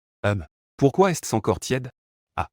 Pourquoi est-ce encore tiède? Ah.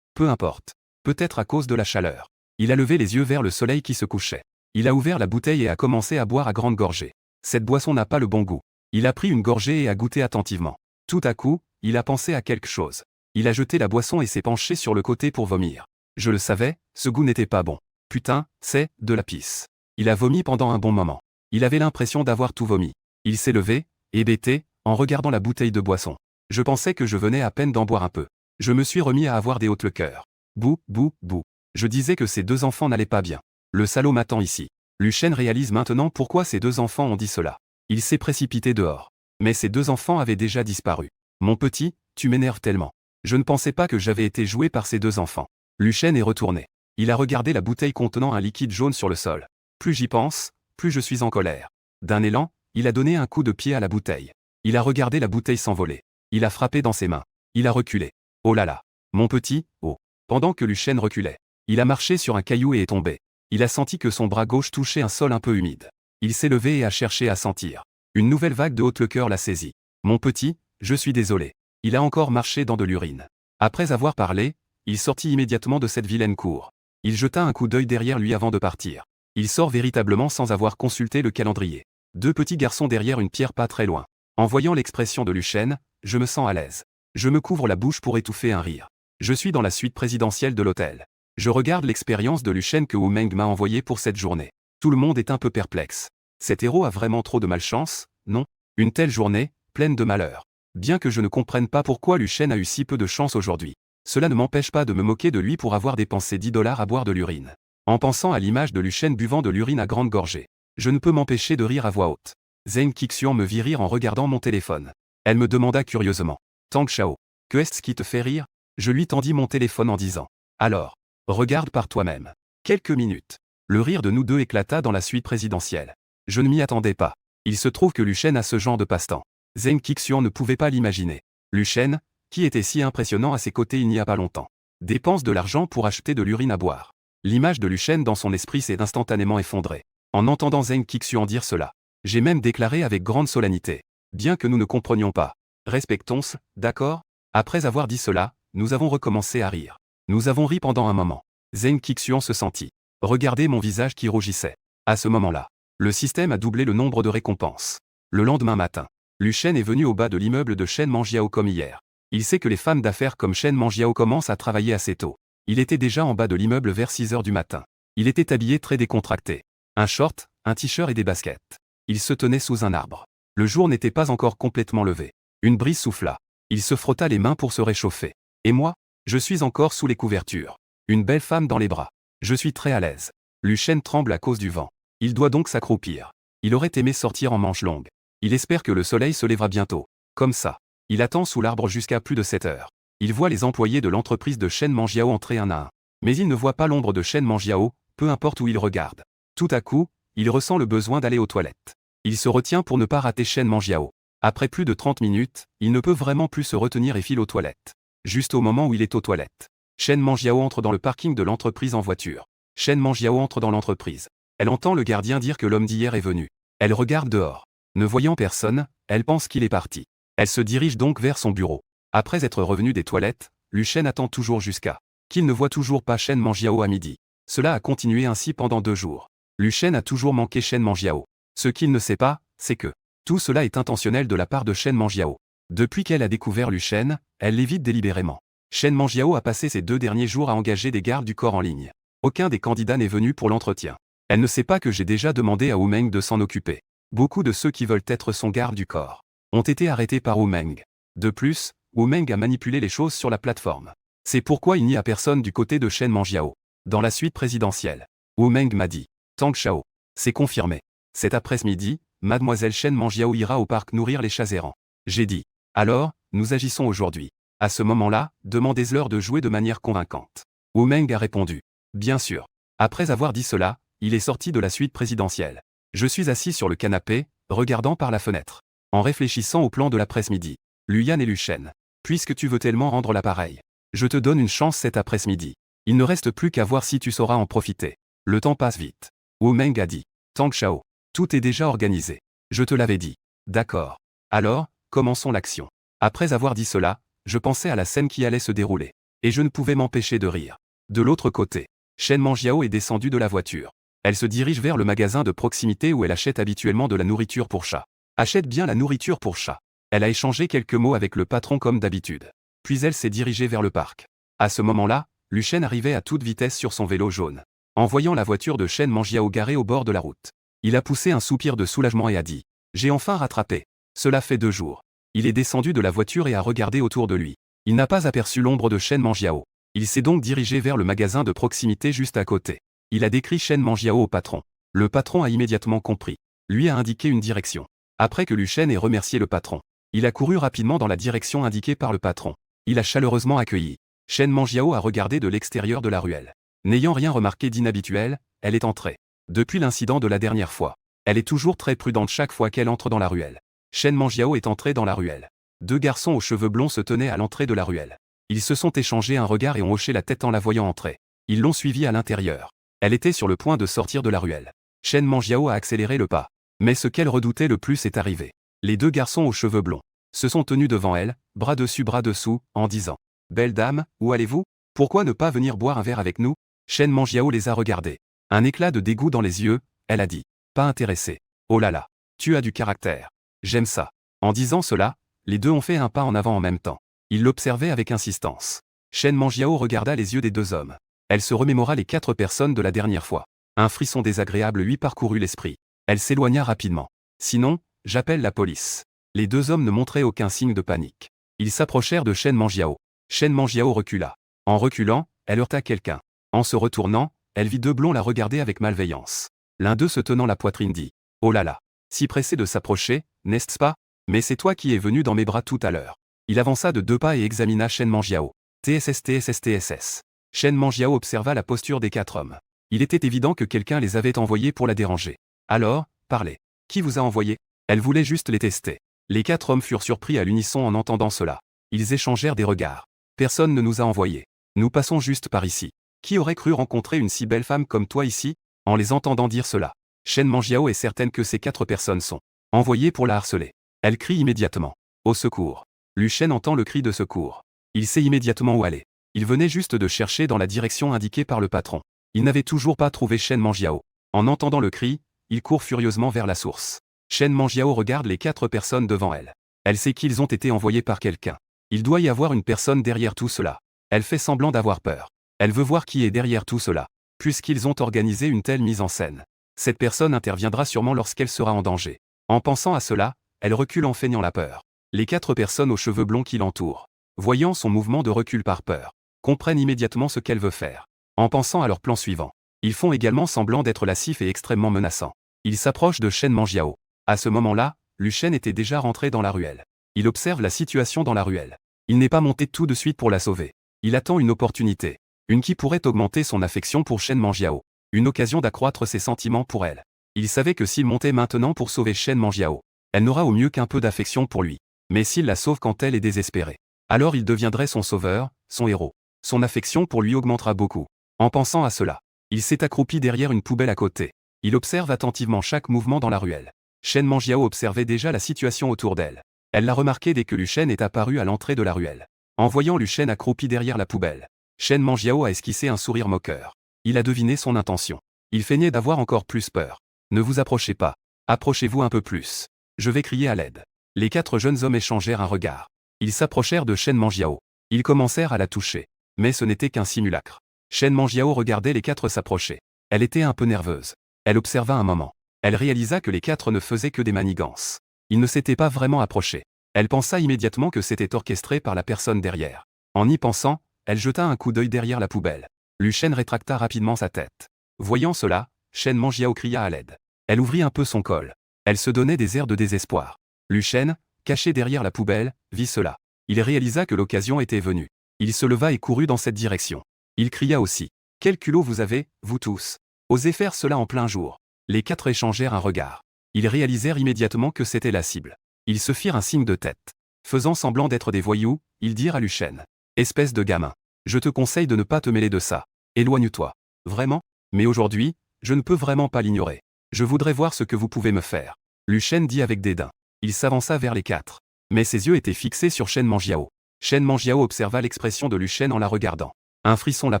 Peu importe. Peut-être à cause de la chaleur. Il a levé les yeux vers le soleil qui se couchait. Il a ouvert la bouteille et a commencé à boire à grande gorgée. Cette boisson n'a pas le bon goût. Il a pris une gorgée et a goûté attentivement. Tout à coup, il a pensé à quelque chose. Il a jeté la boisson et s'est penché sur le côté pour vomir. Je le savais, ce goût n'était pas bon. Putain, c'est de la pisse. Il a vomi pendant un bon moment. Il avait l'impression d'avoir tout vomi. Il s'est levé, hébété, en regardant la bouteille de boisson. Je pensais que je venais à peine d'en boire un peu. Je me suis remis à avoir des hautes le cœur. Bouh, bouh, bouh. Je disais que ces 2 enfants n'allaient pas bien. Le salaud m'attend ici. Lucien réalise maintenant pourquoi ces 2 enfants ont dit cela. Il s'est précipité dehors. Mais ces 2 enfants avaient déjà disparu. Mon petit, tu m'énerves tellement. Je ne pensais pas que j'avais été joué par ces 2 enfants. Lucien est retourné. Il a regardé la bouteille contenant un liquide jaune sur le sol. Plus j'y pense, plus je suis en colère. D'un élan, il a donné un coup de pied à la bouteille. Il a regardé la bouteille s'envoler. Il a frappé dans ses mains. Il a reculé. Oh là là. Mon petit, oh. Pendant que Lucien reculait, il a marché sur un caillou et est tombé. Il a senti que son bras gauche touchait un sol un peu humide. Il s'est levé et a cherché à sentir. Une nouvelle vague de haute le cœur l'a saisi. Mon petit, je suis désolé. Il a encore marché dans de l'urine. Après avoir parlé, il sortit immédiatement de cette vilaine cour. Il jeta un coup d'œil derrière lui avant de partir. Il sort véritablement sans avoir consulté le calendrier. 2 petits garçons derrière une pierre pas très loin. En voyant l'expression de Lucien, je me sens à l'aise. Je me couvre la bouche pour étouffer un rire. Je suis dans la suite présidentielle de l'hôtel. Je regarde l'expérience de Lucien que Wu Meng m'a envoyée pour cette journée. Tout le monde est un peu perplexe. Cet héros a vraiment trop de malchance, non? Une telle journée, pleine de malheur. Bien que je ne comprenne pas pourquoi Lucien a eu si peu de chance aujourd'hui. Cela ne m'empêche pas de me moquer de lui pour avoir dépensé 10 $ à boire de l'urine. En pensant à l'image de Lucien buvant de l'urine à grande gorgée, je ne peux m'empêcher de rire à voix haute. Zheng Qixian me vit rire en regardant mon téléphone. Elle me demanda curieusement: Tang Xiao, que est-ce qui te fait rire? Je lui tendis mon téléphone en disant: Alors, regarde par toi-même. Quelques minutes. Le rire de nous deux éclata dans la suite présidentielle. Je ne m'y attendais pas. Il se trouve que Lucien a ce genre de passe-temps. Zheng Qixian ne pouvait pas l'imaginer. Lucien, qui était si impressionnant à ses côtés il n'y a pas longtemps, dépense de l'argent pour acheter de l'urine à boire. L'image de Lucien dans son esprit s'est instantanément effondrée. En entendant Zheng Qixian dire cela, j'ai même déclaré avec grande solennité: bien que nous ne comprenions pas, respectons-ce, d'accord? Après avoir dit cela, nous avons recommencé à rire. Nous avons ri pendant un moment. Zheng Qixian se sentit. Regardez mon visage qui rougissait. À ce moment-là, le système a doublé le nombre de récompenses. Le lendemain matin, Lucien est venu au bas de l'immeuble de Shen Manjiao comme hier. Il sait que les femmes d'affaires comme Shen Manjiao commencent à travailler assez tôt. Il était déjà en bas de l'immeuble vers 6 heures du matin. Il était habillé très décontracté. Un short, un t-shirt et des baskets. Il se tenait sous un arbre. Le jour n'était pas encore complètement levé. Une brise souffla. Il se frotta les mains pour se réchauffer. Et moi, je suis encore sous les couvertures. Une belle femme dans les bras. Je suis très à l'aise. Lu Shen tremble à cause du vent. Il doit donc s'accroupir. Il aurait aimé sortir en manches longues. Il espère que le soleil se lèvera bientôt. Comme ça. Il attend sous l'arbre jusqu'à plus de 7 heures. Il voit les employés de l'entreprise de Shen Manjiao entrer un à un. Mais il ne voit pas l'ombre de Shen Manjiao, peu importe où il regarde. Tout à coup, il ressent le besoin d'aller aux toilettes. Il se retient pour ne pas rater Shen Manjiao. Après plus de 30 minutes, il ne peut vraiment plus se retenir et file aux toilettes. Juste au moment où il est aux toilettes, Shen Manjiao entre dans le parking de l'entreprise en voiture. Shen Manjiao entre dans l'entreprise. Elle entend le gardien dire que l'homme d'hier est venu. Elle regarde dehors. Ne voyant personne, elle pense qu'il est parti. Elle se dirige donc vers son bureau. Après être revenu des toilettes, Lu Shen attend toujours jusqu'à qu'il ne voit toujours pas Shen Manjiao à midi. Cela a continué ainsi pendant 2 jours. Lu Shen a toujours manqué Shen Manjiao. Ce qu'il ne sait pas, c'est que tout cela est intentionnel de la part de Shen Manjiao. Depuis qu'elle a découvert Lu Shen, elle l'évite délibérément. Shen Manjiao a passé ces 2 derniers jours à engager des gardes du corps en ligne. Aucun des candidats n'est venu pour l'entretien. Elle ne sait pas que j'ai déjà demandé à Wu Meng de s'en occuper. Beaucoup de ceux qui veulent être son garde du corps ont été arrêtés par Wu Meng. De plus, Wu Meng a manipulé les choses sur la plateforme. C'est pourquoi il n'y a personne du côté de Shen Manjiao. Dans la suite présidentielle, Wu Meng m'a dit « Tang Shao, c'est confirmé. Cet après-midi, mademoiselle Shen Manjiao ira au parc nourrir les chats errants. » J'ai dit « Alors, nous agissons aujourd'hui. » À ce moment-là, demandez-leur de jouer de manière convaincante. Wu Meng a répondu « Bien sûr. » Après avoir dit cela, il est sorti de la suite présidentielle. Je suis assis sur le canapé, regardant par la fenêtre. En réfléchissant au plan de l'après-midi. Luyan et Lu Shen. Puisque tu veux tellement rendre l'appareil, je te donne une chance cet après-midi. Il ne reste plus qu'à voir si tu sauras en profiter. Le temps passe vite. Wu Meng a dit. Tang Shao. Tout est déjà organisé. Je te l'avais dit. D'accord. Alors, commençons l'action. Après avoir dit cela, je pensais à la scène qui allait se dérouler. Et je ne pouvais m'empêcher de rire. De l'autre côté, Shen Manjiao est descendue de la voiture. Elle se dirige vers le magasin de proximité où elle achète habituellement de la nourriture pour chat. Achète bien la nourriture pour chat. Elle a échangé quelques mots avec le patron comme d'habitude. Puis elle s'est dirigée vers le parc. À ce moment-là, Lu Shen arrivait à toute vitesse sur son vélo jaune. En voyant la voiture de Shen Manjiao garée au bord de la route, il a poussé un soupir de soulagement et a dit « J'ai enfin rattrapé. Cela fait 2 jours. » Il est descendu de la voiture et a regardé autour de lui. Il n'a pas aperçu l'ombre de Shen Manjiao. Il s'est donc dirigé vers le magasin de proximité juste à côté. Il a décrit Shen Manjiao au patron. Le patron a immédiatement compris. Lui a indiqué une direction. Après que Lu Shen ait remercié le patron, il a couru rapidement dans la direction indiquée par le patron. Il a chaleureusement accueilli. Shen Manjiao a regardé de l'extérieur de la ruelle. N'ayant rien remarqué d'inhabituel, elle est entrée. Depuis l'incident de la dernière fois, elle est toujours très prudente chaque fois qu'elle entre dans la ruelle. Shen Manjiao est entré dans la ruelle. 2 garçons aux cheveux blonds se tenaient à l'entrée de la ruelle. Ils se sont échangés un regard et ont hoché la tête en la voyant entrer. Ils l'ont suivie à l'intérieur. Elle était sur le point de sortir de la ruelle. Shen Manjiao a accéléré le pas. Mais ce qu'elle redoutait le plus est arrivé. Les 2 garçons aux cheveux blonds se sont tenus devant elle, bras dessus bras dessous, en disant « Belle dame, où allez-vous? Pourquoi ne pas venir boire un verre avec nous ?» Shen Manjiao les a regardés. Un éclat de dégoût dans les yeux, elle a dit « Pas intéressé. Oh là là, tu as du caractère. J'aime ça. » En disant cela, les 2 ont fait un pas en avant en même temps. Ils l'observaient avec insistance. Shen Manjiao regarda les yeux des 2 hommes. Elle se remémora les 4 personnes de la dernière fois. Un frisson désagréable lui parcourut l'esprit. Elle s'éloigna rapidement. Sinon, j'appelle la police. Les 2 hommes ne montraient aucun signe de panique. Ils s'approchèrent de Shen Manjiao. Shen Manjiao recula. En reculant, elle heurta quelqu'un. En se retournant, elle vit 2 blonds la regarder avec malveillance. L'un d'eux se tenant la poitrine dit « Oh là là, si pressé de s'approcher, n'est-ce pas? Mais c'est toi qui es venu dans mes bras tout à l'heure. » Il avança de 2 pas et examina Shen Manjiao. TSS. Shen Manjiao observa la posture des 4 hommes. Il était évident que quelqu'un les avait envoyés pour la déranger. Alors, parlez. Qui vous a envoyé? Elle voulait juste les tester. Les 4 hommes furent surpris à l'unisson en entendant cela. Ils échangèrent des regards. Personne ne nous a envoyés. Nous passons juste par ici. Qui aurait cru rencontrer une si belle femme comme toi ici? En les entendant dire cela, Shen Manjiao est certaine que ces 4 personnes sont envoyées pour la harceler. Elle crie immédiatement. Au secours. Lu Shen entend le cri de secours. Il sait immédiatement où aller. Il venait juste de chercher dans la direction indiquée par le patron. Il n'avait toujours pas trouvé Shen Manjiao. En entendant le cri, il court furieusement vers la source. Shen Manjiao regarde les 4 personnes devant elle. Elle sait qu'ils ont été envoyés par quelqu'un. Il doit y avoir une personne derrière tout cela. Elle fait semblant d'avoir peur. Elle veut voir qui est derrière tout cela. Puisqu'ils ont organisé une telle mise en scène, cette personne interviendra sûrement lorsqu'elle sera en danger. En pensant à cela, elle recule en feignant la peur. Les 4 personnes aux cheveux blonds qui l'entourent, voyant son mouvement de recul par peur, comprennent immédiatement ce qu'elle veut faire. En pensant à leur plan suivant, Ils font également semblant d'être lascifs et extrêmement menaçants. Ils s'approchent de Shen Manjiao. À ce moment-là, Lu Shen était déjà rentré dans la ruelle. Il observe la situation dans la ruelle. Il n'est pas monté tout de suite pour la sauver. Il attend une opportunité. Une qui pourrait augmenter son affection pour Shen Manjiao. Une occasion d'accroître ses sentiments pour elle. Il savait que s'il montait maintenant pour sauver Shen Manjiao, elle n'aura au mieux qu'un peu d'affection pour lui. Mais s'il la sauve quand elle est désespérée, alors il deviendrait son sauveur, son héros. Son affection pour lui augmentera beaucoup. En pensant à cela, il s'est accroupi derrière une poubelle à côté. Il observe attentivement chaque mouvement dans la ruelle. Shen Manjiao observait déjà la situation autour d'elle. Elle l'a remarqué dès que Lu Shen est apparu à l'entrée de la ruelle. En voyant Lu Shen accroupi derrière la poubelle, Shen Manjiao a esquissé un sourire moqueur. Il a deviné son intention. Il feignait d'avoir encore plus peur. Ne vous approchez pas. Approchez-vous un peu plus. Je vais crier à l'aide. Les 4 jeunes hommes échangèrent un regard. Ils s'approchèrent de Shen Manjiao. Ils commencèrent à la toucher. Mais ce n'était qu'un simulacre. Shen Manjiao regardait les 4 s'approcher. Elle était un peu nerveuse. Elle observa un moment. Elle réalisa que les 4 ne faisaient que des manigances. Ils ne s'étaient pas vraiment approchés. Elle pensa immédiatement que c'était orchestré par la personne derrière. En y pensant, elle jeta un coup d'œil derrière la poubelle. Lu Shen rétracta rapidement sa tête. Voyant cela, Shen Manjiao cria à l'aide. Elle ouvrit un peu son col. Elle se donnait des airs de désespoir. Lu Shen, caché derrière la poubelle, vit cela. Il réalisa que l'occasion était venue. Il se leva et courut dans cette direction. Il cria aussi. Quel culot vous avez, vous tous. Osez faire cela en plein jour. Les 4 échangèrent un regard. Ils réalisèrent immédiatement que c'était la cible. Ils se firent un signe de tête. Faisant semblant d'être des voyous, ils dirent à Lu Shen. Espèce de gamin. Je te conseille de ne pas te mêler de ça. Éloigne-toi. Vraiment? Mais aujourd'hui, je ne peux vraiment pas l'ignorer. Je voudrais voir ce que vous pouvez me faire. Lu Shen dit avec dédain. Il s'avança vers les 4. Mais ses yeux étaient fixés sur Shen Manjiao. Shen Manjiao observa l'expression de Lu Shen en la regardant. Un frisson la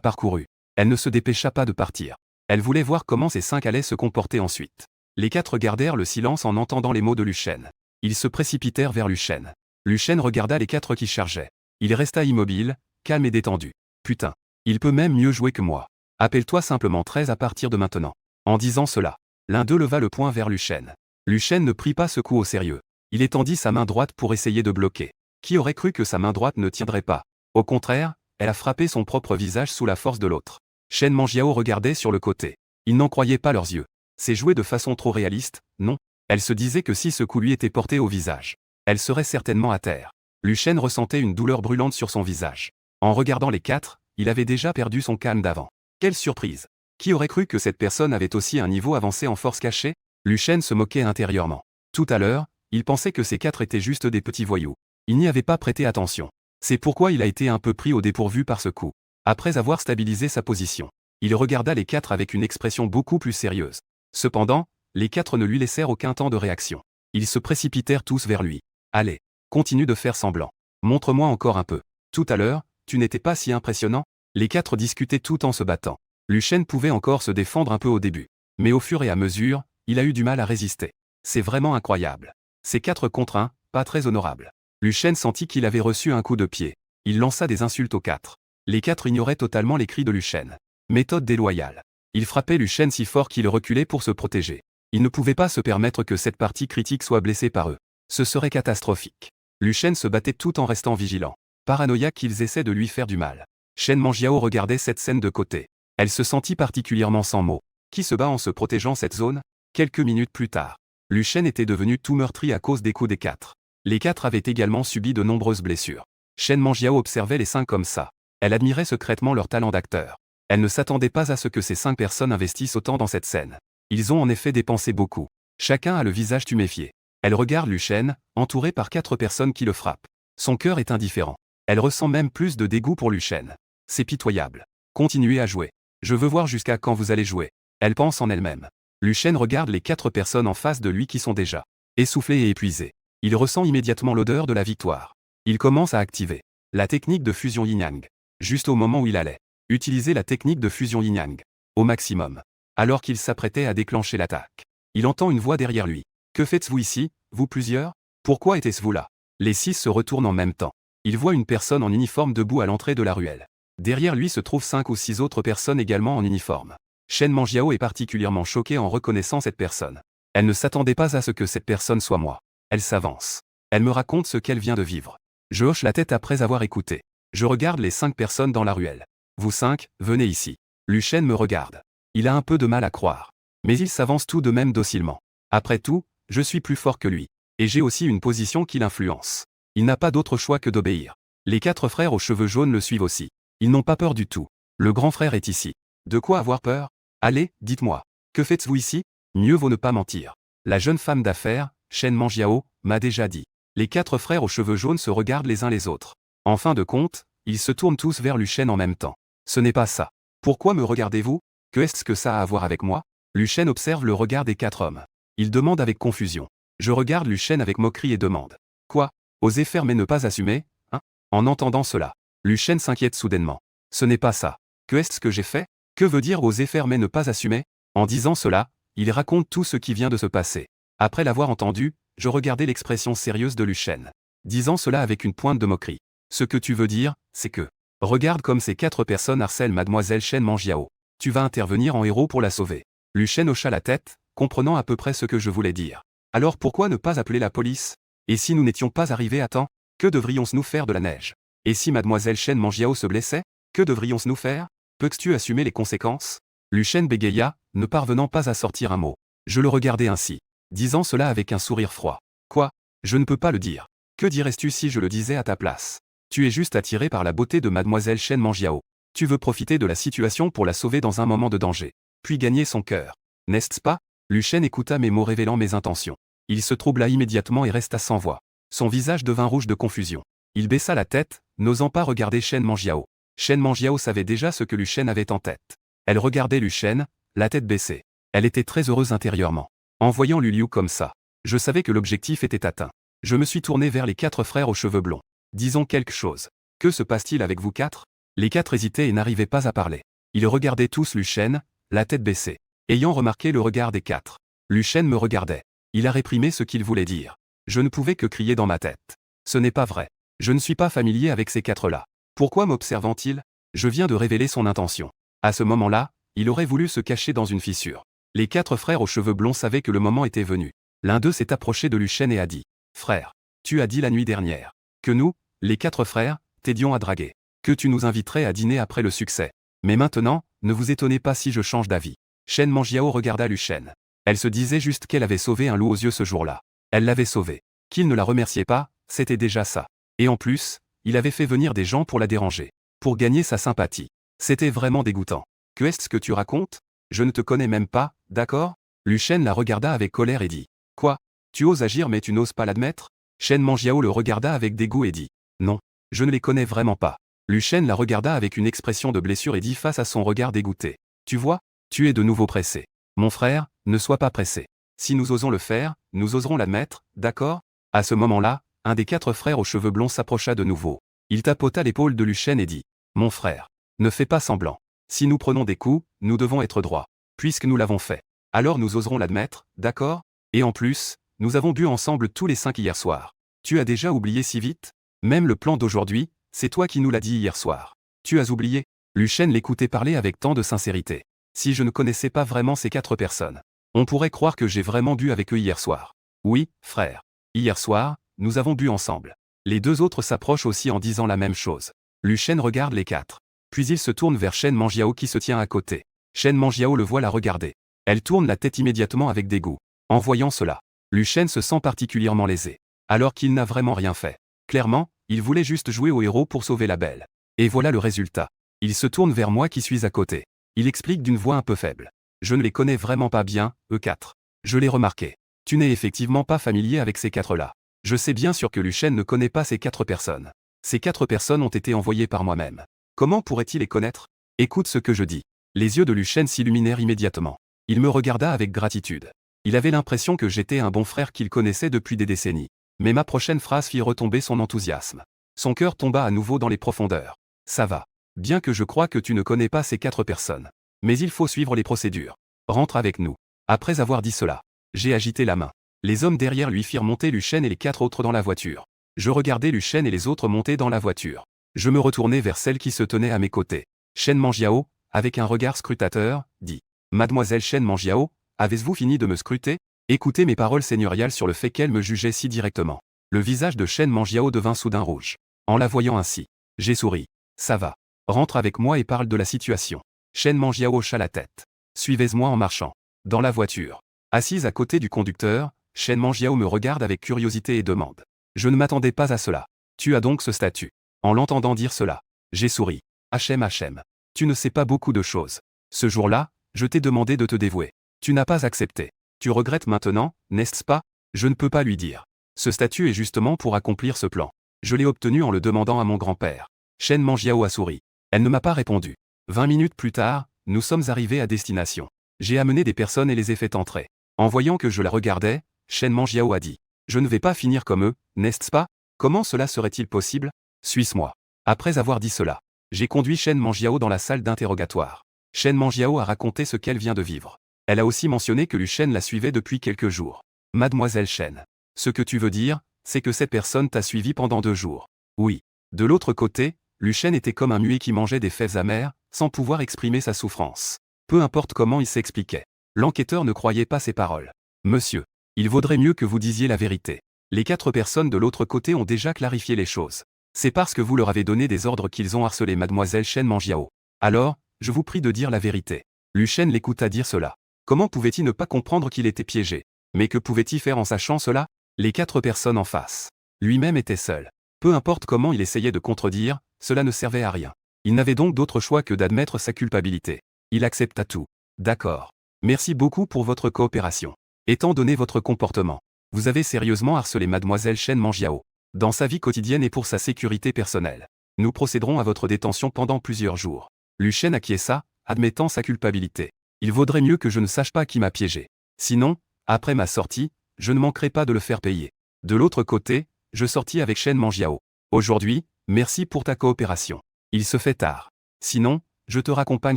parcourut. Elle ne se dépêcha pas de partir. Elle voulait voir comment ces 5 allaient se comporter ensuite. Les 4 gardèrent le silence en entendant les mots de Lu Shen. Ils se précipitèrent vers Lu Shen. Lu Shen regarda les 4 qui chargeaient. Il resta immobile, calme et détendu. Putain. Il peut même mieux jouer que moi. Appelle-toi simplement 13 à partir de maintenant. En disant cela, l'un d'eux leva le poing vers Lu Shen. Lu Shen ne prit pas ce coup au sérieux. Il étendit sa main droite pour essayer de bloquer. Qui aurait cru que sa main droite ne tiendrait pas? Au contraire, elle a frappé son propre visage sous la force de l'autre. Shen Manjiao regardait sur le côté. Ils n'en croyaient pas leurs yeux. C'est joué de façon trop réaliste, non? Elle se disait que si ce coup lui était porté au visage, elle serait certainement à terre. Lu Shen ressentait une douleur brûlante sur son visage. En regardant les 4, il avait déjà perdu son calme d'avant. Quelle surprise! Qui aurait cru que cette personne avait aussi un niveau avancé en force cachée? Lu Shen se moquait intérieurement. Tout à l'heure, il pensait que ces 4 étaient juste des petits voyous. Il n'y avait pas prêté attention. C'est pourquoi il a été un peu pris au dépourvu par ce coup. Après avoir stabilisé sa position, il regarda les 4 avec une expression beaucoup plus sérieuse. Cependant, les 4 ne lui laissèrent aucun temps de réaction. Ils se précipitèrent tous vers lui. Allez, continue de faire semblant. Montre-moi encore un peu. Tout à l'heure, tu n'étais pas si impressionnant. Les 4 discutaient tout en se battant. Lu Shen pouvait encore se défendre un peu au début. Mais au fur et à mesure, il a eu du mal à résister. C'est vraiment incroyable. Ces 4 contre 1, pas très honorable. Lu Shen sentit qu'il avait reçu un coup de pied. Il lança des insultes aux 4. Les 4 ignoraient totalement les cris de Lu Shen. Méthode déloyale. Il frappait Lu Shen si fort qu'il reculait pour se protéger. Il ne pouvait pas se permettre que cette partie critique soit blessée par eux. Ce serait catastrophique. Lu Shen se battait tout en restant vigilant. Paranoïaque qu'ils essaient de lui faire du mal. Shen Manjiao regardait cette scène de côté. Elle se sentit particulièrement sans mots. Qui se bat en se protégeant cette zone? Quelques minutes plus tard, Lu Shen était devenu tout meurtri à cause des coups des 4. Les 4 avaient également subi de nombreuses blessures. Shen Manjiao observait les 5 comme ça. Elle admirait secrètement leur talent d'acteur. Elle ne s'attendait pas à ce que ces 5 personnes investissent autant dans cette scène. Ils ont en effet dépensé beaucoup. Chacun a le visage tuméfié. Elle regarde Lu Shen, entouré par 4 personnes qui le frappent. Son cœur est indifférent. Elle ressent même plus de dégoût pour Lu Shen. C'est pitoyable. Continuez à jouer. Je veux voir jusqu'à quand vous allez jouer. Elle pense en elle-même. Lu Shen regarde les 4 personnes en face de lui qui sont déjà essoufflées et épuisées. Il ressent immédiatement l'odeur de la victoire. Il commence à activer la technique de fusion yin-yang. Juste au moment où il allait utiliser la technique de fusion yin-yang au maximum. Alors qu'il s'apprêtait à déclencher l'attaque, il entend une voix derrière lui. Que faites-vous ici, vous plusieurs? Pourquoi était-ce vous là? Les 6 se retournent en même temps. Il voit une personne en uniforme debout à l'entrée de la ruelle. Derrière lui se trouvent 5 ou 6 autres personnes également en uniforme. Shen Manjiao est particulièrement choquée en reconnaissant cette personne. Elle ne s'attendait pas à ce que cette personne soit moi. Elle s'avance. Elle me raconte ce qu'elle vient de vivre. Je hoche la tête après avoir écouté. Je regarde les 5 personnes dans la ruelle. Vous 5, venez ici. Lu Shen me regarde. Il a un peu de mal à croire. Mais il s'avance tout de même docilement. Après tout, je suis plus fort que lui. Et j'ai aussi une position qui l'influence. Il n'a pas d'autre choix que d'obéir. Les 4 frères aux cheveux jaunes le suivent aussi. Ils n'ont pas peur du tout. Le grand frère est ici. De quoi avoir peur? Allez, dites-moi. Que faites-vous ici? Mieux vaut ne pas mentir. La jeune femme d'affaires, Shen Manjiao, m'a déjà dit. Les 4 frères aux cheveux jaunes se regardent les uns les autres. En fin de compte, ils se tournent tous vers Lu Shen en même temps. Ce n'est pas ça. Pourquoi me regardez-vous? Que est-ce que ça a à voir avec moi? Lu Shen observe le regard des 4 hommes. Il demande avec confusion. Je regarde Lu Shen avec moquerie et demande. Quoi? Oser faire mais ne pas assumer? Hein? En entendant cela, Lu Shen s'inquiète soudainement. Ce n'est pas ça. Que est-ce que j'ai fait? Que veut dire oser faire mais ne pas assumer? En disant cela, il raconte tout ce qui vient de se passer. Après l'avoir entendu, je regardais l'expression sérieuse de Lu Shen. Disant cela avec une pointe de moquerie. Ce que tu veux dire, c'est que... Regarde comme ces 4 personnes harcèlent mademoiselle Shen Manjiao. Tu vas intervenir en héros pour la sauver. Lu Shen hocha la tête, comprenant à peu près ce que je voulais dire. Alors pourquoi ne pas appeler la police? Et si nous n'étions pas arrivés à temps, que devrions-nous faire de la neige? Et si mademoiselle Shen Manjiao se blessait, que devrions-nous faire? Peux-tu assumer les conséquences? Lu Shen bégaya, ne parvenant pas à sortir un mot. Je le regardais ainsi, disant cela avec un sourire froid. Quoi? Je ne peux pas le dire. Que dirais-tu si je le disais à ta place? Tu es juste attiré par la beauté de mademoiselle Shen Manjiao. Tu veux profiter de la situation pour la sauver dans un moment de danger, puis gagner son cœur. N'est-ce pas? Lu Shen écouta mes mots révélant mes intentions. Il se troubla immédiatement et resta sans voix. Son visage devint rouge de confusion. Il baissa la tête, n'osant pas regarder Shen Manjiao. Shen Manjiao savait déjà ce que Lu Shen avait en tête. Elle regardait Lu Shen, la tête baissée. Elle était très heureuse intérieurement. En voyant Lu Liu comme ça, je savais que l'objectif était atteint. Je me suis tourné vers les 4 frères aux cheveux blonds. Disons quelque chose. Que se passe-t-il avec vous 4? Les 4 hésitaient et n'arrivaient pas à parler. Ils regardaient tous Lu Shen, la tête baissée. Ayant remarqué le regard des 4, Lu Shen me regardait. Il a réprimé ce qu'il voulait dire. Je ne pouvais que crier dans ma tête. Ce n'est pas vrai. Je ne suis pas familier avec ces 4-là. Pourquoi m'observant-il? Je viens de révéler son intention. À ce moment-là, il aurait voulu se cacher dans une fissure. Les 4 frères aux cheveux blonds savaient que le moment était venu. L'un d'eux s'est approché de Lu Shen et a dit. Frère, tu as dit la nuit dernière que nous, les 4 frères, t'aidions à draguer. Que tu nous inviterais à dîner après le succès. Mais maintenant, ne vous étonnez pas si je change d'avis. Shen Manjiao regarda Lu Shen. Elle se disait juste qu'elle avait sauvé un loup aux yeux ce jour-là. Elle l'avait sauvé. Qu'il ne la remerciait pas, c'était déjà ça. Et en plus, il avait fait venir des gens pour la déranger. Pour gagner sa sympathie. C'était vraiment dégoûtant. Que est-ce que tu racontes? Je ne te connais même pas, d'accord? Lu Shen la regarda avec colère et dit. Quoi? Tu oses agir mais tu n'oses pas l'admettre? Shen Manjiao le regarda avec dégoût et dit. Non, je ne les connais vraiment pas. Lu Shen la regarda avec une expression de blessure et dit face à son regard dégoûté. Tu vois, tu es de nouveau pressé. Mon frère, ne sois pas pressé. Si nous osons le faire, nous oserons l'admettre, d'accord? À ce moment-là, un des 4 frères aux cheveux blonds s'approcha de nouveau. Il tapota l'épaule de Lu Shen et dit. Mon frère, ne fais pas semblant. Si nous prenons des coups, nous devons être droits. Puisque nous l'avons fait. Alors nous oserons l'admettre, d'accord? Et en plus, nous avons bu ensemble tous les 5 hier soir. Tu as déjà oublié si vite? Même le plan d'aujourd'hui, c'est toi qui nous l'as dit hier soir. Tu as oublié? Lu Shen l'écoutait parler avec tant de sincérité. Si je ne connaissais pas vraiment ces 4 personnes, on pourrait croire que j'ai vraiment bu avec eux hier soir. Oui, frère. Hier soir, nous avons bu ensemble. Les 2 autres s'approchent aussi en disant la même chose. Lu Shen regarde les 4. Puis il se tourne vers Shen Manjiao qui se tient à côté. Shen Manjiao le voit la regarder. Elle tourne la tête immédiatement avec dégoût. En voyant cela, Lu Shen se sent particulièrement lésé. Alors qu'il n'a vraiment rien fait. Clairement, il voulait juste jouer au héros pour sauver la belle. Et voilà le résultat. Il se tourne vers moi qui suis à côté. Il explique d'une voix un peu faible. Je ne les connais vraiment pas bien, eux 4. Je l'ai remarqué. Tu n'es effectivement pas familier avec ces 4-là. Je sais bien sûr que Lu Shen ne connaît pas ces 4 personnes. Ces 4 personnes ont été envoyées par moi-même. Comment pourrait-il les connaître? Écoute ce que je dis. Les yeux de Lu Shen s'illuminèrent immédiatement. Il me regarda avec gratitude. Il avait l'impression que j'étais un bon frère qu'il connaissait depuis des décennies. Mais ma prochaine phrase fit retomber son enthousiasme. Son cœur tomba à nouveau dans les profondeurs. Ça va. Bien que je crois que tu ne connais pas ces 4 personnes. Mais il faut suivre les procédures. Rentre avec nous. Après avoir dit cela, j'ai agité la main. Les hommes derrière lui firent monter Lu Shen et les 4 autres dans la voiture. Je regardais Lu Shen et les autres monter dans la voiture. Je me retournai vers celle qui se tenait à mes côtés. Shen Manjiao, avec un regard scrutateur, dit. Mademoiselle Shen Manjiao, avez-vous fini de me scruter? Écoutez mes paroles seigneuriales sur le fait qu'elle me jugeait si directement. Le visage de Shen Manjiao devint soudain rouge. En la voyant ainsi, j'ai souri. Ça va. Rentre avec moi et parle de la situation. Shen Manjiao hocha la tête. Suivez-moi en marchant. Dans la voiture. Assise à côté du conducteur, Shen Manjiao me regarde avec curiosité et demande. Je ne m'attendais pas à cela. Tu as donc ce statut. En l'entendant dire cela, j'ai souri. Hachem. Tu ne sais pas beaucoup de choses. Ce jour-là, je t'ai demandé de te dévouer. Tu n'as pas accepté. Tu regrettes maintenant, n'est-ce pas? Je ne peux pas lui dire. Ce statut est justement pour accomplir ce plan. Je l'ai obtenu en le demandant à mon grand-père. Shen Manjiao a souri. Elle ne m'a pas répondu. 20 minutes plus tard, nous sommes arrivés à destination. J'ai amené des personnes et les ai fait entrer. En voyant que je la regardais, Shen Manjiao a dit. Je ne vais pas finir comme eux, n'est-ce pas? Comment cela serait-il possible? Suis-moi. Après avoir dit cela, j'ai conduit Shen Manjiao dans la salle d'interrogatoire. Shen Manjiao a raconté ce qu'elle vient de vivre. Elle a aussi mentionné que Lu Shen la suivait depuis quelques jours. Mademoiselle Shen. Ce que tu veux dire, c'est que cette personne t'a suivi pendant 2 jours. Oui. De l'autre côté, Lu Shen était comme un muet qui mangeait des fèves amères, sans pouvoir exprimer sa souffrance. Peu importe comment il s'expliquait. L'enquêteur ne croyait pas ses paroles. Monsieur, il vaudrait mieux que vous disiez la vérité. Les 4 personnes de l'autre côté ont déjà clarifié les choses. C'est parce que vous leur avez donné des ordres qu'ils ont harcelé mademoiselle Shen Manjiao. Alors, je vous prie de dire la vérité. Lu Shen l'écouta dire cela. Comment pouvait-il ne pas comprendre qu'il était piégé? Mais que pouvait-il faire en sachant cela? Les 4 personnes en face. Lui-même était seul. Peu importe comment il essayait de contredire, cela ne servait à rien. Il n'avait donc d'autre choix que d'admettre sa culpabilité. Il accepta tout. D'accord. Merci beaucoup pour votre coopération. Étant donné votre comportement, vous avez sérieusement harcelé mademoiselle Shen Manjiao. Dans sa vie quotidienne et pour sa sécurité personnelle. Nous procéderons à votre détention pendant plusieurs jours. Lu Shen acquiesça, admettant sa culpabilité. Il vaudrait mieux que je ne sache pas qui m'a piégé. Sinon, après ma sortie, je ne manquerai pas de le faire payer. De l'autre côté, je sortis avec Shen Manjiao. Aujourd'hui, merci pour ta coopération. Il se fait tard. Sinon, je te raccompagne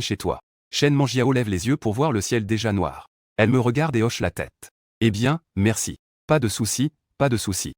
chez toi. Shen Manjiao lève les yeux pour voir le ciel déjà noir. Elle me regarde et hoche la tête. Eh bien, merci. Pas de souci, pas de souci.